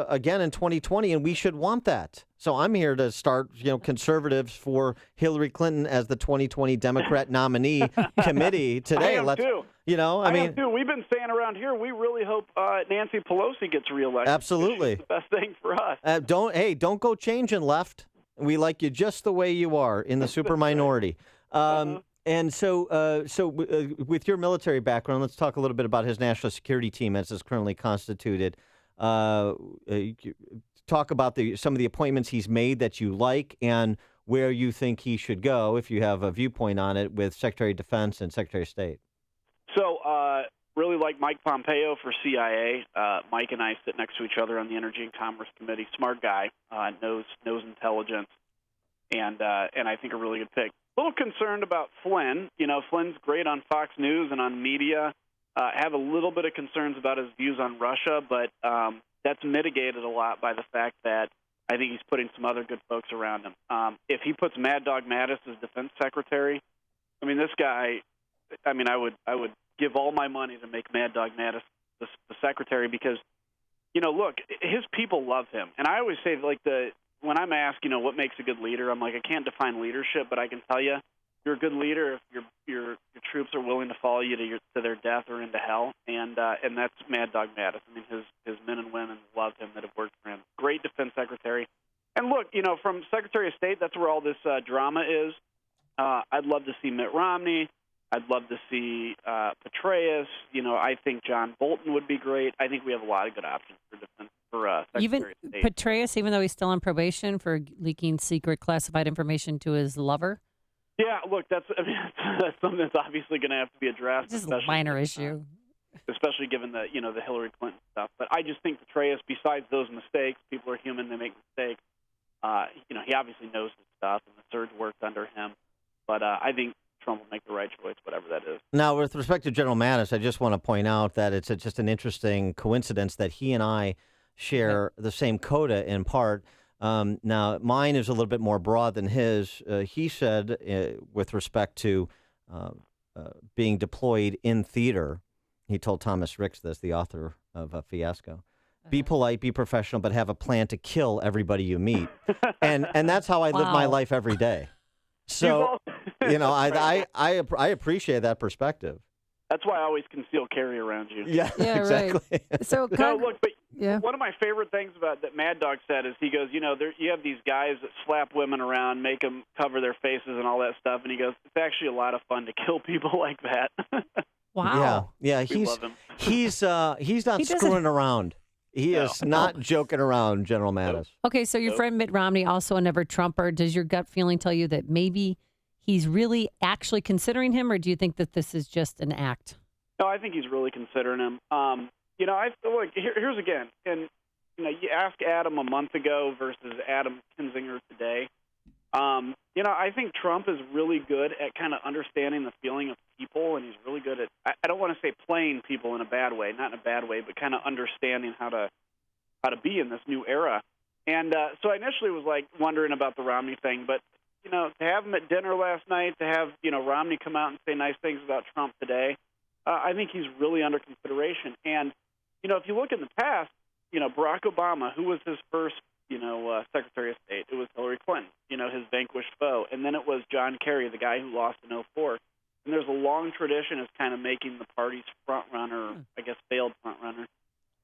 again in 2020, and we should want that. So I'm here to start, conservatives for Hillary Clinton as the 2020 Democrat nominee committee today. I am too. I mean, am too. We've been saying around here, we really hope Nancy Pelosi gets reelected. Absolutely. She's the best thing for us. Don't go changing left. We like you just the way you are in the super minority. And so with your military background, let's talk a little bit about his national security team as it's currently constituted. Talk about some of the appointments he's made that you like and where you think he should go, if you have a viewpoint on it, with Secretary of Defense and Secretary of State. So really like Mike Pompeo for CIA. Mike and I sit next to each other on the Energy and Commerce Committee. Smart guy, knows intelligence, and I think a really good pick. A little concerned about Flynn. Flynn's great on Fox News and on media. Have a little bit of concerns about his views on Russia, but that's mitigated a lot by the fact that I think he's putting some other good folks around him. If he puts Mad Dog Mattis as defense secretary, I mean, this guy, I would give all my money to make Mad Dog Mattis the secretary because, look, his people love him. And I always say, when I'm asked, what makes a good leader, I'm like, I can't define leadership, but I can tell you, you're a good leader if your troops are willing to follow you to their death or into hell, and that's Mad Dog Mattis. I mean, his men and women love him that have worked for him. Great defense secretary. And look, from Secretary of State, that's where all this drama is. I'd love to see Mitt Romney. I'd love to see Petraeus. I think John Bolton would be great. I think we have a lot of good options for defense. Even Petraeus, even though he's still on probation for leaking secret classified information to his lover? Yeah, look, that's something that's obviously going to have to be addressed. Just a minor issue. Especially given the Hillary Clinton stuff. But I just think Petraeus, besides those mistakes, people are human, they make mistakes. He obviously knows his stuff, and the surge worked under him. But I think Trump will make the right choice, whatever that is. Now, with respect to General Mattis, I just want to point out that it's just an interesting coincidence that he and I share the same coda in part. Now, mine is a little bit more broad than his. He said, with respect to being deployed in theater, he told Thomas Ricks this, the author of Fiasco, be polite, be professional, but have a plan to kill everybody you meet. and that's how I live my life every day. So, I appreciate that perspective. That's why I always conceal carry around you. Yeah, exactly. Right. So, one of my favorite things about that Mad Dog said is he goes, you have these guys that slap women around, make them cover their faces and all that stuff, and he goes, it's actually a lot of fun to kill people like that. Wow. Yeah. He's not screwing around. He is not joking around, General Mattis. Okay, so your friend Mitt Romney, also a never Trumper. Does your gut feeling tell you that maybe he's really actually considering him, or do you think that this is just an act? No, I think he's really considering him. Here's again, and you ask Adam a month ago versus Adam Kinzinger today. I think Trump is really good at kind of understanding the feeling of people, and he's really good at, I don't want to say playing people in a bad way, not in a bad way, but kind of understanding how to be in this new era. And so I initially was like wondering about the Romney thing, but to have him at dinner last night, to have Romney come out and say nice things about Trump today, I think he's really under consideration. And if you look in the past, Barack Obama, who was his first Secretary of State, it was Hillary Clinton, his vanquished foe, and then it was John Kerry, the guy who lost in 2004. And there's a long tradition of kind of making the party's front runner, I guess failed front runner,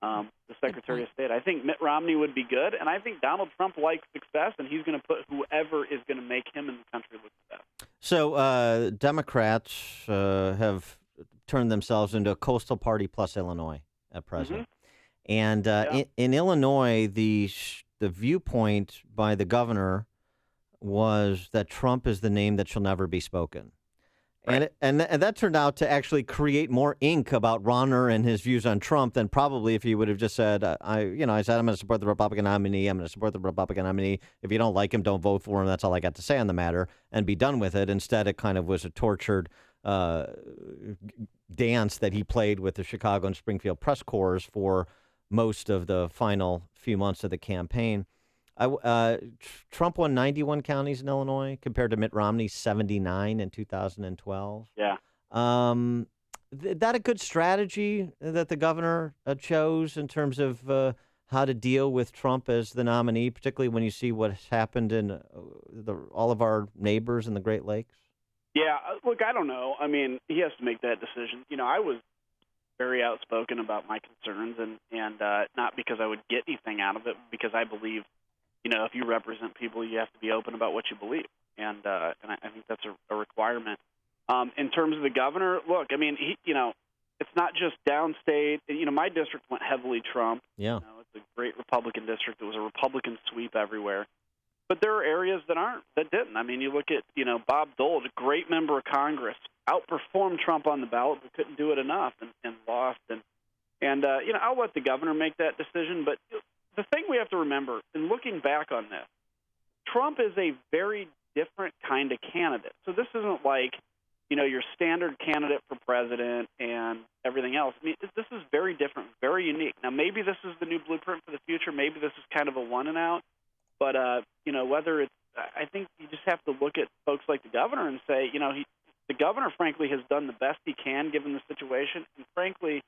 the Secretary of State. I think Mitt Romney would be good, and I think Donald Trump likes success, and he's going to put whoever is going to make him in the country look best. So Democrats have turned themselves into a coastal party plus Illinois at present. And in Illinois, the viewpoint by the governor was that Trump is the name that shall never be spoken. Right. And that turned out to actually create more ink about Ronner and his views on Trump than probably if he would have just said, I said, I'm going to support the Republican nominee. I'm going to support the Republican nominee. If you don't like him, don't vote for him. That's all I got to say on the matter, and be done with it. Instead, it kind of was a tortured dance that he played with the Chicago and Springfield press corps for most of the final few months of the campaign. Trump won 91 counties in Illinois compared to Mitt Romney's 79 in 2012. Yeah. That a good strategy that the governor chose in terms of how to deal with Trump as the nominee, particularly when you see what's happened in all of our neighbors in the Great Lakes? Yeah, look, I don't know. I mean, he has to make that decision. I was very outspoken about my concerns, and not because I would get anything out of it, because I believe, if you represent people, you have to be open about what you believe, and I think that's a requirement. In terms of the governor, look, I mean, it's not just downstate. My district went heavily Trump. Yeah, it's a great Republican district. It was a Republican sweep everywhere. But there are areas that didn't. I mean, you look at, Bob Dole, a great member of Congress, outperformed Trump on the ballot, but couldn't do it enough and lost. And I'll let the governor make that decision. But the thing we have to remember, in looking back on this, Trump is a very different kind of candidate. So this isn't like, your standard candidate for president and everything else. I mean, this is very different, very unique. Now, maybe this is the new blueprint for the future. Maybe this is kind of a one and out. But, whether it's, I think you just have to look at folks like the governor and say, the governor, frankly, has done the best he can given the situation. And, frankly,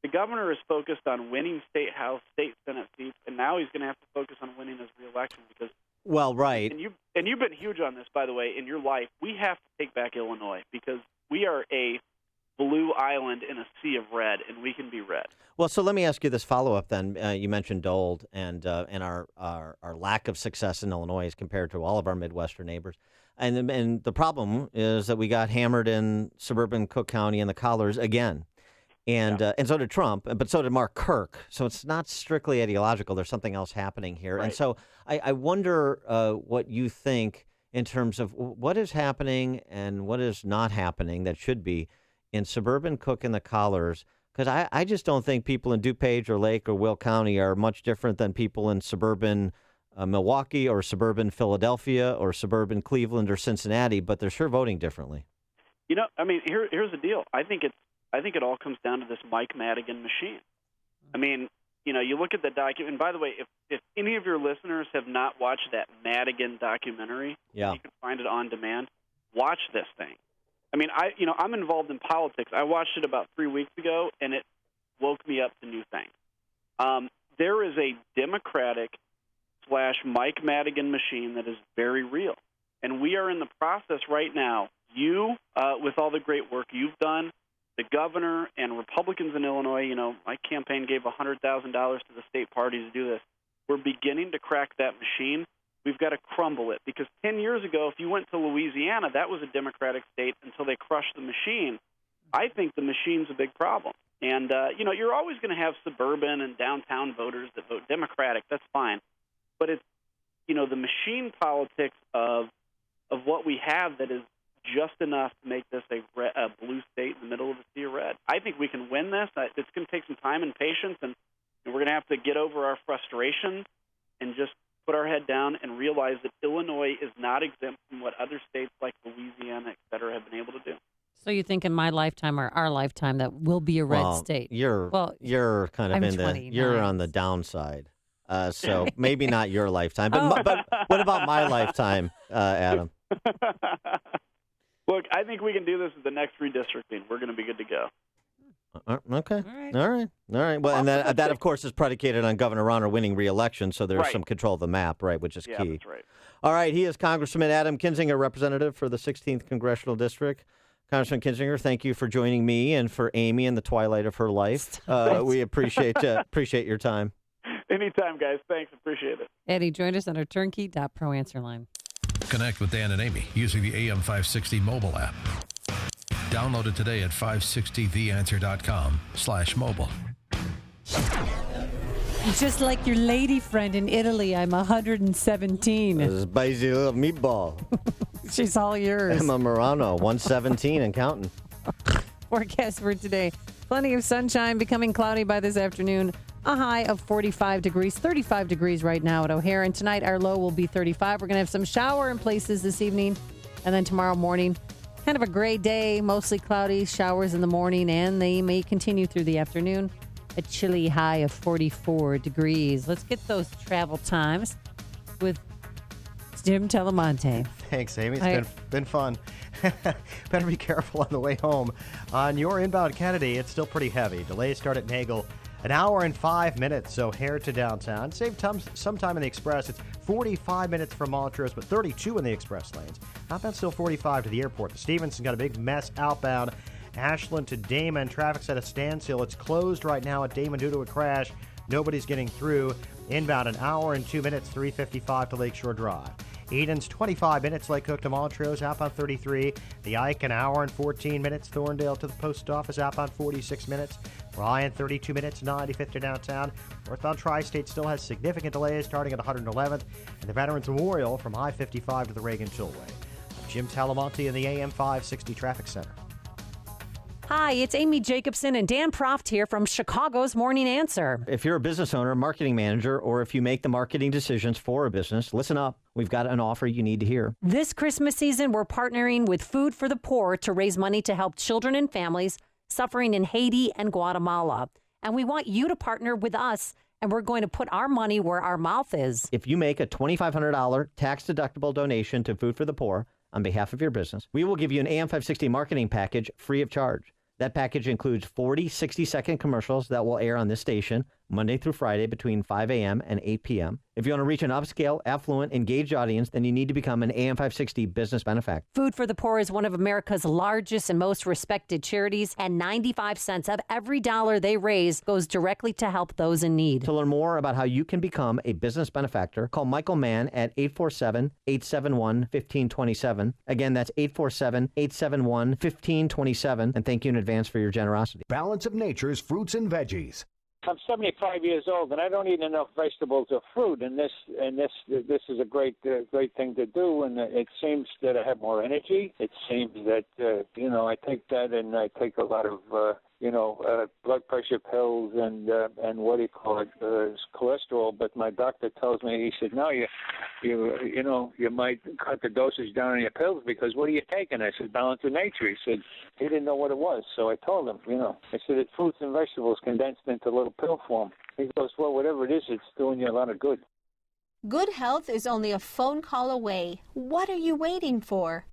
the governor is focused on winning state House, state Senate seats, and now he's going to have to focus on winning his reelection because. Well, right. And you've been huge on this, by the way, in your life. We have to take back Illinois because we are a blue island in a sea of red, and we can be red. Well, so let me ask you this follow-up then. You mentioned Dole and our lack of success in Illinois as compared to all of our Midwestern neighbors. And the problem is that we got hammered in suburban Cook County and the Collars again. And so did Trump, but so did Mark Kirk. So it's not strictly ideological. There's something else happening here. Right. And so I wonder what you think in terms of what is happening and what is not happening that should be in suburban Cook and the Collars, because I just don't think people in DuPage or Lake or Will County are much different than people in suburban Milwaukee or suburban Philadelphia or suburban Cleveland or Cincinnati, but they're sure voting differently. I mean, here's the deal. I think it all comes down to this Mike Madigan machine. I mean, you look at the document, and by the way, if any of your listeners have not watched that Madigan documentary, you can find it on demand. Watch this thing. I mean, I'm involved in politics. I watched it about 3 weeks ago, and it woke me up to new things. There is a Democratic / Mike Madigan machine that is very real, and we are in the process right now. You, with all the great work you've done, the governor and Republicans in Illinois, my campaign gave $100,000 to the state party to do this. We're beginning to crack that machine. We've got to crumble it because 10 years ago, if you went to Louisiana, that was a Democratic state until they crushed the machine. I think the machine's a big problem. And, you're always going to have suburban and downtown voters that vote Democratic. That's fine. But it's, the machine politics of what we have that is just enough to make this a blue state in the middle of the sea of red. I think we can win this. It's going to take some time and patience, and we're going to have to get over our frustration and just put our head down and realize that Illinois is not exempt from what other states like Louisiana, et cetera, have been able to do. So you think in my lifetime or our lifetime that will be a red state? You're kind of I'm you're on the downside. So maybe not your lifetime, but what about my lifetime, Adam? Look, I think we can do this at the next redistricting. We're going to be good to go. Okay. All right. Well, and that of course is predicated on Governor Rauner winning re-election, so there's some control of the map, right, which is key. Yeah, that's right. All right. He is Congressman Adam Kinzinger, representative for the 16th Congressional District. Congressman Kinzinger, thank you for joining me and for Amy in the twilight of her life. We appreciate your time. Anytime, guys. Thanks. Appreciate it. Eddie, join us on our turnkey.pro answer line. Connect with Dan and Amy using the AM560 mobile app. Download it today at 560theanswer.com/mobile. Just like your lady friend in Italy, I'm 117. This is spicy little meatball. She's all yours. Emma Morano, 117 and counting. Forecast for today. Plenty of sunshine, becoming cloudy by this afternoon. A high of 45 degrees, 35 degrees right now at O'Hare. And tonight our low will be 35. We're going to have some shower in places this evening. And then tomorrow morning, kind of a gray day, mostly cloudy, showers in the morning, and they may continue through the afternoon. A chilly high of 44 degrees. Let's get those travel times with Jim Telemonte. Thanks, Amy. It's been fun. Better be careful on the way home. On your inbound Kennedy, it's still pretty heavy. Delays start at Nagel. An hour and 5 minutes, so O'Hare to downtown. Save some time in the express. It's 45 minutes from Montrose, but 32 in the express lanes. Outbound still 45 to the airport. The Stevenson's got a big mess outbound. Ashland to Damon. Traffic's at a standstill. It's closed right now at Damon due to a crash. Nobody's getting through. Inbound an hour and 2 minutes, 3:55 to Lakeshore Drive. Eden's 25 minutes, Lake Hook to Montrose, outbound 33. The Ike, an hour and 14 minutes. Thorndale to the post office, outbound 46 minutes. Ryan, 32 minutes, 95th to downtown. Northbound Tri-State still has significant delays starting at 111th. And the Veterans Memorial from I-55 to the Reagan Tollway. I'm Jim Talamonte in the AM 560 Traffic Center. Hi, it's Amy Jacobson and Dan Proft here from Chicago's Morning Answer. If you're a business owner, marketing manager, or if you make the marketing decisions for a business, listen up. We've got an offer you need to hear. This Christmas season, we're partnering with Food for the Poor to raise money to help children and families suffering in Haiti and Guatemala. And we want you to partner with us, and we're going to put our money where our mouth is. If you make a $2,500 tax-deductible donation to Food for the Poor on behalf of your business, we will give you an AM560 marketing package free of charge. That package includes 40 60-second commercials that will air on this station Monday through Friday between 5 a.m. and 8 p.m. If you want to reach an upscale, affluent, engaged audience, then you need to become an AM560 business benefactor. Food for the Poor is one of America's largest and most respected charities, and 95 cents of every dollar they raise goes directly to help those in need. To learn more about how you can become a business benefactor, call Michael Mann at 847-871-1527. Again, that's 847-871-1527. And thank you in advance for your generosity. Balance of Nature's fruits and veggies. I'm 75 years old, and I don't eat enough vegetables or fruit. And this is a great thing to do. And it seems that I have more energy. It seems that I take that, and I take a lot of blood pressure pills and what do you call it, cholesterol. But my doctor tells me, he said, no, you might cut the dosage down on your pills because what are you taking? I said, Balance of Nature. He said he didn't know what it was. So I told him, I said it's fruits and vegetables condensed into little pill form. He goes, well, whatever it is, it's doing you a lot of good. Good health is only a phone call away. What are you waiting for?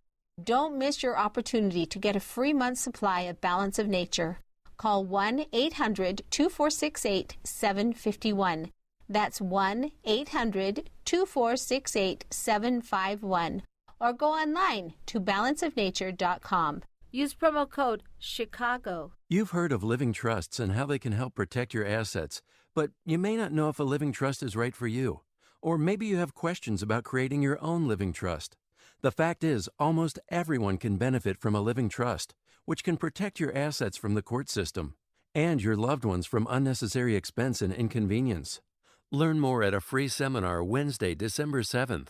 Don't miss your opportunity to get a free month's supply of Balance of Nature. Call 1-800-2468-751. That's 1-800-2468-751. Or go online to balanceofnature.com. Use promo code CHICAGO. You've heard of living trusts and how they can help protect your assets, but you may not know if a living trust is right for you. Or maybe you have questions about creating your own living trust. The fact is, almost everyone can benefit from a living trust, which can protect your assets from the court system and your loved ones from unnecessary expense and inconvenience. Learn more at a free seminar Wednesday, December 7th.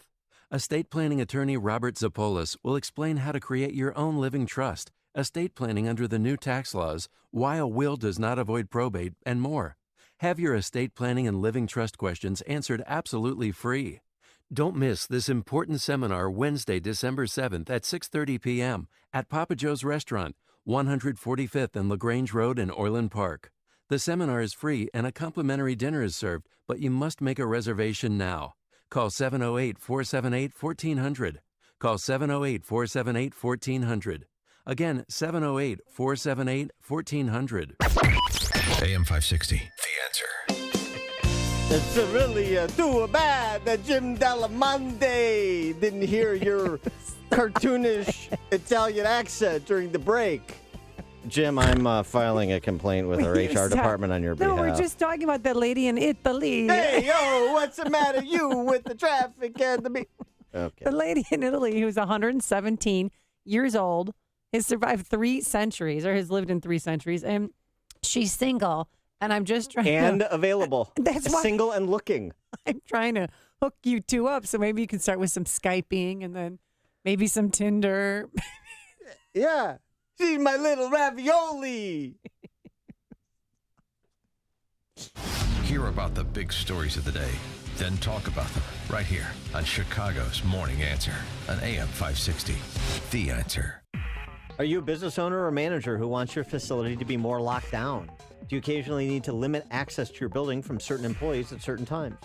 Estate planning attorney Robert Zapolis will explain how to create your own living trust, estate planning under the new tax laws, why a will does not avoid probate, and more. Have your estate planning and living trust questions answered absolutely free. Don't miss this important seminar Wednesday, December 7th at 6:30 p.m. at Papa Joe's Restaurant, 145th and LaGrange Road in Orland Park. The seminar is free and a complimentary dinner is served, but you must make a reservation now. Call 708-478-1400. Call 708-478-1400. Again, 708-478-1400. AM 560, The Answer. It's really too bad that Jim Delamonte didn't hear your cartoonish Italian accent during the break. Jim, I'm filing a complaint with our HR department on your behalf. No, we're just talking about that lady in Italy. Hey, yo, what's the matter, you, with the traffic and the... Okay. The lady in Italy who's 117 years old, has survived 3 centuries, or has lived in 3 centuries, and she's single, and I'm just trying And available. That's why single and looking. I'm trying to hook you two up, so maybe you can start with some Skyping, and then maybe some Tinder. Yeah. She's my little ravioli. Hear about the big stories of the day, then talk about them right here on Chicago's Morning Answer on AM 560. The Answer. Are you a business owner or manager who wants your facility to be more locked down? Do you occasionally need to limit access to your building from certain employees at certain times?